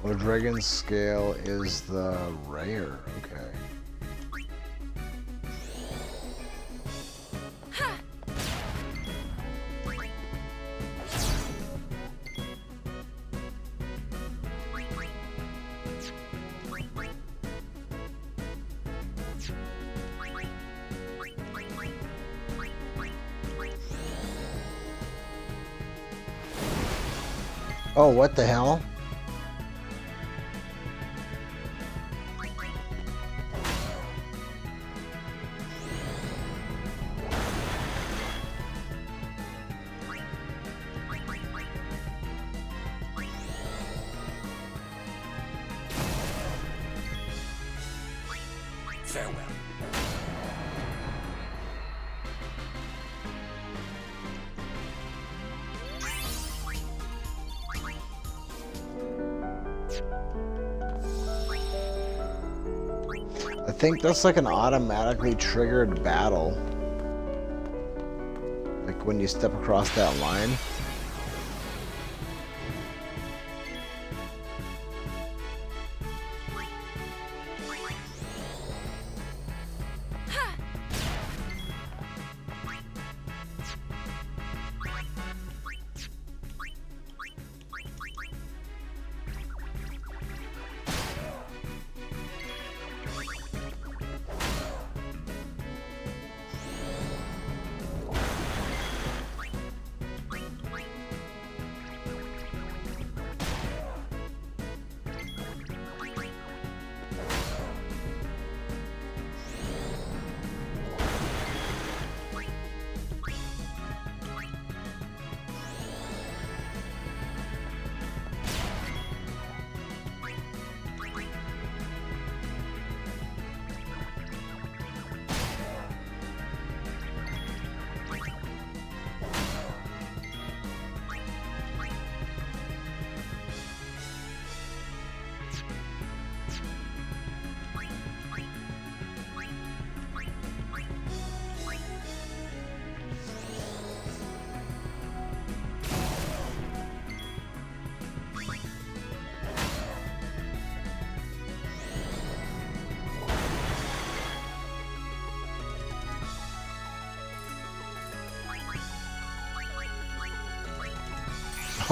Oh, dragon scale is the rare. Okay. Oh, what the hell? Farewell. I think that's like an automatically triggered battle. Like when you step across that line.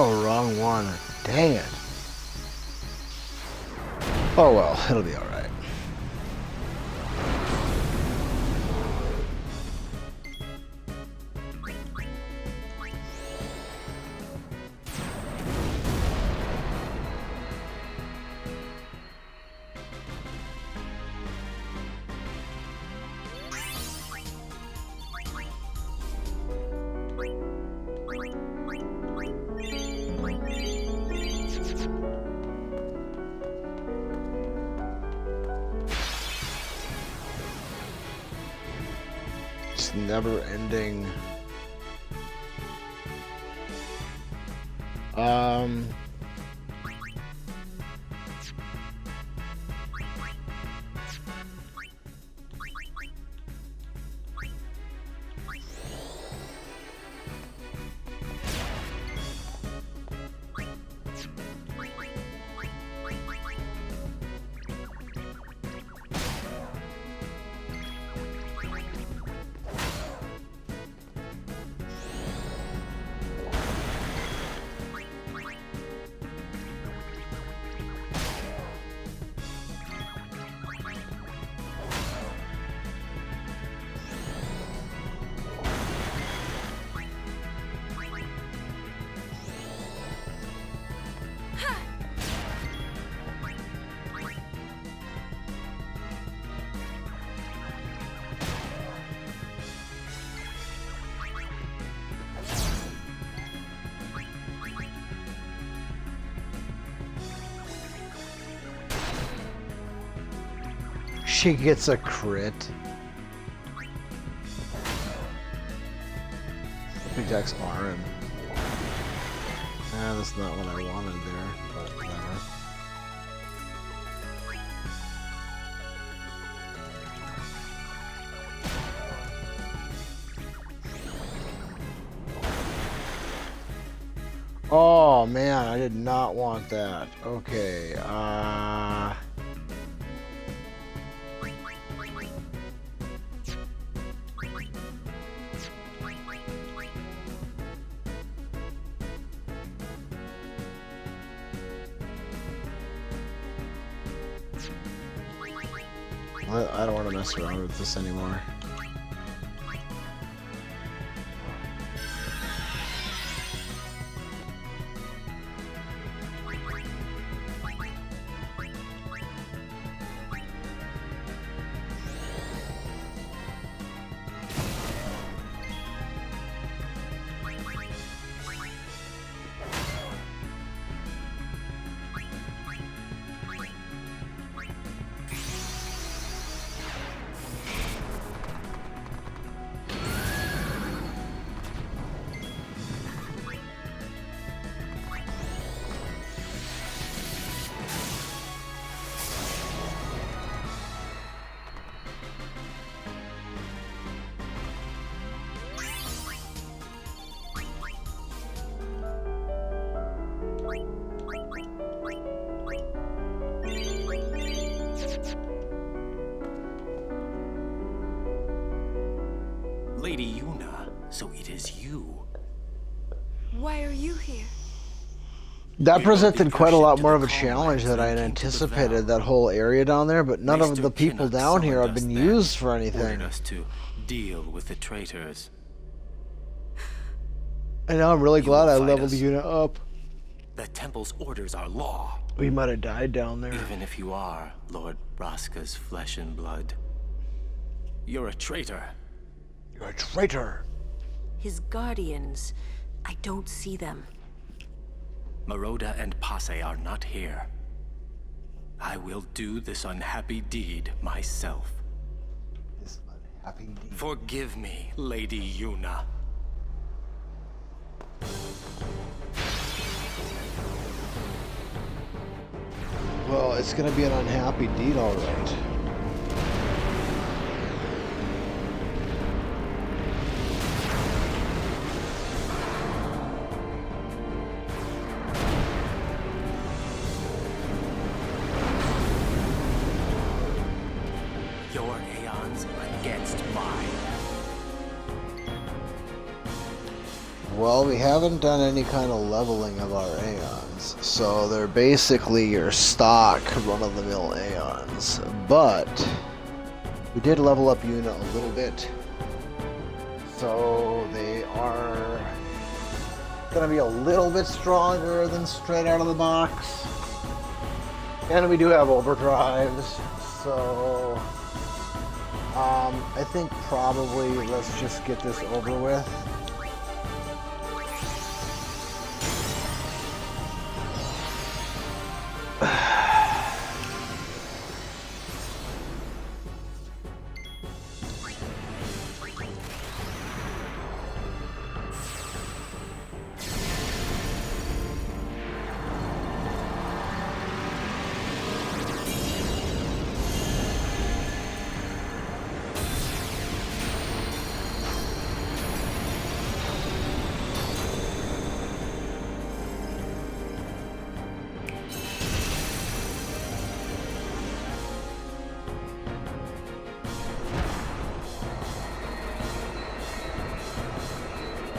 Oh, wrong one. Dang it. Oh well, it'll be alright. Never ending. She gets a crit. Protects Aaron. That's not what I wanted there, but whatever. Oh man, I did not want that. Okay, I don't want to mess around with this anymore. Lady Yuna, so it is you. Why are you here? That presented quite a lot more of a challenge than I had anticipated, that whole area down there, but none of the people down here have been used for anything. Ordered us to deal with the traitors. And now I'm really glad I leveled the unit up. The temple's orders are law. We might have died down there. Even if you are Lord Braska's flesh and blood. You're a traitor. You're a traitor. His guardians, I don't see them. Maroda and Passe are not here. I will do this unhappy deed myself. This unhappy deed. Forgive me, Lady Yuna. Well, it's gonna be an unhappy deed, all right. Your aeons against mine. Well, we haven't done any kind of leveling of our aeons, so they're basically your stock run-of-the-mill aeons. But we did level up Yuna a little bit, so they are gonna be a little bit stronger than straight out of the box. And we do have overdrives, so I think probably let's just get this over with.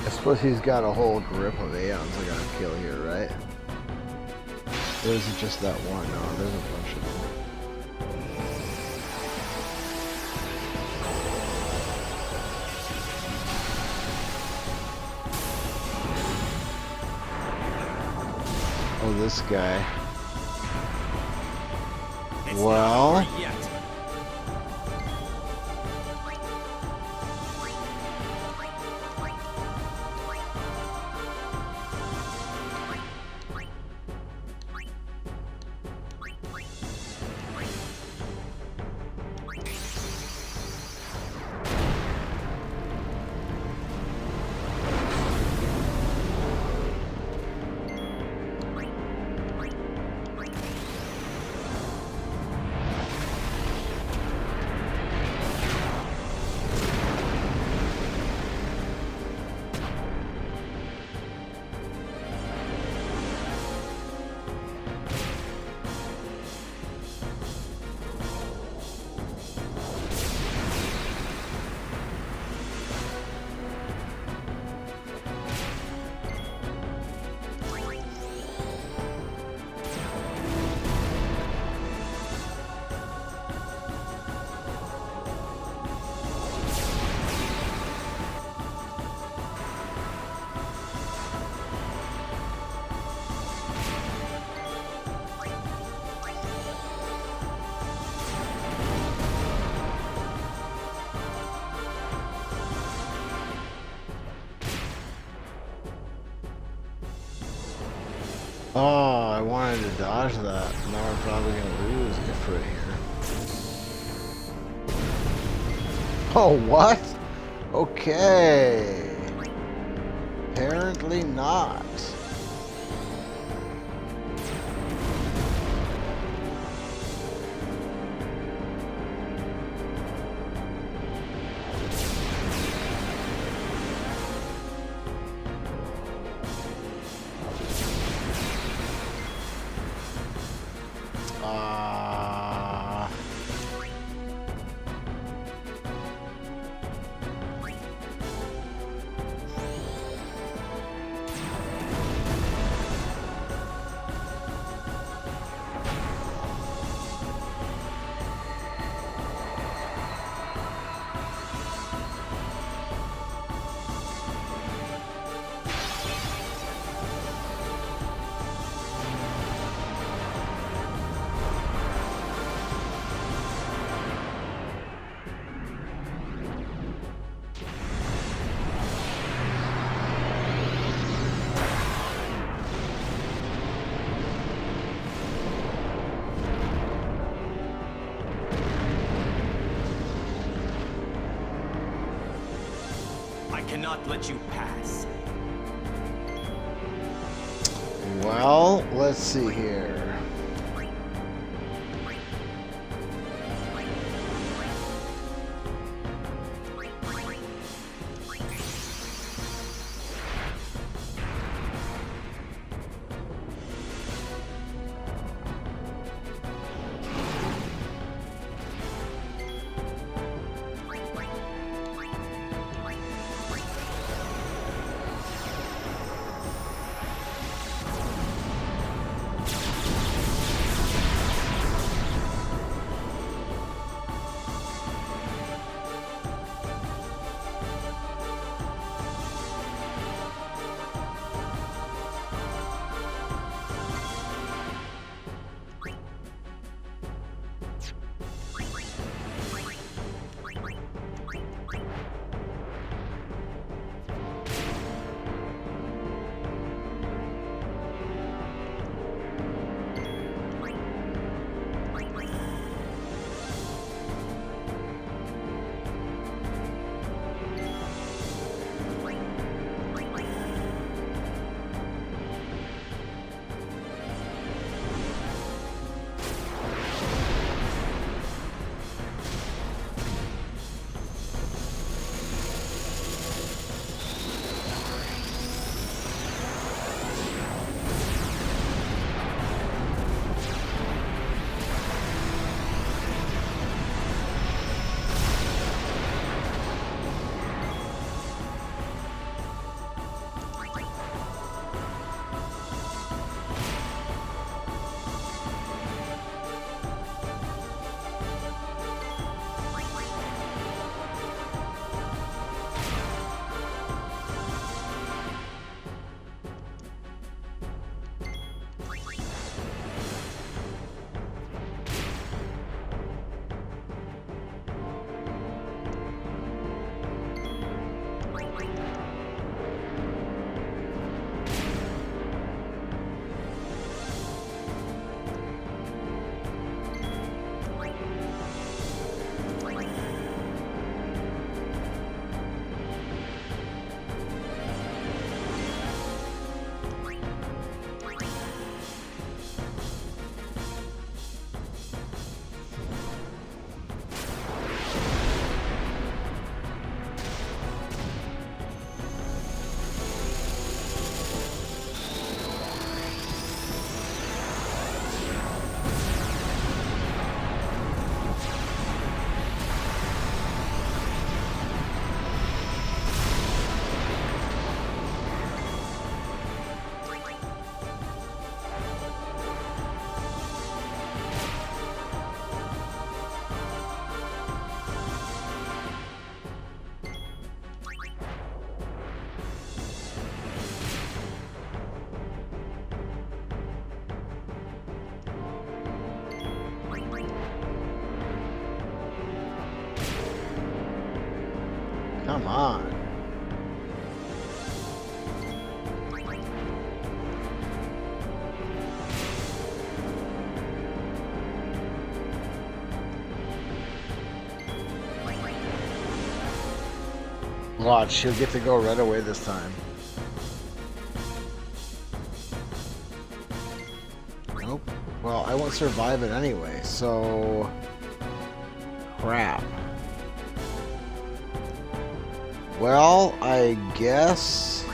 I suppose he's got a whole grip of Aeons I gotta kill here, right? Or is it just that one? No, there's a bunch of them. Oh, this guy. Well... Oh, I wanted to dodge that. Now we're probably gonna lose Ifrit here. Oh, what? Okay. Apparently not. I cannot let you pass. Well, let's see here. Come on. Watch, she'll get to go right away this time. Nope. Well, I won't survive it anyway, so... Crap. Well, I guess...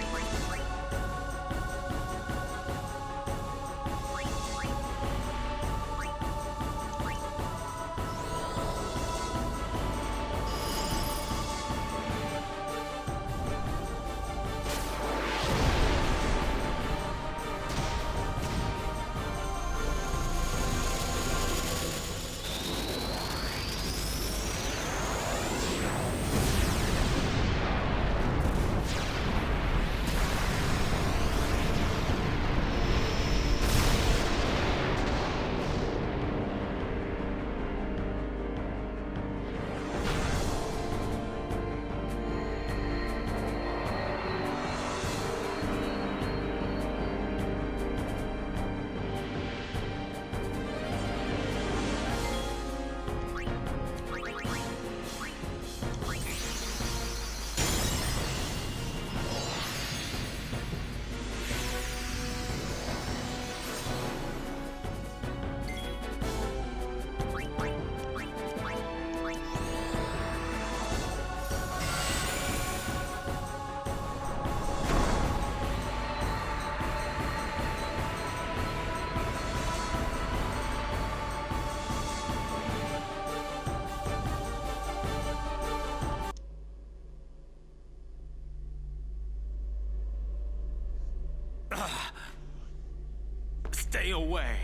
Stay away.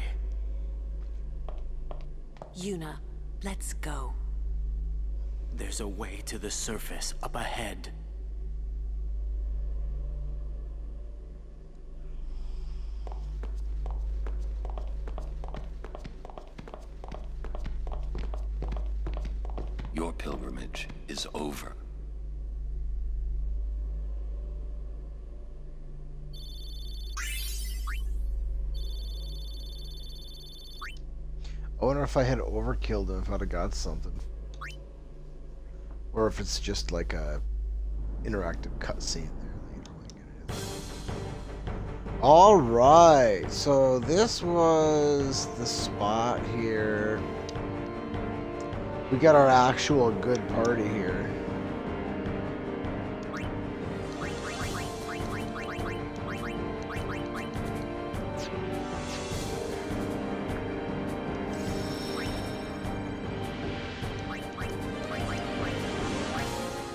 Yuna, let's go. There's a way to the surface up ahead. Your pilgrimage is over. I wonder if I had overkilled him, if I'd have got something. Or if it's just like a interactive cutscene there. Alright, so this was the spot here. We got our actual good party here.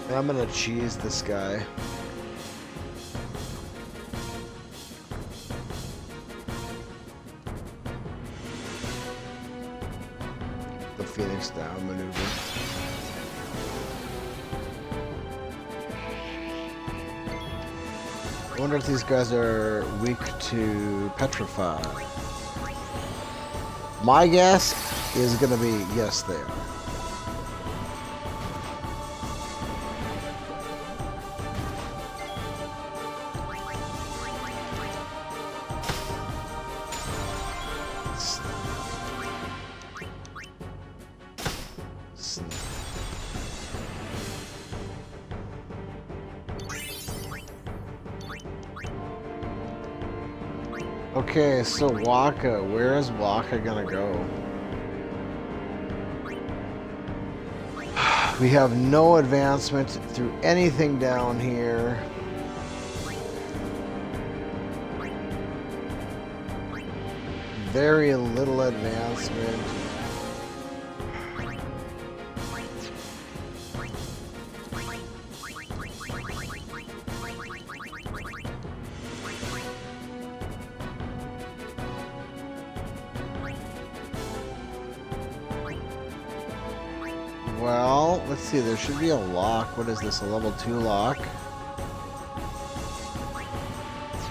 And I'm gonna cheese this guy. The Phoenix down maneuver. I wonder if these guys are weak to petrify. My guess is gonna be yes, they are. Okay, so Wakka, where is Wakka gonna go? We have no advancement through anything down here. Very little advancement. Well, let's see, there should be a lock. What is this, a level 2 lock?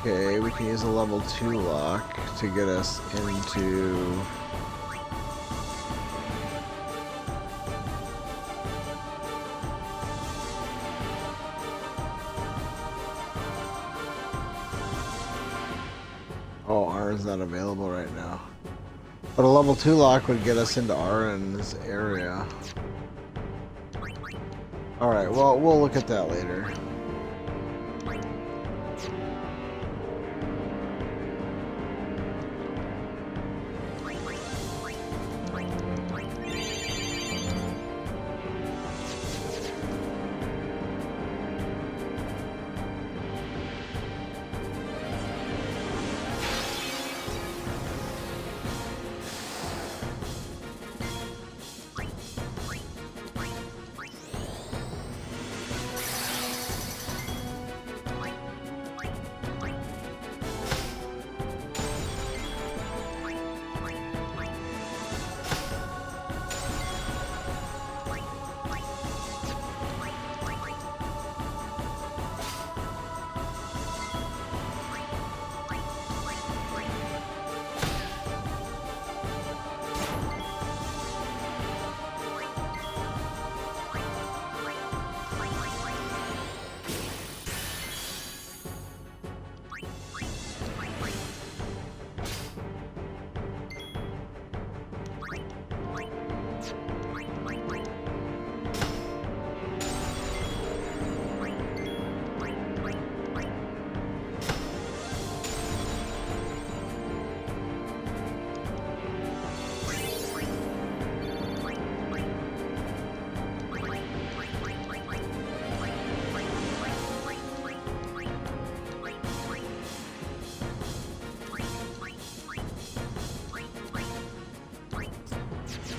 Okay, we can use a level 2 lock to get us into... Oh, R is not available right now. But a level 2 lock would get us into Arin's area. Alright, well, we'll look at that later.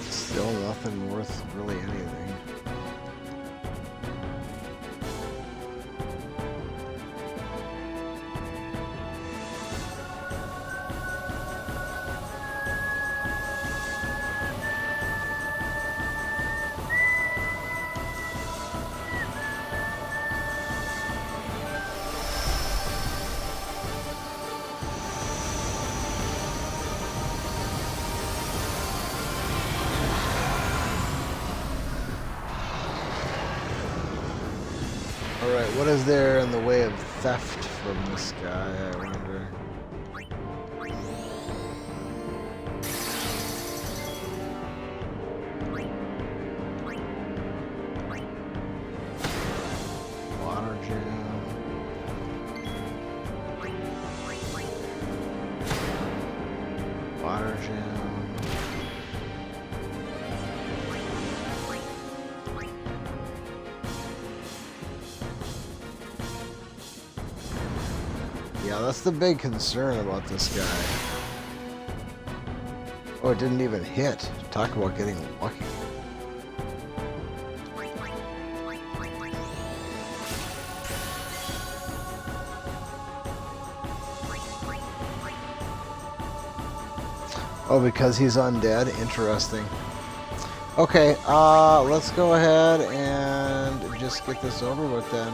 Still nothing worth really anything. Alright, what is there in the way of theft from this guy, I wonder? Water jam. Water jam. Yeah, that's the big concern about this guy. Oh, it didn't even hit. Talk about getting lucky. Oh, because he's undead? Interesting. Okay, let's go ahead and just get this over with then.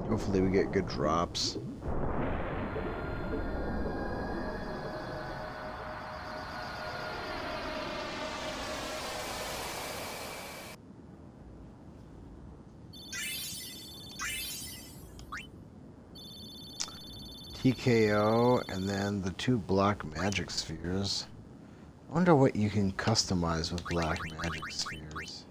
Hopefully we get good drops. TKO and then the 2 black magic spheres. I wonder what you can customize with black magic spheres.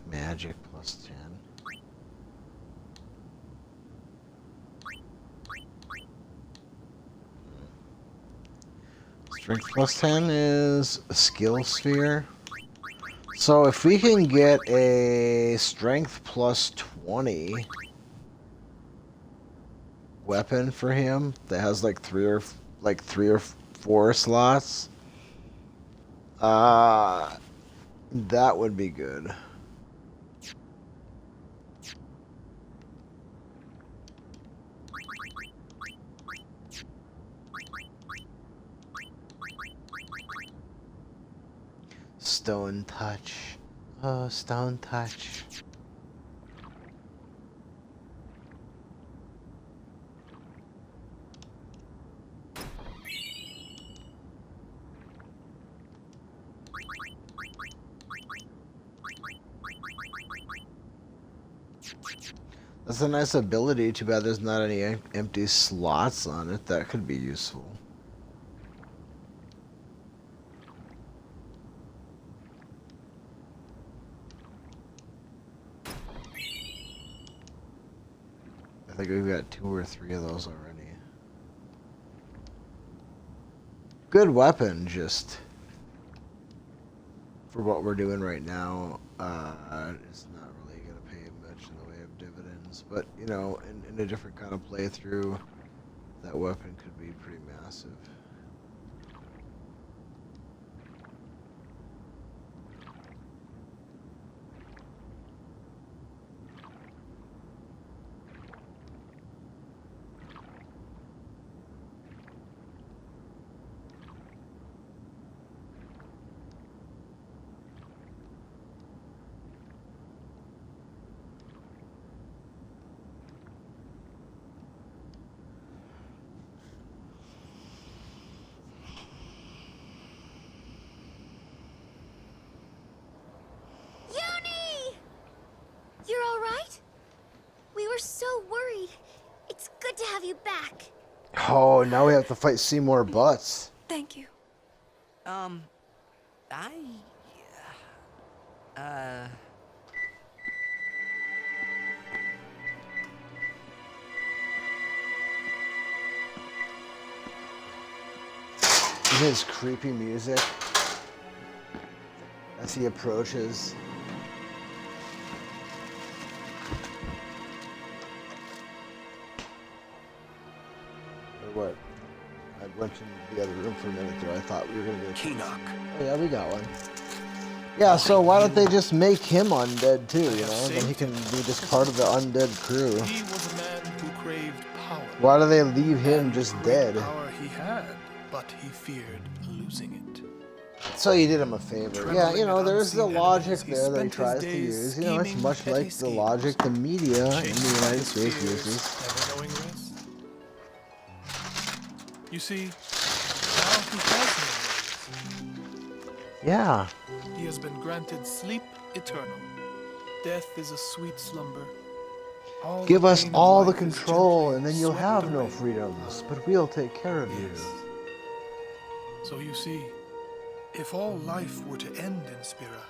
Magic plus 10. Strength plus 10 is a skill sphere. So if we can get a strength plus 20 weapon for him that has like 3 or like 3 or 4 slots. That would be good. Stone touch. Oh, stone touch. That's a nice ability. Too bad there's not any empty slots on it. That could be useful. I think we've got 2 or 3 of those already. Good weapon, just for what we're doing right now. It's not really going to pay much in the way of dividends, but you know, in a different kind of playthrough, that weapon could be pretty massive. You're all right? We were so worried. It's good to have you back. Oh, now we have to fight Seymour Butts. Thank you. His creepy music as he approaches. Or what? I went to the other room for a minute there. I thought we were gonna get Keenock. Oh yeah, we got one. Yeah, so why don't they just make him undead too, you know? Then he can be just part of the undead crew. He was a man who craved power. Why do they leave him just dead? Power he had, but he feared losing it. So you did him a favor. Yeah, you know, there's the logic there that he tries to use. You know, it's much like the logic the media in the United States uses. Never knowing rest. You see, now he has no worries. Yeah. He has been granted sleep eternal. Death is a sweet slumber. Give us all the control, and then you'll have no freedoms, but we'll take care of you. So you see, if all life were to end in Spira,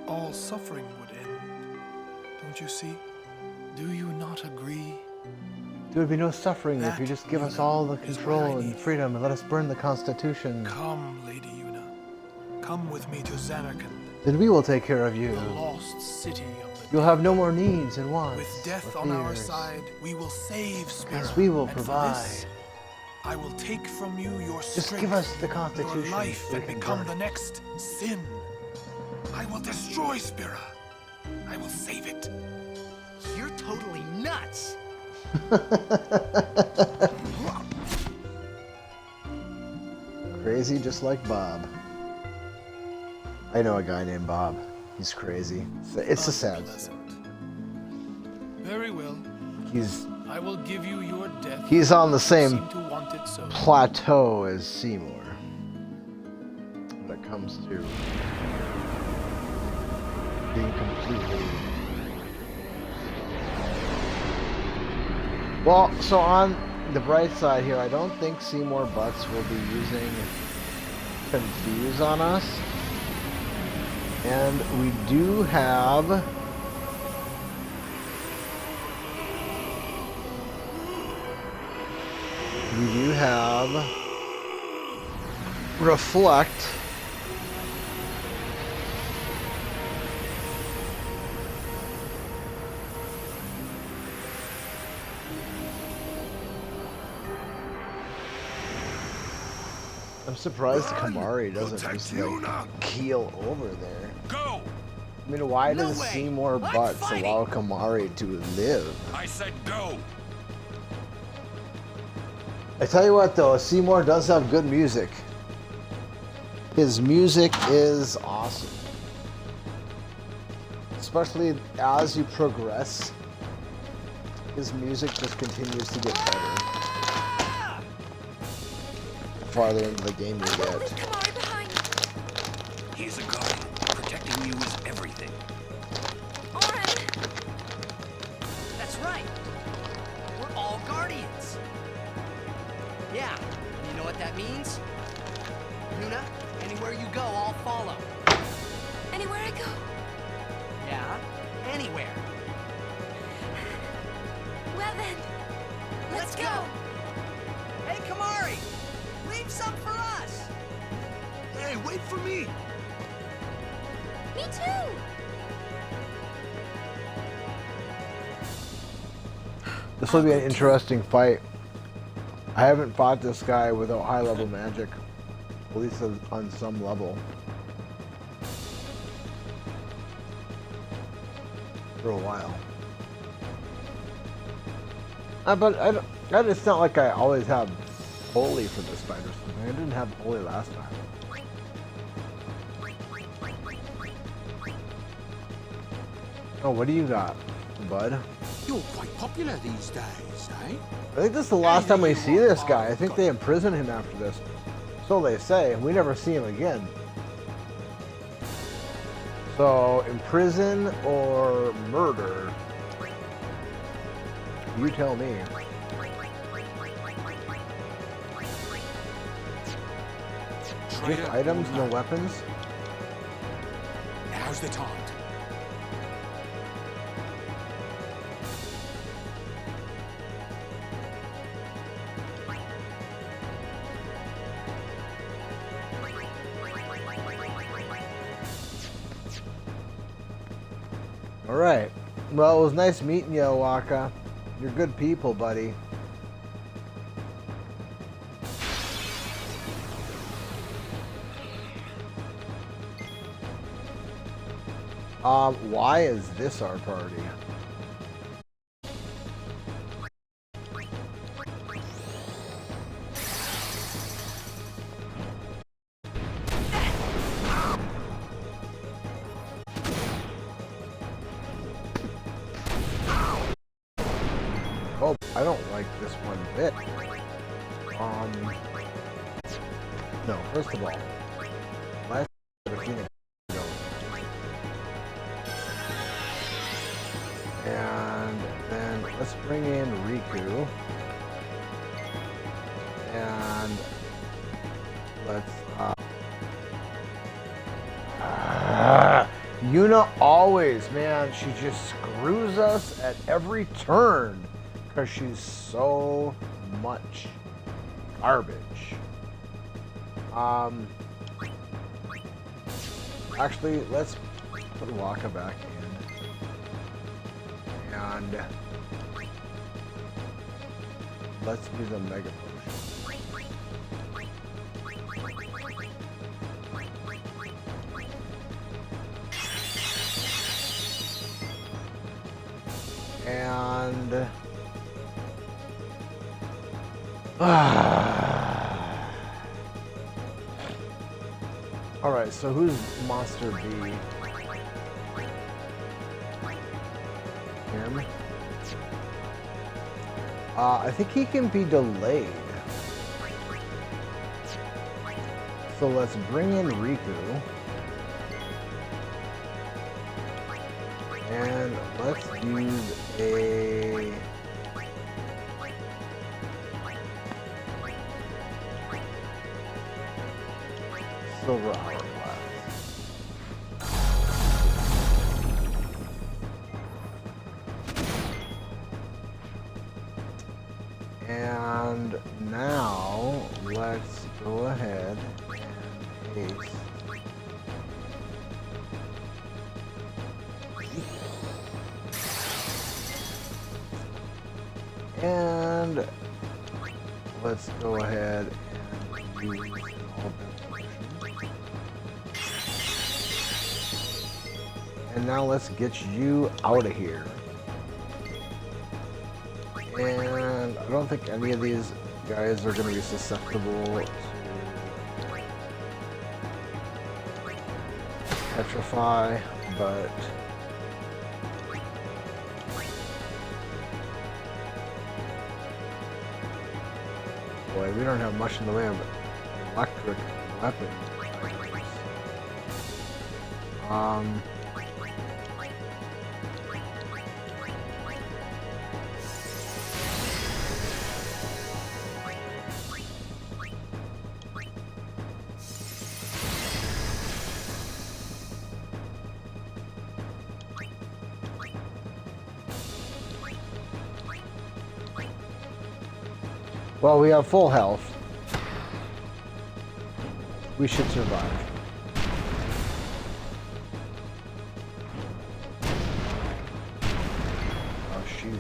all suffering would end. Don't you see? Do you not agree? There would be no suffering if you just give us all the control and freedom and let us burn the Constitution. Come, Lady Una. Come with me to Xanarkand. Then we will take care of you. The lost city of the You'll have no more needs and wants. With death or on our fears, side, we will save Spira. As we will And for provide. this, I will take from you your Just strength, give us the Constitution your life, so we and can become burn the it. next sin. I will destroy Spira. I will save it. You're totally nuts. Crazy just like Bob. I know a guy named Bob. He's crazy. It's a sad story. Very well. I will give you your death. He's on the You same seem to want it so. plateau as Seymour when it comes to being completely... Well, so on the bright side here, I don't think Seymour Butts will be using Confuse on us. And we do have... Reflect. I'm surprised Kamari doesn't just like keel over there. Go! I mean, why No does way. Seymour I'm Butts fighting. allow Kamari to live? I said go! I tell you what though, Seymour does have good music. His music is awesome. Especially as you progress, his music just continues to get better. The farther into the game you get. He's a guardian. Protecting you is everything. That's right. We're all guardians. Yeah, and you know what that means? Yuna, anywhere you go, I'll follow. Anywhere I go. Yeah, anywhere. Well then, let's go. Hey, Kamari, leave some for us. Hey, wait for me! Me too. This will be an interesting fight. I haven't fought this guy without high level magic, at least on some level. For a while. But it's not like I always have holy for this fight or something. I didn't have holy last time. Oh, what do you got, bud? You're quite popular these days, eh? I think this is the last time we see this guy. I think they imprison him after this. So they say. We never see him again. So, imprison or murder? You tell me. Just items, no weapons? Now's the time. Alright. Well, it was nice meeting you, Wakka. You're good people, buddy. Why is this our party? Oh, I don't like this one bit. No, first of all, let's get a Phoenix going. And then let's bring in Riku. And let's, Yuna always, man, she just screws us at every turn because she's so much garbage. Actually, let's put Wakka back in. And let's use a Mega Potion. And alright, so who's Monster B? Him? I think he can be delayed. So let's bring in Riku. And let's use a Silver Hourglass. And now let's go ahead and haste. And let's go ahead and these all been. And now let's get you out of here. And I don't think any of these guys are going to be susceptible to petrify, but boy, we don't have much in the way of electric weapons. Well, we have full health. We should survive. Oh, she's not.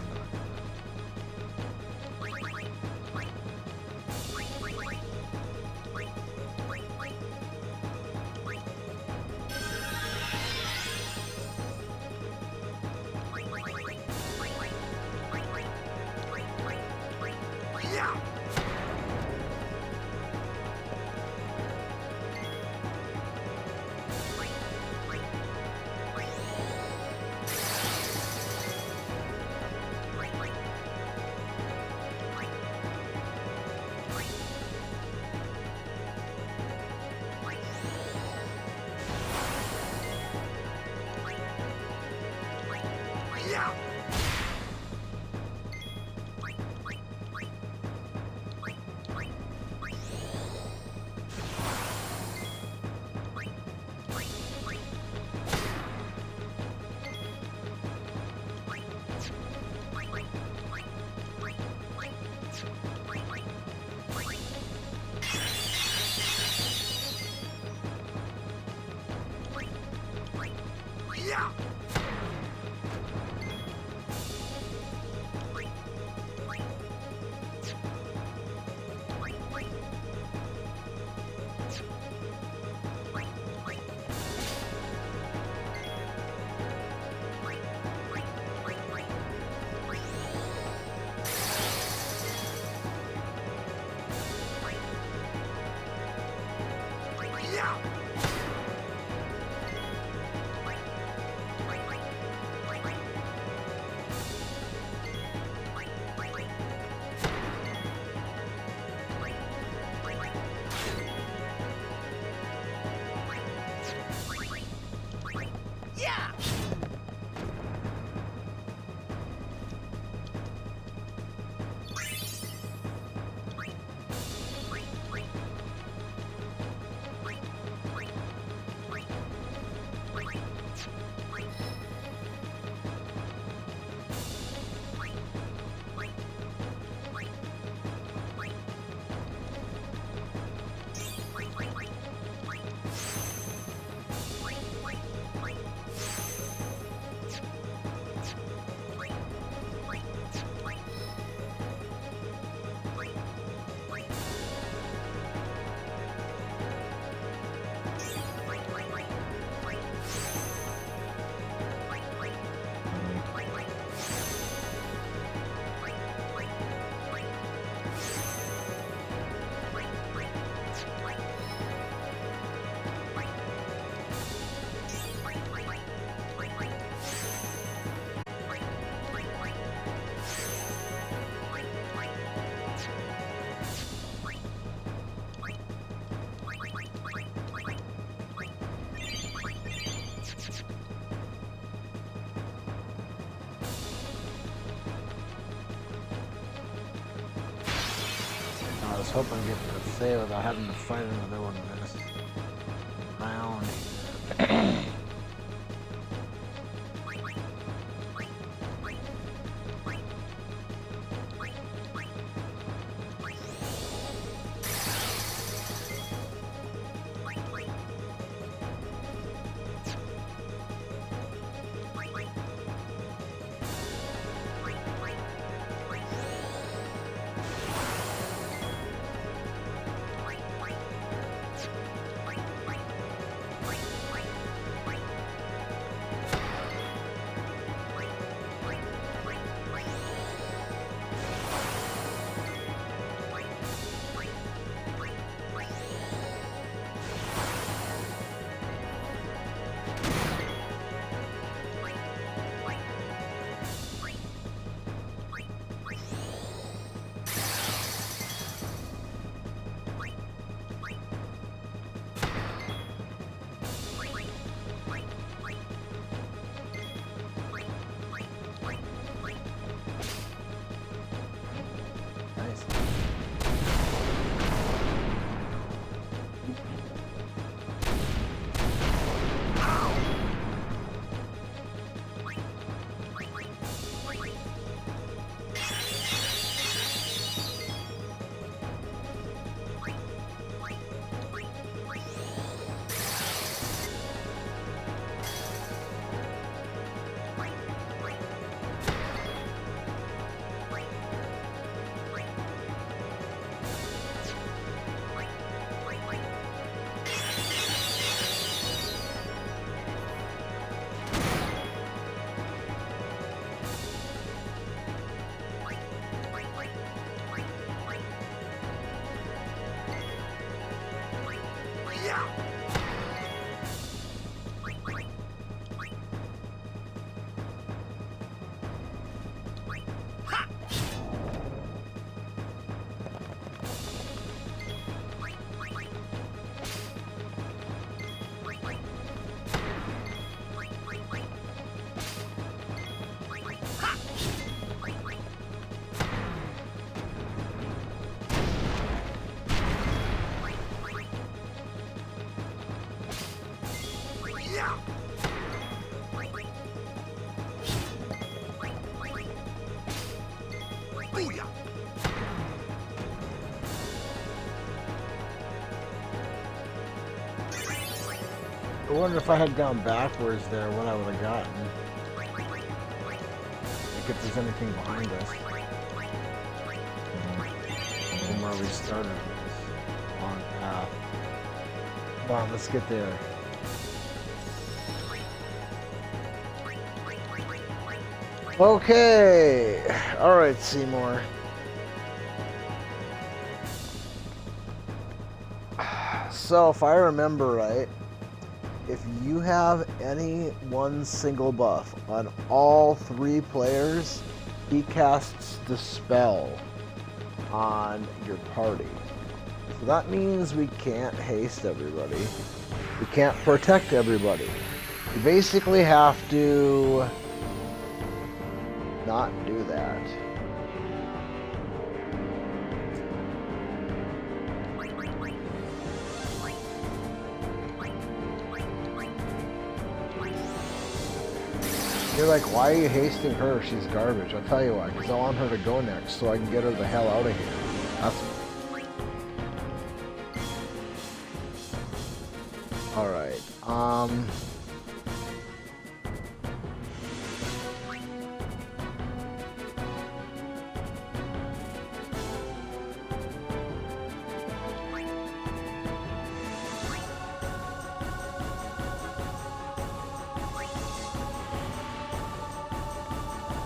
I was hoping to get the save without having to fight another one this round. I wonder if I had gone backwards there, what I would have gotten. Like if there's anything behind us. From where we started this long path. Come on, let's get there. Okay. Alright, Seymour. So, if I remember right, if you have any one single buff on all 3 players, he casts Dispel on your party. So that means we can't haste everybody. We can't protect everybody. You basically have to not do that. You're like, why are you hasting her? She's garbage. I'll tell you why. Because I want her to go next so I can get her the hell out of here. That's... Alright.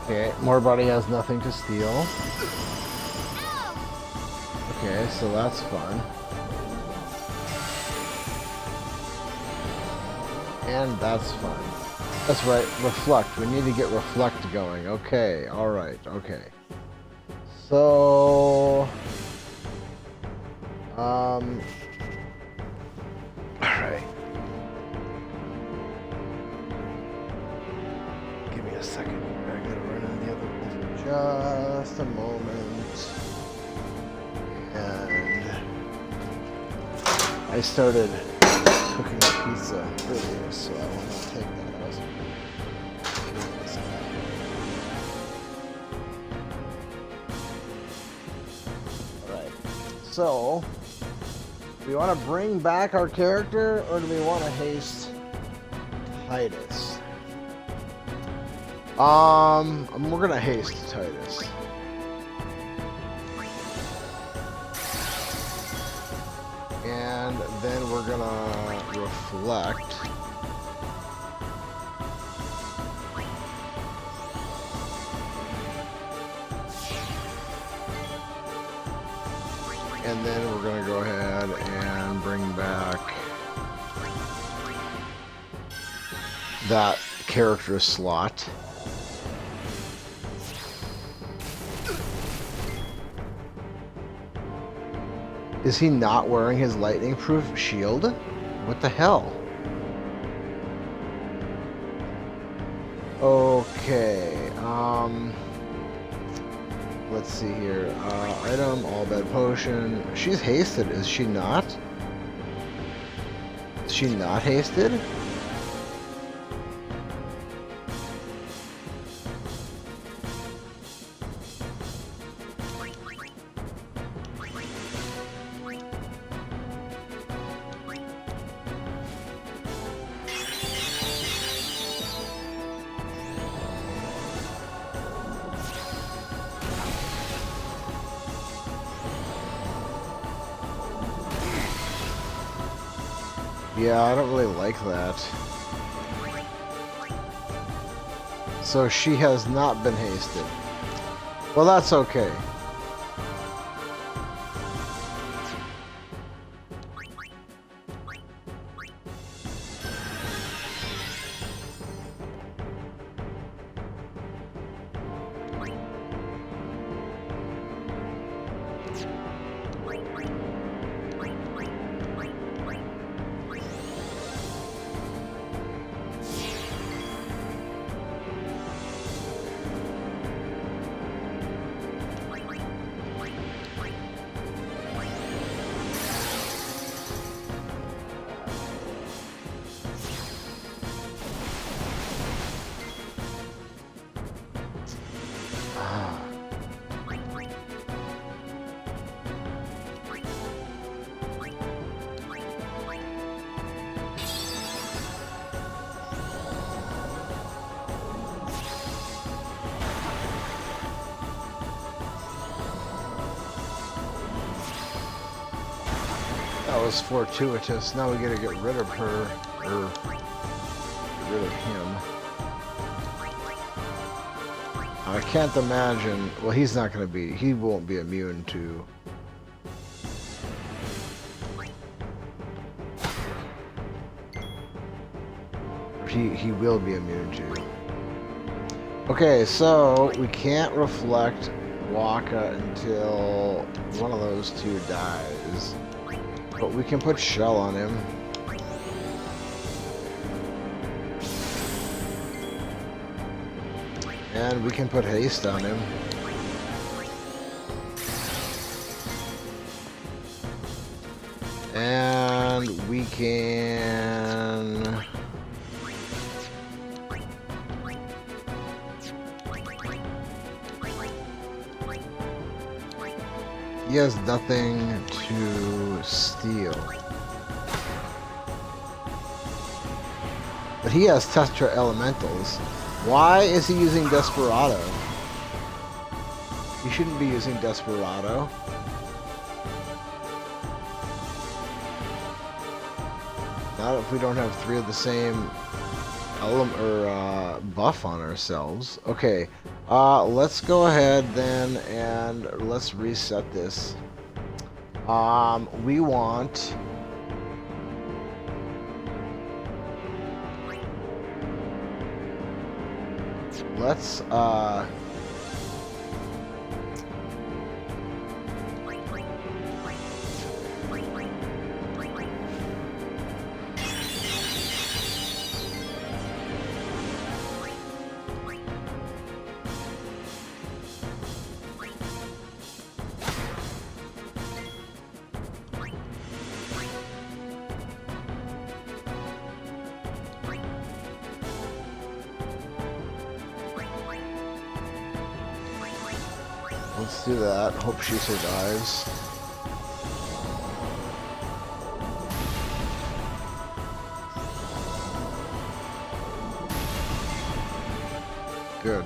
Okay, Moorbody has nothing to steal. Okay, so that's fun. And that's fun. That's right, Reflect. We need to get Reflect going. Okay, alright, okay. So... Alright. Give me a second. I gotta run in the other room for just a moment. And I started cooking a pizza earlier, so I want to take that out. Alright. So, do we want to bring back our character, or do we want to haste Titus? We're gonna haste Titus. And then we're gonna reflect. And then we're gonna go ahead and bring back that character slot. Is he not wearing his lightning-proof shield? What the hell? Okay, let's see here. Item, all bed potion. She's hasted, is she not? Is she not hasted? Yeah, I don't really like that. So she has not been hasted. Well, that's okay. That was fortuitous. Now we gotta get rid of her, or get rid of him. I can't imagine. Well, he's not gonna be. He won't be immune to. He will be immune to. Okay, so we can't reflect Wakka until one of those two dies. But we can put Shell on him. And we can put Haste on him. And we can... He has nothing to steal. But he has Tetra Elementals. Why is he using Desperado? He shouldn't be using Desperado. Not if we don't have three of the same element or buff on ourselves. Okay, let's go ahead then and let's reset this. We want let's do that. Hope she survives. Good.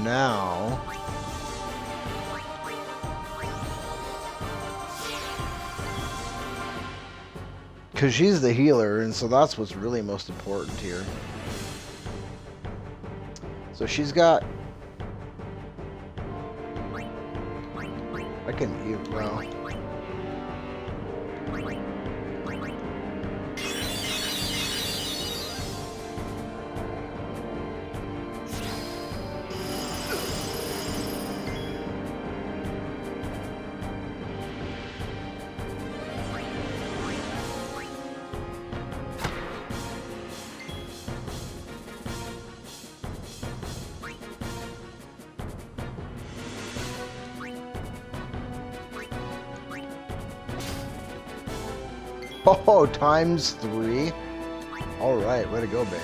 Now... because she's the healer, and so that's what's really most important here. So she's got... I can eat well. Oh, ×3? Alright, way to go, babe.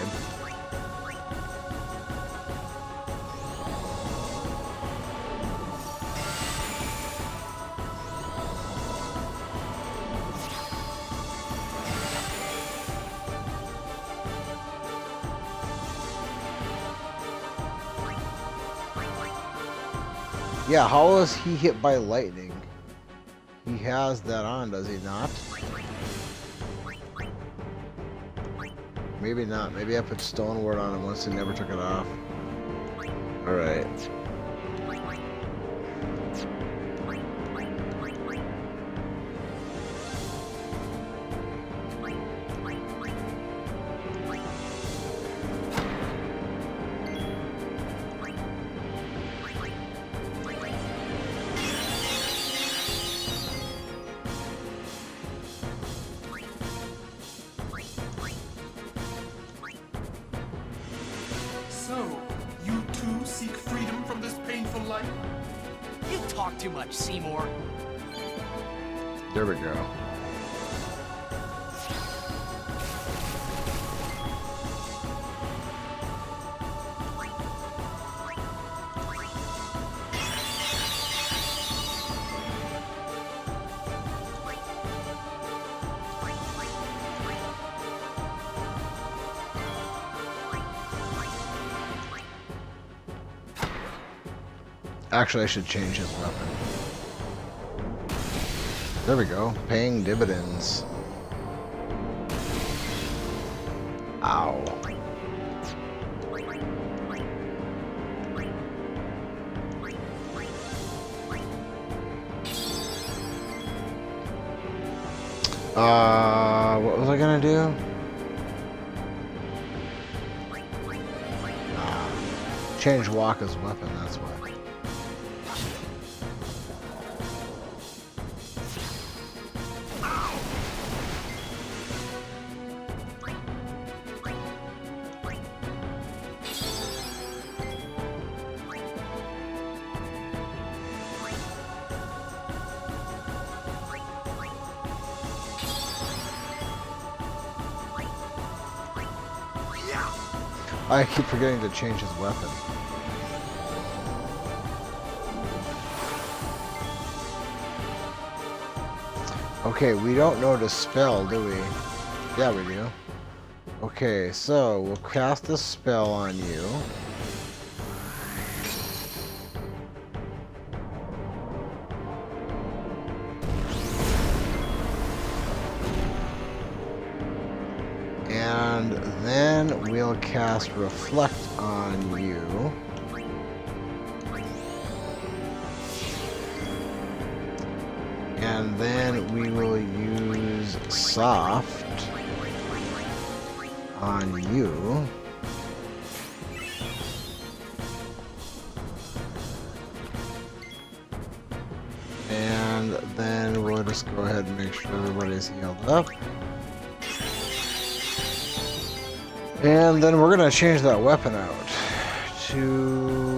Yeah, how is he hit by lightning? He has that on, does he not? Maybe not. Maybe I put Stone Ward on him once and never took it off. Alright. So, you too seek freedom from this painful life? You talk too much, Seymour. There we go. Actually, I should change his weapon. There we go. Paying dividends. Ow. What was I gonna do? Change Wakka's weapon, that's why. I keep forgetting to change his weapon. Okay, we don't know the spell, do we? Yeah, we do. Okay, so we'll cast a spell on you. And then we'll cast Reflect on you. And then we will use Soft on you. And then we'll just go ahead and make sure everybody's healed up. And then we're gonna change that weapon out to...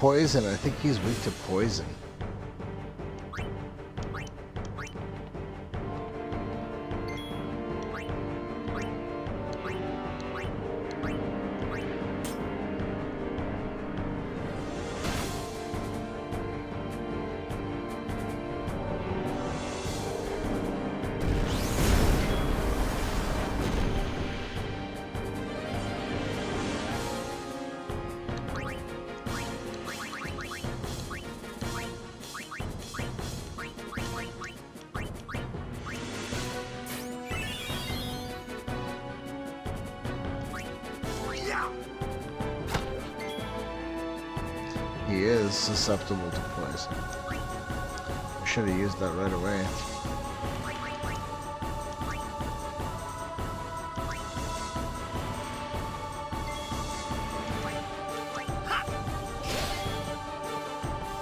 Poison. I think he's weak to poison. He is susceptible to poison. I should have used that right away.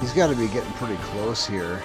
He's got to be getting pretty close here.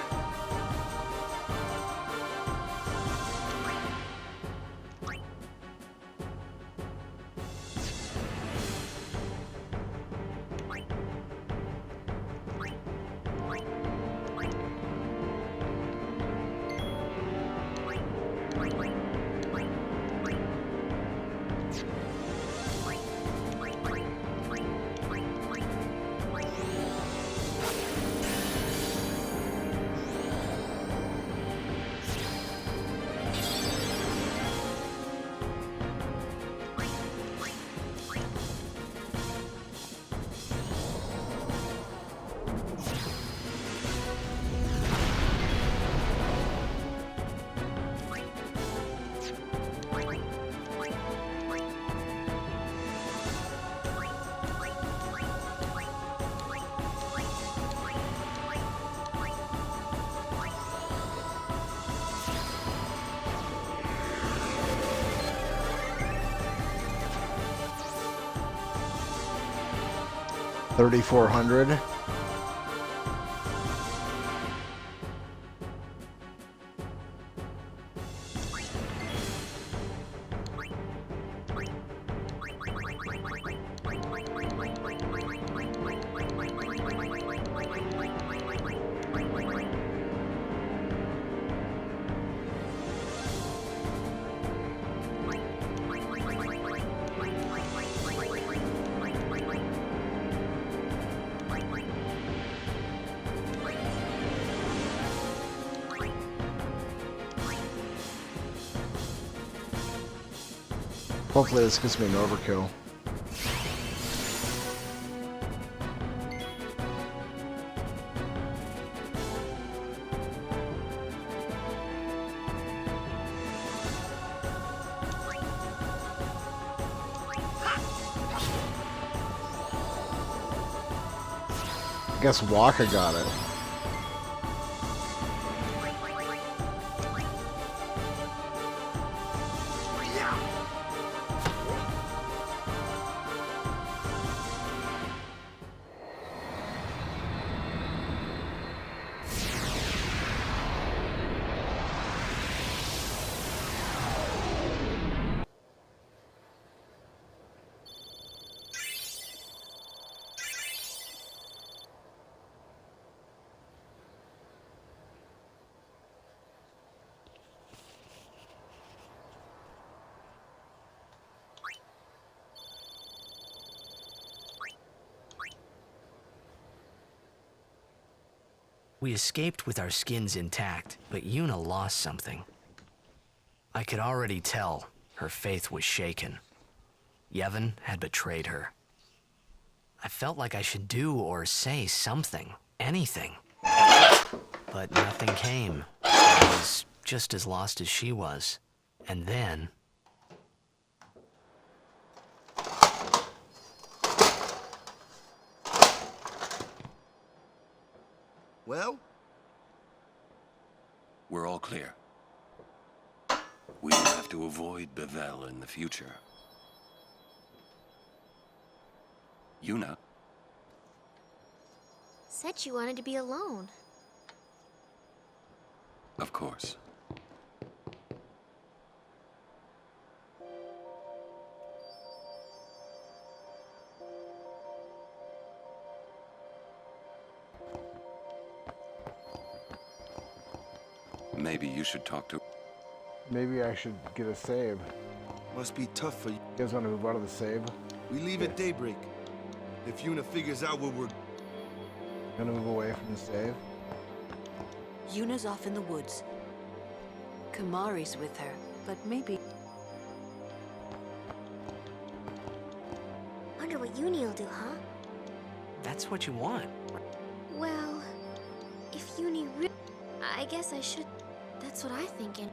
3,400. Hopefully this gets me an overkill. I guess Wakka got it. We escaped with our skins intact, but Yuna lost something. I could already tell her faith was shaken. Yevon had betrayed her. I felt like I should do or say something, anything. But nothing came. I was just as lost as she was. And then... Well? We're all clear. We will have to avoid Bevel in the future. Yuna? Said you wanted to be alone. Of course. Maybe you should talk to... Maybe I should get a save. Must be tough for you. You guys want to move out of the save? We leave at daybreak. If Yuna figures out where we're... Gonna move away from the save? Yuna's off in the woods. Kamari's with her, but maybe... Wonder what Uni'll do, huh? That's what you want. Well, if Uni I guess I should... That's what I'm thinking.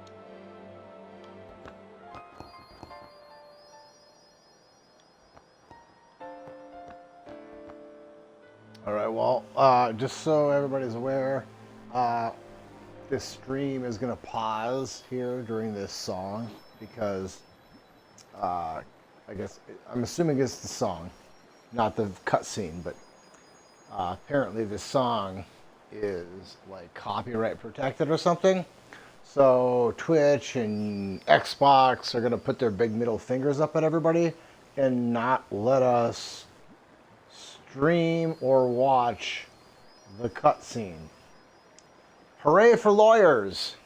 Alright, well, just so everybody's aware, this stream is going to pause here during this song because, I guess, I'm assuming it's the song, not the cutscene, but apparently this song is like copyright protected or something. So Twitch and Xbox are going to put their big middle fingers up at everybody and not let us stream or watch the cutscene. Hooray for lawyers!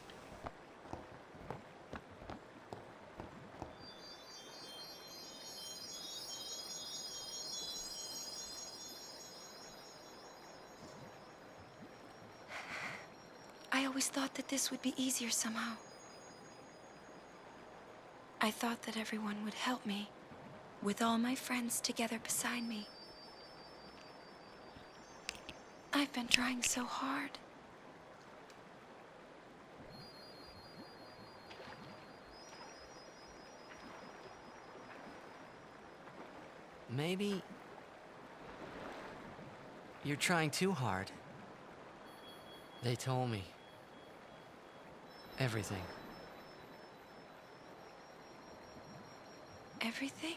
I always thought that this would be easier somehow. I thought that everyone would help me, with all my friends together beside me. I've been trying so hard. Maybe... you're trying too hard. They told me. Everything. Everything?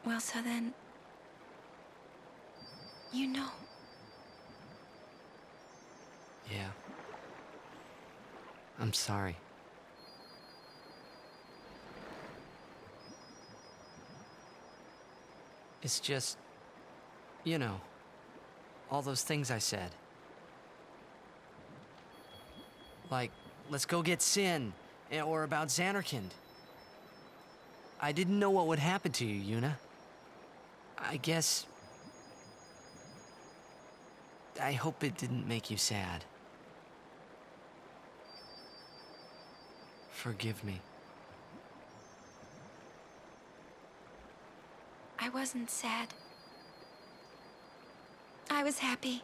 Well, so then... You know. Yeah. I'm sorry. It's just, you know, all those things I said. Like, let's go get Sin, or about Xanarkand. I didn't know what would happen to you, Yuna. I guess... I hope it didn't make you sad. Forgive me. I wasn't sad. I was happy.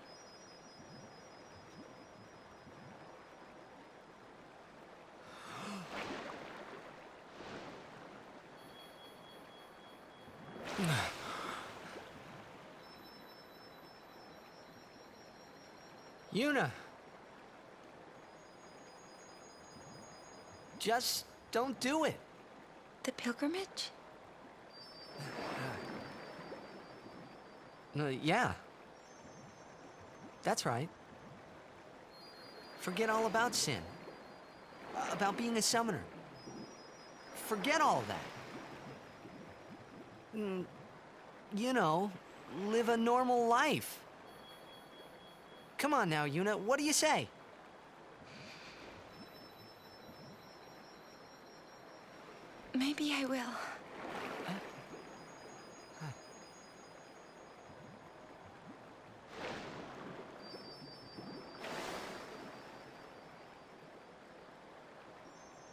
Yuna! Just don't do it. The pilgrimage? No, yeah. That's right. Forget all about Sin. About being a summoner. Forget all of that. You know, live a normal life. Come on now, Yuna, what do you say? Maybe I will.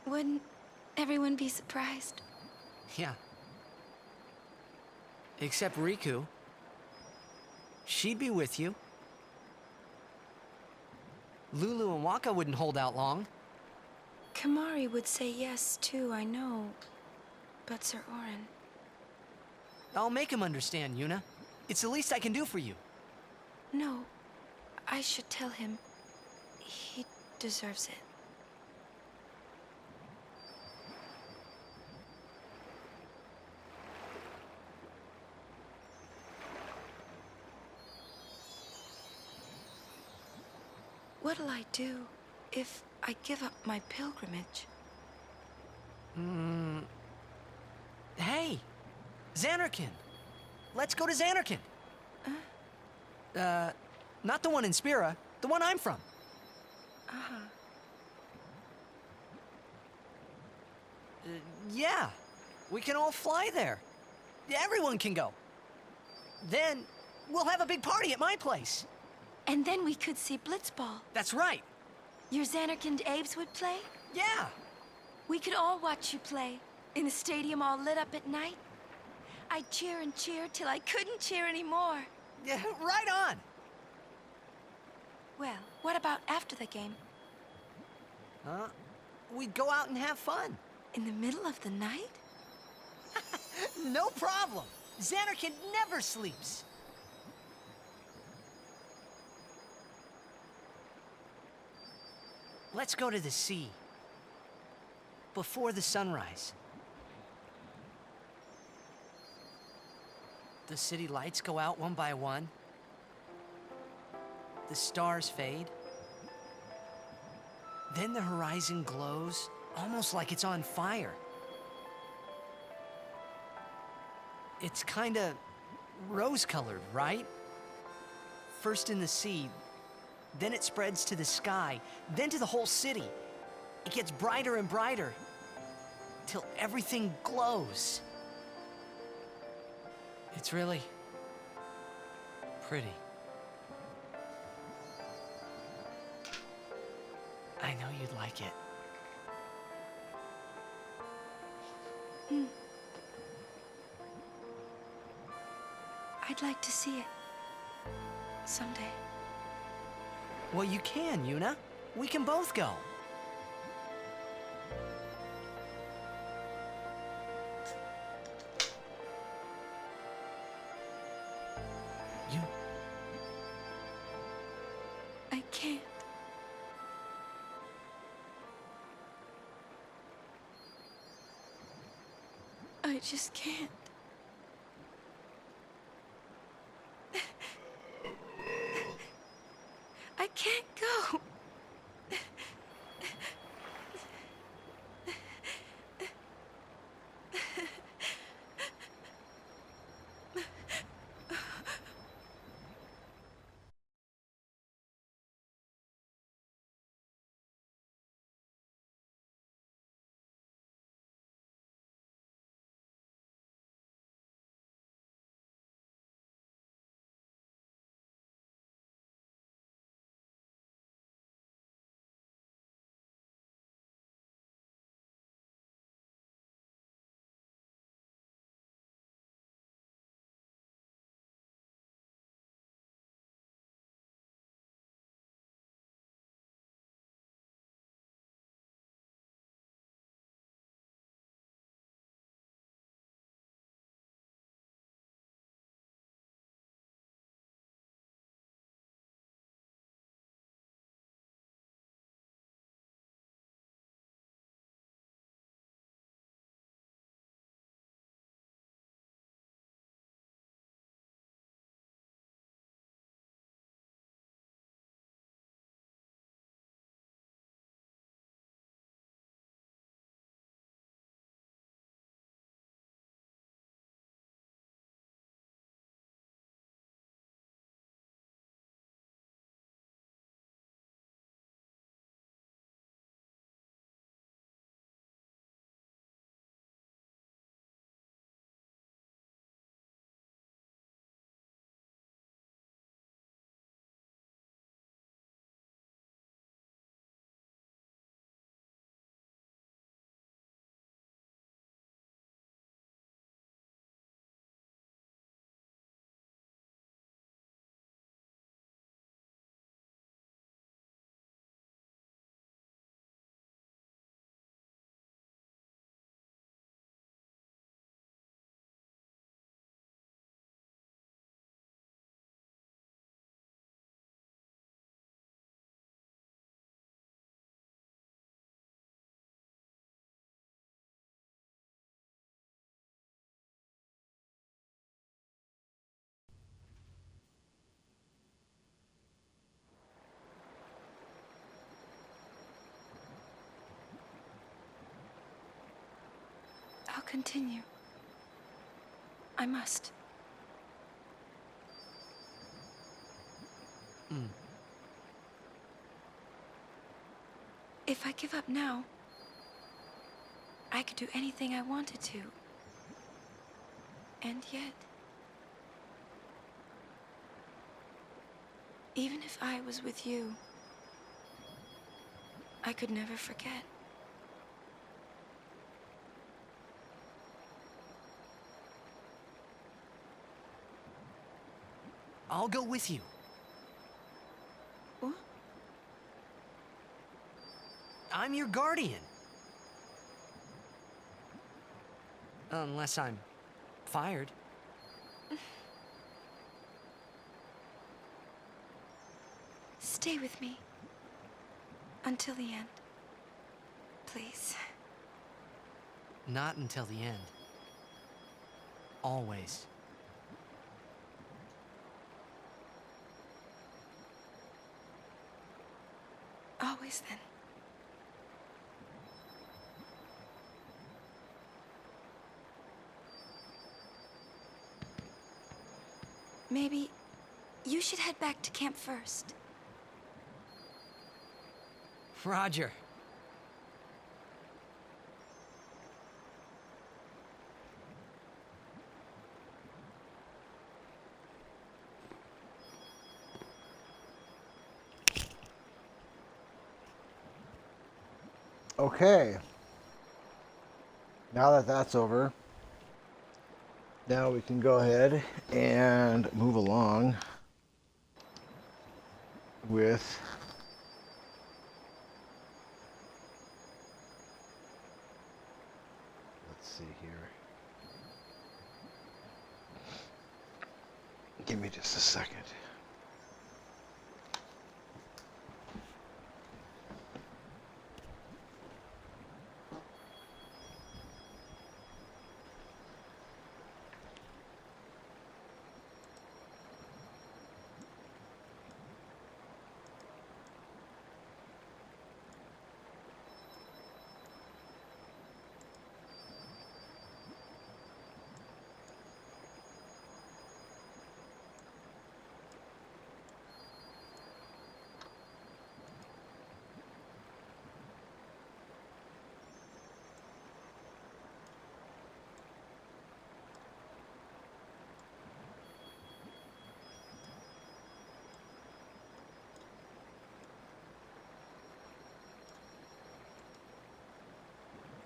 Wouldn't everyone be surprised? Yeah. Except Riku. She'd be with you. Lulu and Wakka wouldn't hold out long. Kamari would say yes, too, I know. But Sir Orin... I'll make him understand, Yuna. It's the least I can do for you. No, I should tell him. He deserves it. What'll I do if I give up my pilgrimage? Hey! Xanarkand! Let's go to Xanarkand! Not the one in Spira, the one I'm from. Uh-huh. Yeah, we can all fly there. Everyone can go. Then, we'll have a big party at my place. And then we could see Blitzball. That's right. Your Xanarkand Abes would play? Yeah. We could all watch you play, in a stadium all lit up at night. I'd cheer and cheer till I couldn't cheer anymore. Yeah, right on. Well, what about after the game? We'd go out and have fun. In the middle of the night? No problem. Xanarkand never sleeps. Let's go to the sea. Before the sunrise. The city lights go out one by one. The stars fade. Then the horizon glows, almost like it's on fire. It's kinda rose-colored, right? First in the sea, then it spreads to the sky, then to the whole city. It gets brighter and brighter, till everything glows. It's really pretty. I know you'd like it. I'd like to see it. Someday. Well, you can, Yuna. We can both go. I can't. I just can't. continue. I must. If I give up now, I could do anything I wanted to. And yet, even if I was with you, I could never forget. I'll go with you. What? I'm your guardian. Unless I'm fired. Stay with me. Until the end. Please. Not until the end. Always. Always then. Maybe you should head back to camp first. Roger. Okay. Now that that's over, now we can go ahead and move along with let's see here. Give me just a second.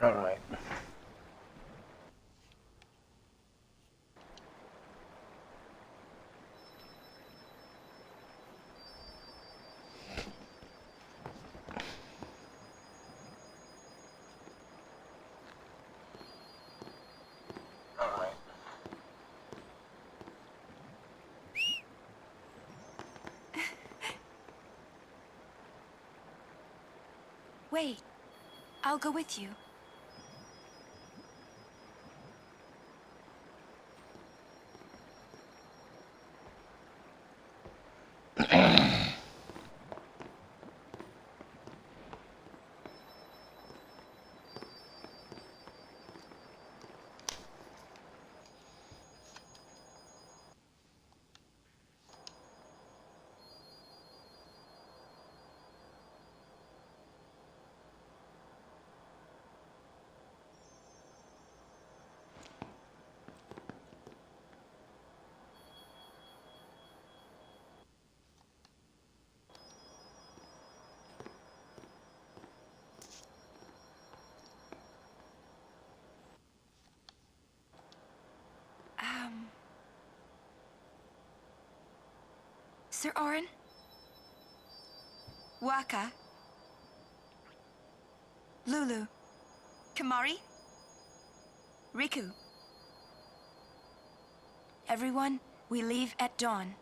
All right. All right. Wait. I'll go with you. Sir Orin? Wakka? Lulu? Kamari? Riku? Everyone, we leave at dawn.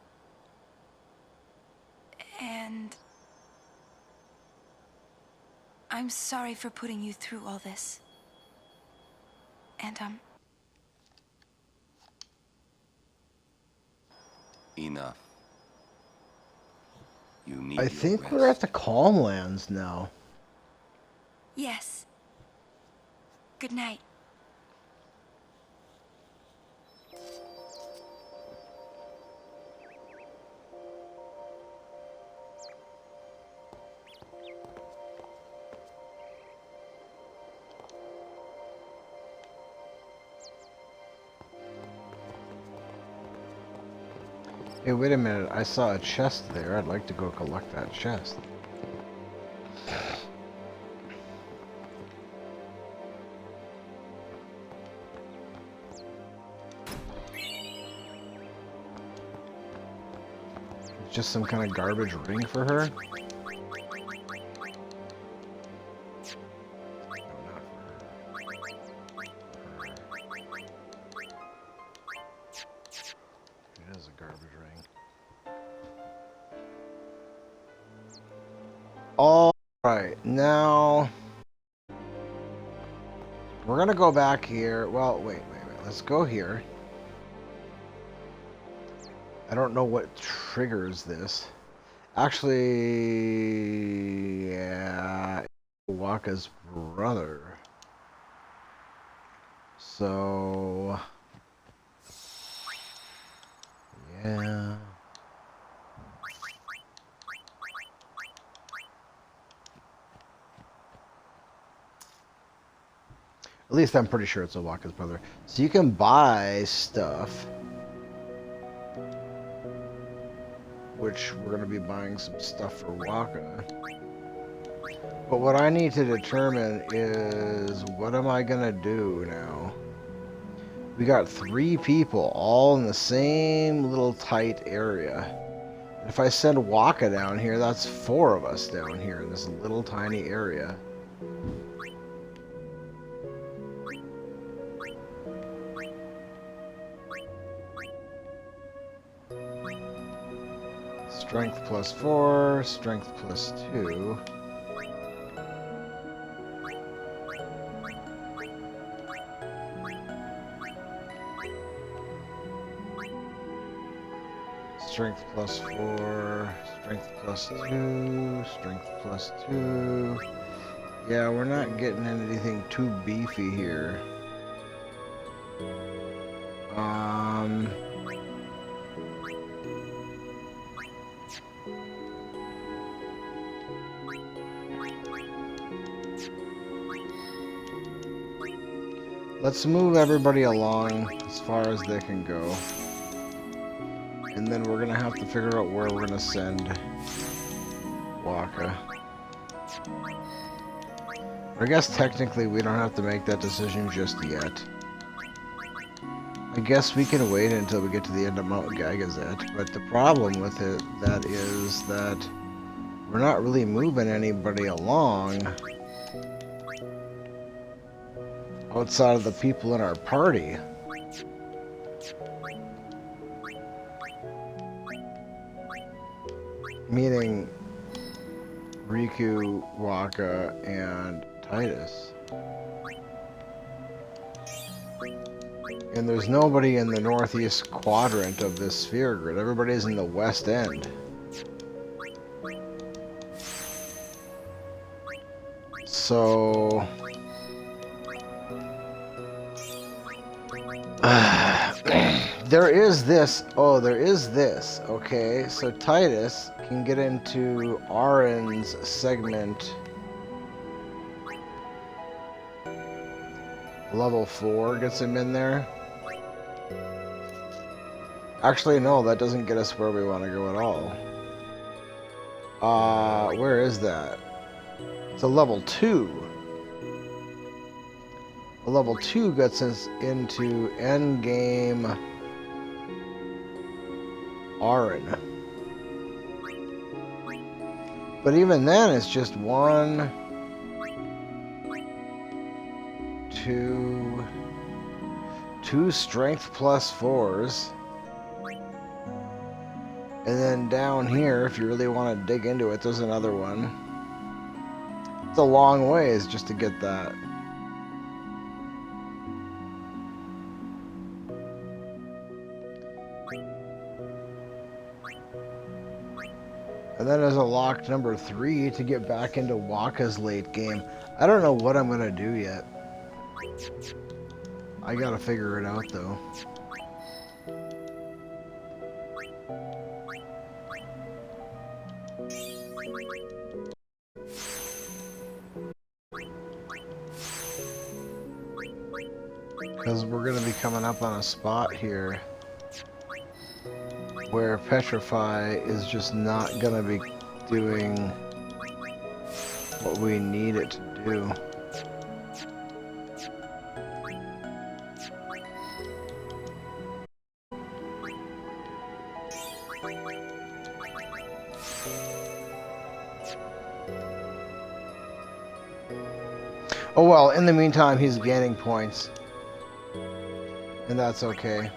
And I'm sorry for putting you through all this. And, Enough. You need I your think rest. we're at the Calmlands now. yes. Good night. Hey, wait a minute. I saw a chest there. I'd like to go collect that chest. Just some kind of garbage ring for her? It is a garbage ring. Alright, now... we're gonna go back here. Well, wait. Let's go here. I don't know what triggers this. Actually, yeah, Wakka's brother. So, yeah. At least I'm pretty sure it's Wakka's brother. So you can buy stuff. Which we're going to be buying some stuff for Wakka. But what I need to determine is, what am I going to do now? We got 3 people all in the same little tight area. If I send Wakka down here, that's 4 of us down here in this little tiny area. Strength plus 4, strength plus 2. Strength plus 4, strength plus 2, strength plus 2. Yeah, we're not getting anything too beefy here. Let's move everybody along as far as they can go. And then we're gonna have to figure out where we're gonna send Wakka. I guess technically we don't have to make that decision just yet. I guess we can wait until we get to the end of Mount Gagazet, but the problem with it that is that we're not really moving anybody along outside of the people in our party. Meaning Riku, Wakka, and Titus. And there's nobody in the northeast quadrant of this sphere grid. Everybody's in the west end. So... there is this. Oh, there is this. Okay, so Titus can get into Arin's segment level 4, gets him in there. Actually, no, that doesn't get us where we want to go at all. Where is that? It's a level 2. A level 2 gets us into endgame Arin. But even then, it's just 1, 2 strength plus 4s. And then down here, if you really want to dig into it, there's another one. It's a long ways just to get that. And then there's a locked number 3 to get back into Wakka's late game. I don't know what I'm going to do yet. I got to figure it out, though. Because we're going to be coming up on a spot here where Petrify is just not gonna be doing what we need it to do. Oh well, in the meantime, he's gaining points. And that's okay.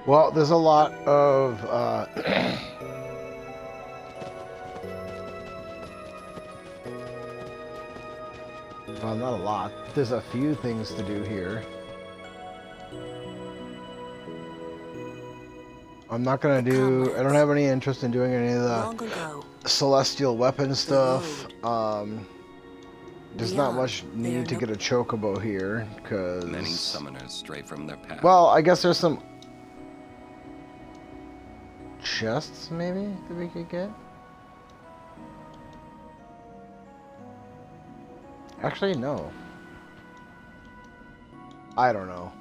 Well, there's a lot of well, not a lot. There's a few things to do here. I'm not gonna do. I don't have any interest in doing any of the celestial weapon stuff. There's not much need to get a chocobo here because Many summoners stray from their path. well, I guess there's some chests maybe that we could get. Actually, no. I don't know.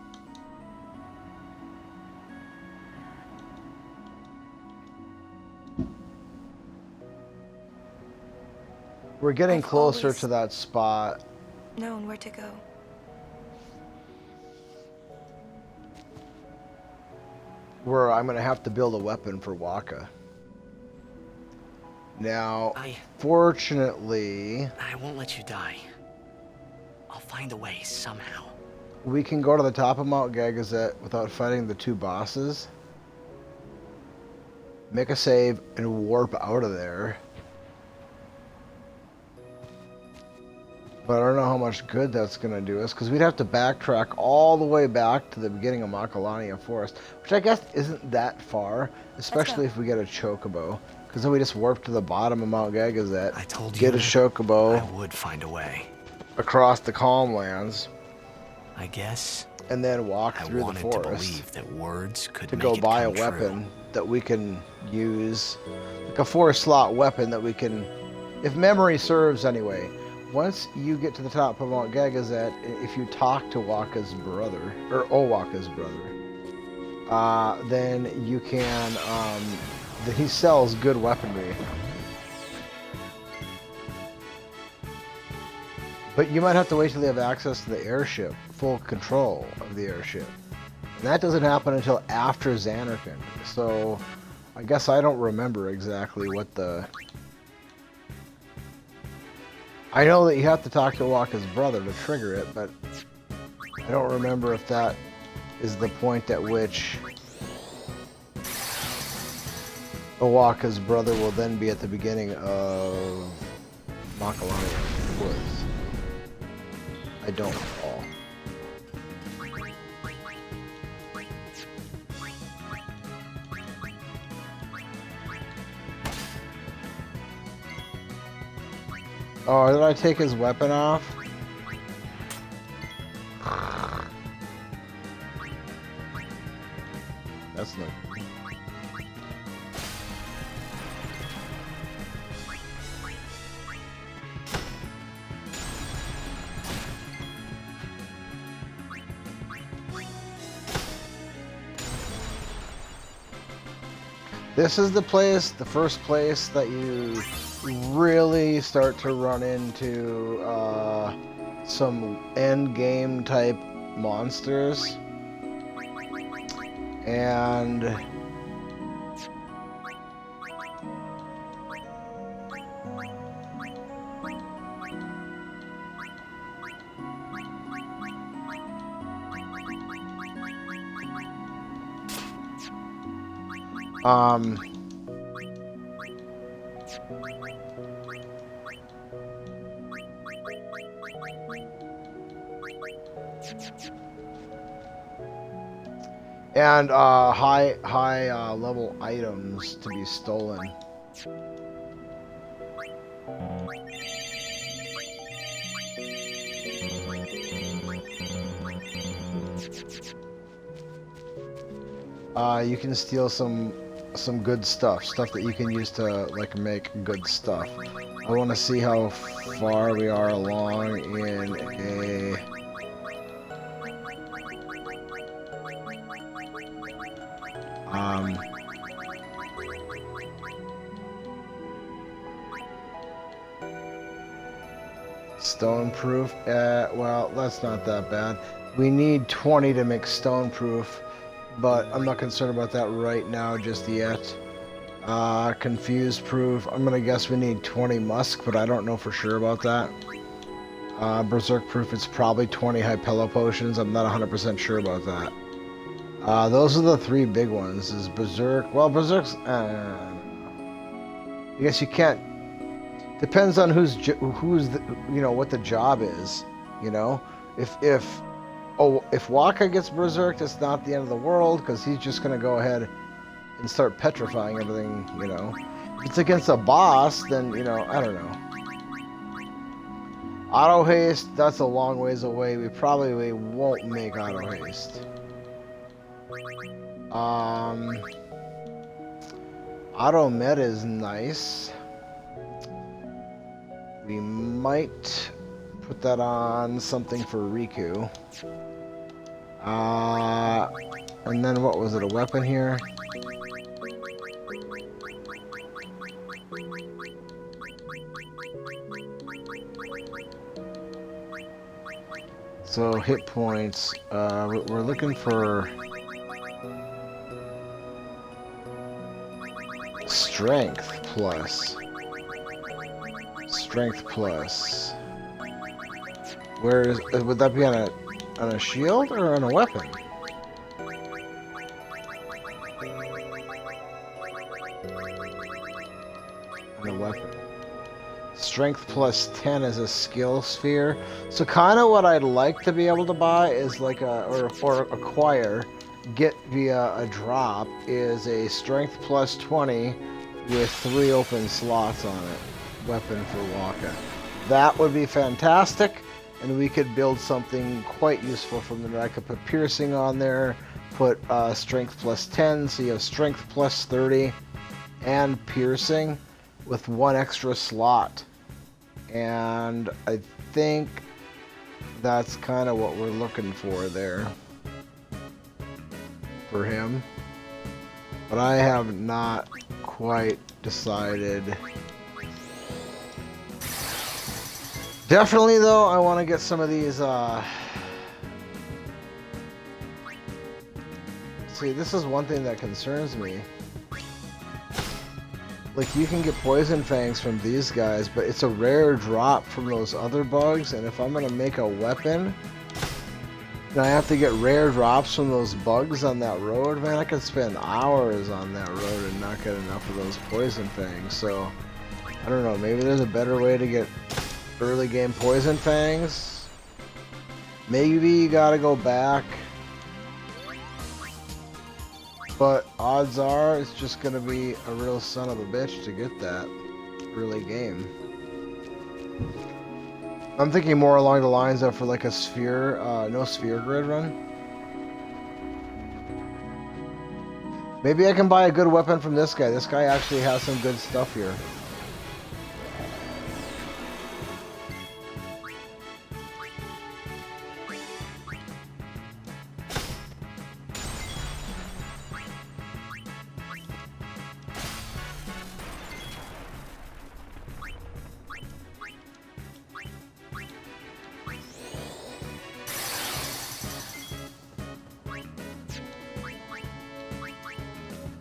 We're getting closer to that spot. Known where to go. Where I'm gonna have to build a weapon for Wakka. Now, fortunately, I won't let you die. I'll find a way somehow. we can go to the top of Mount Gagazet without fighting the two bosses. Make a save and warp out of there. But I don't know how much good that's going to do us, because we'd have to backtrack all the way back to the beginning of Macalania Forest, which I guess isn't that far, especially if we get a chocobo. Because then we just warp to the bottom of Mount Gagazet, I told you get a chocobo, I would find a way. across the Calmlands, I guess and then walk through the wanted forest to believe that words could to make go it buy a come weapon true. that we can use, like a 4-slot weapon that we can, if memory serves anyway. Once you get to the top of Mount Gagazet, if you talk to Wakka's brother, or Owaka's brother, then you can, he sells good weaponry. But you might have to wait till they have access to the airship, full control of the airship. And that doesn't happen until after Xanarkand. So I guess I don't remember exactly what the... I know that you have to talk to Wakka's brother to trigger it, but I don't remember if that is the point at which Wakka's brother will then be at the beginning of Macalania Woods. I don't recall. Oh, did I take his weapon off? That's no. This is the place, the first place that you really start to run into some end game type monsters. And high level items to be stolen. You can steal some good stuff that you can use to like make good stuff. I want to see how far we are along in a stone proof. Well, that's not that bad. We need 20 to make stone proof, but I'm not concerned about that right now just yet. Confused proof. I'm gonna guess we need 20 musk, but I don't know for sure about that. Berserk proof, it's probably 20 high pillow potions. I'm not 100% sure about that. Those are the three big ones. Is Berserk? Well, Berserk's. I guess you can't. Depends on who's the, you know, what the job is. You know, if Wakka gets Berserked, it's not the end of the world because he's just gonna go ahead and start petrifying everything. You know, if it's against a boss, then you know, I don't know. Auto haste, that's a long ways away. We probably won't make auto haste. Auto med is nice. We might put that on something for Riku. And then what was it? A weapon here? So hit points. We're looking for strength plus. Strength plus. Where is? Would that be on a shield or on a weapon? On a weapon. Strength plus 10 is a skill sphere. So kind of what I'd like to be able to buy is like or acquire, get via a drop, is a strength plus 20 with 3 open slots on it. Weapon for Wakka. That would be fantastic, and we could build something quite useful from there. I could put piercing on there, put strength plus 10, so you have strength plus 30 and piercing with 1 extra slot. And I think that's kind of what we're looking for there for him. But I have not quite decided. Definitely though, I want to get some of these see, this is one thing that concerns me. Like, you can get poison fangs from these guys, but it's a rare drop from those other bugs, and if I'm gonna make a weapon, and I have to get rare drops from those bugs on that road, man, I could spend hours on that road and not get enough of those poison fangs. So, I don't know, maybe there's a better way to get early game poison fangs. Maybe you gotta go back. But odds are it's just gonna be a real son of a bitch to get that early game. I'm thinking more along the lines of for like a sphere, no sphere grid run. Maybe I can buy a good weapon from this guy. This guy actually has some good stuff here.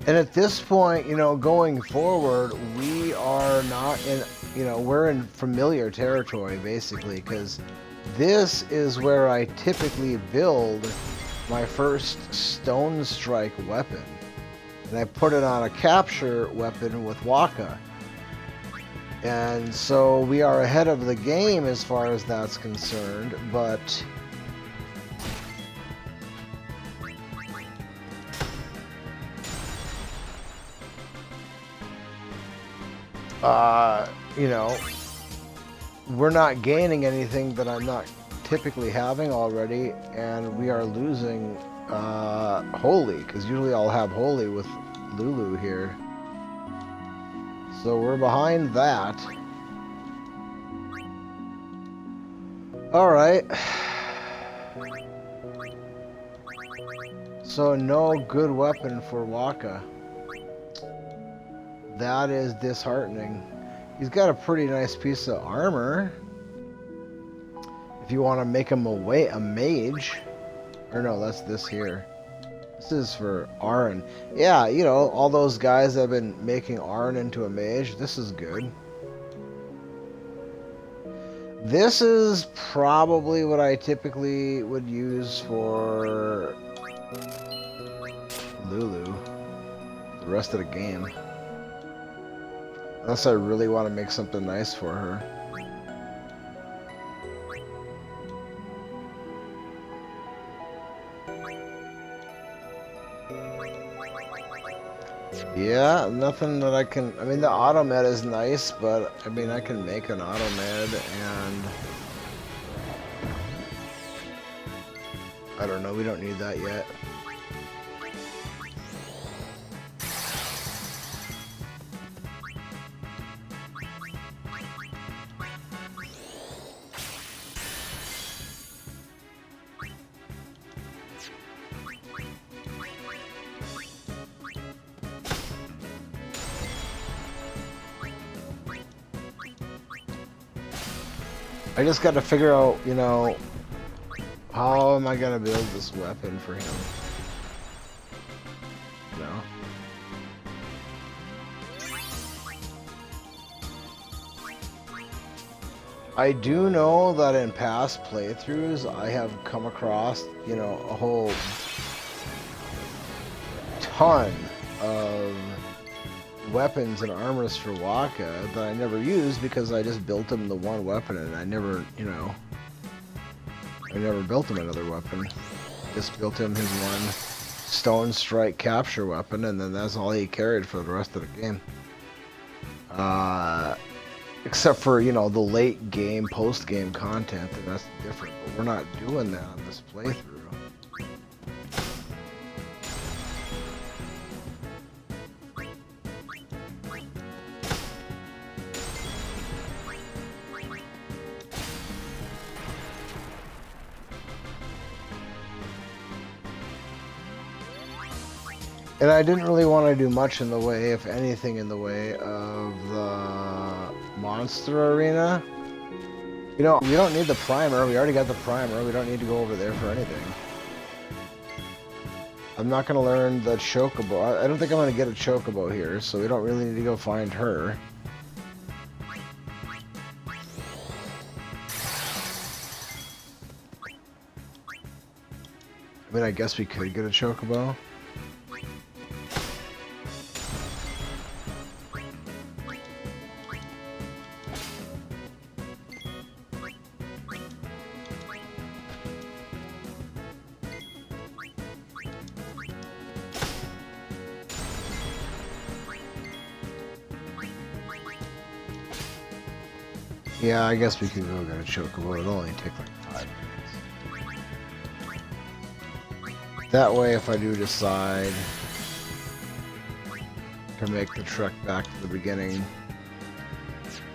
And at this point, you know, going forward, we are not in, you know, we're in familiar territory, basically, because this is where I typically build my first stone strike weapon. And I put it on a capture weapon with Wakka. And so we are ahead of the game as far as that's concerned, but you know, we're not gaining anything that I'm not typically having already, and we are losing Holy, because usually I'll have Holy with Lulu here. So we're behind that. Alright. So no good weapon for Wakka. That is disheartening. He's got a pretty nice piece of armor. If you want to make him a mage. Or no, that's this here. This is for Arn. Yeah, you know, all those guys that have been making Arn into a mage. This is good. This is probably what I typically would use for Lulu. The rest of the game. Unless I really want to make something nice for her. Yeah, nothing that I can... I mean, the auto-med is nice, but, I mean, I can make an auto-med, and... I don't know, we don't need that yet. I just got to figure out, you know, how am I going to build this weapon for him? No. I do know that in past playthroughs, I have come across, you know, a whole ton of weapons and armors for Wakka that I never used because I just built him the one weapon and I never, you know, I never built him another weapon. Just built him his one stone strike capture weapon, and then that's all he carried for the rest of the game. Except for, you know, the late game, post game content, and that's different. But we're not doing that on this playthrough. And I didn't really want to do much in the way, if anything, in the way of the monster arena. You know, we don't need the primer. We already got the primer. We don't need to go over there for anything. I'm not going to learn the chocobo. I don't think I'm going to get a chocobo here, so we don't really need to go find her. I mean, I guess we could get a chocobo. Yeah, I guess we could go get a chocobo. It'll only take like 5 minutes. That way, if I do decide to make the trek back to the beginning,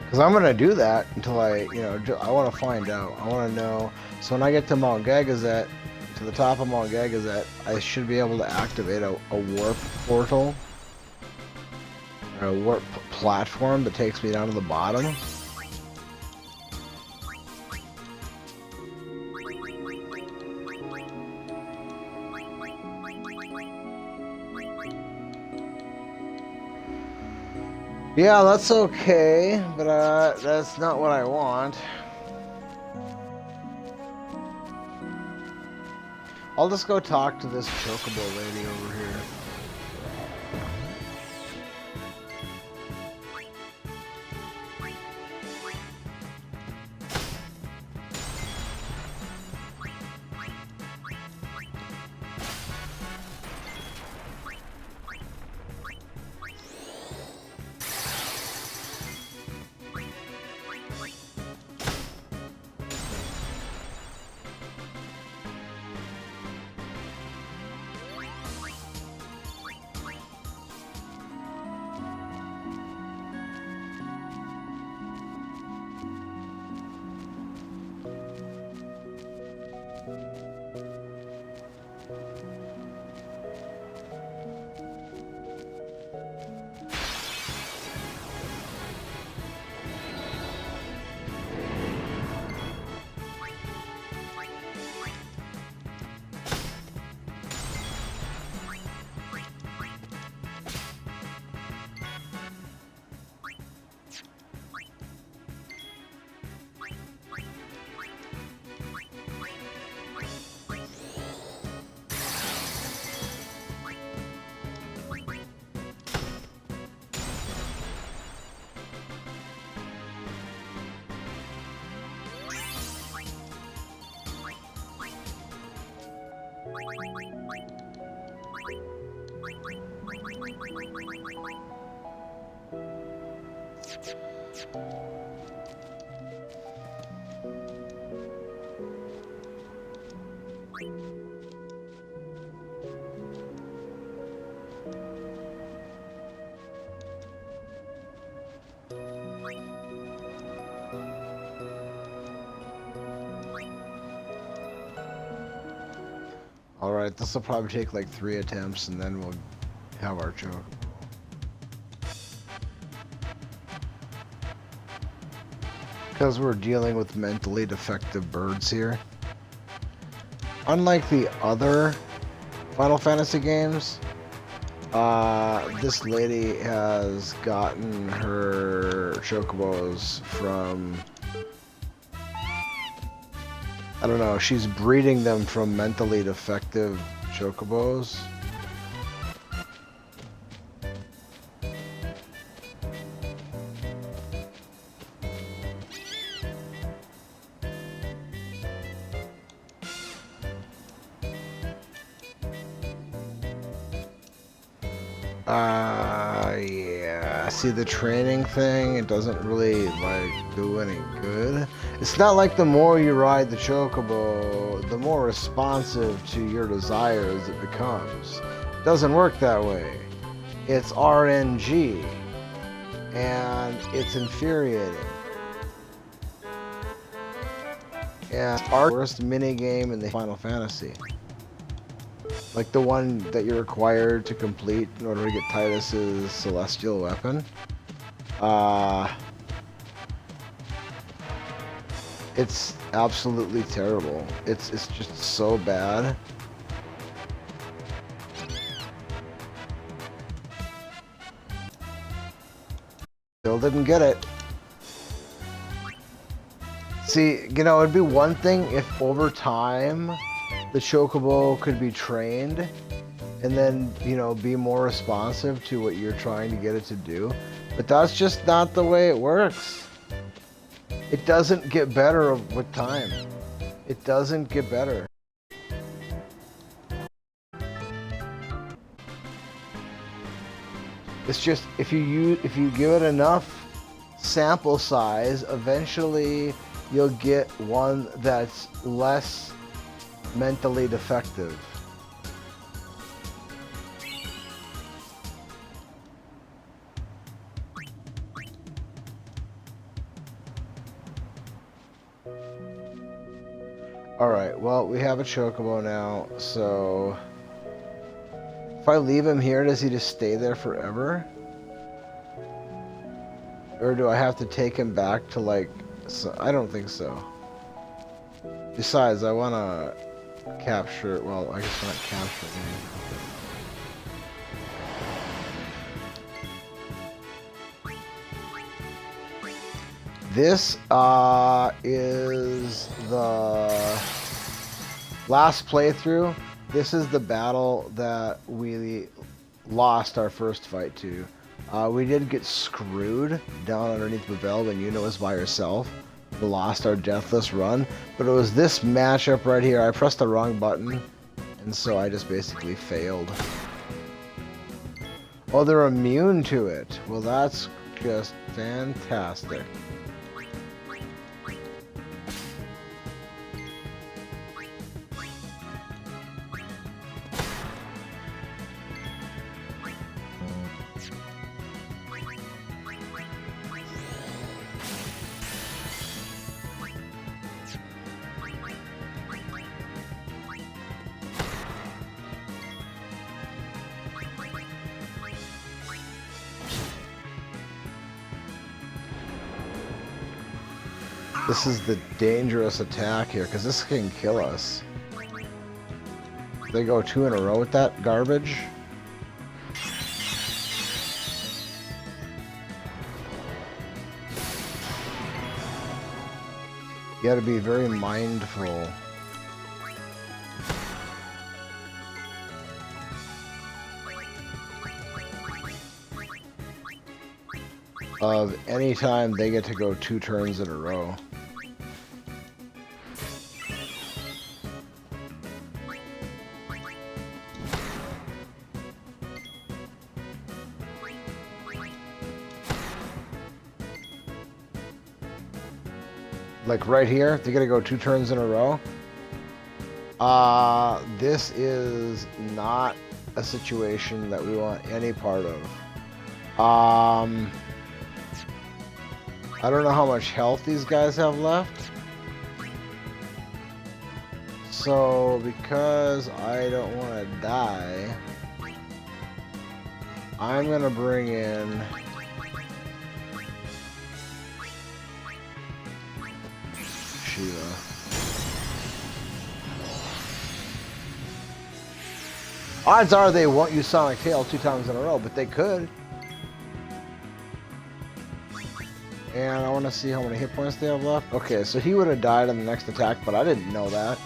because I'm going to do that until I, you know, I want to find out. I want to know. So when I get to Mount Gagazet, to the top of Mount Gagazet, I should be able to activate a warp portal, or a warp platform that takes me down to the bottom. Yeah, that's okay, but that's not what I want. I'll just go talk to this chocobo lady over here. Alright, this will probably take like 3 attempts and then we'll have our choke. Because we're dealing with mentally defective birds here. Unlike the other Final Fantasy games, this lady has gotten her chocobos from... I don't know, she's breeding them from mentally defective chocobos. Yeah. See, the training thing, it doesn't really, like, do any good. It's not like the more you ride the chocobo, the more responsive to your desires it becomes. It doesn't work that way. It's RNG. And it's infuriating. And it's our worst minigame in the Final Fantasy. Like the one that you're required to complete in order to get Titus's celestial weapon. It's absolutely terrible. It's just so bad. Still didn't get it. See, you know, it'd be one thing if over time the chocobo could be trained and then, you know, be more responsive to what you're trying to get it to do. But that's just not the way it works. It doesn't get better with time. It doesn't get better. It's just if you give it enough sample size, eventually you'll get one that's less mentally defective. Alright, well, we have a chocobo now, so if I leave him here, does he just stay there forever? Or do I have to take him back to, like, I don't think so. Besides, I want to capture, well, I guess not capture him. This is the last playthrough. This is the battle that we lost our first fight to. We did get screwed down underneath Babel when Yuna was by herself. We lost our deathless run, but it was this matchup right here. I pressed the wrong button, and so I just basically failed. Oh, they're immune to it. Well, that's just fantastic. This is the dangerous attack here, because this can kill us. They go 2 in a row with that garbage. You gotta be very mindful. Of any time they get to go 2 turns in a row. Like right here, they're gonna go 2 turns in a row. This is not a situation that we want any part of. I don't know how much health these guys have left. So, because I don't want to die, I'm gonna bring in Shiva. Odds are they won't use Sonic Tail 2 times in a row, but they could. And I want to see how many hit points they have left. Okay, so he would have died on the next attack, but I didn't know that.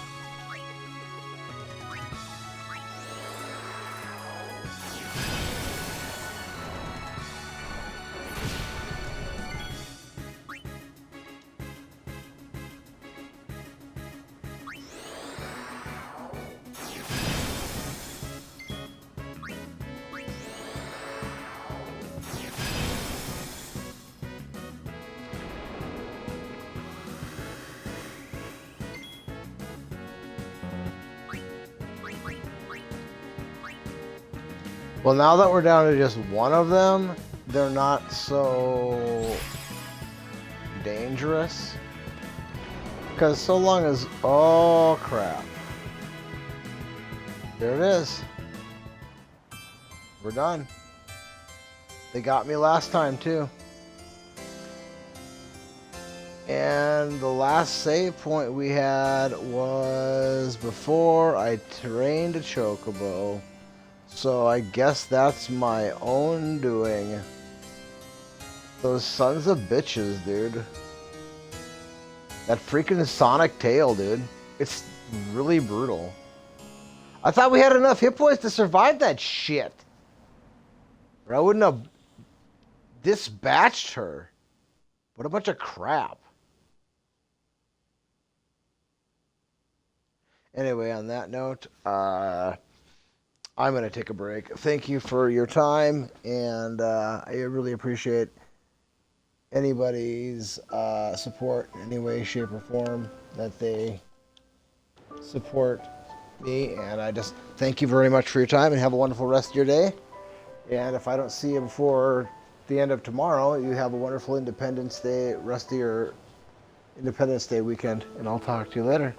Well, now that we're down to just one of them, they're not so dangerous. Because so long as... Oh, crap. There it is. We're done. They got me last time, too. And the last save point we had was before I trained a Chocobo. So I guess that's my own doing. Those sons of bitches, dude. That freaking Sonic Tail, dude. It's really brutal. I thought we had enough hit points to survive that shit. Or I wouldn't have dispatched her. What a bunch of crap. Anyway, on that note, I'm going to take a break. Thank you for your time, and I really appreciate anybody's support in any way, shape, or form that they support me. And I just thank you very much for your time, and have a wonderful rest of your day. And if I don't see you before the end of tomorrow, you have a wonderful Independence Day, rest of your Independence Day weekend, and I'll talk to you later.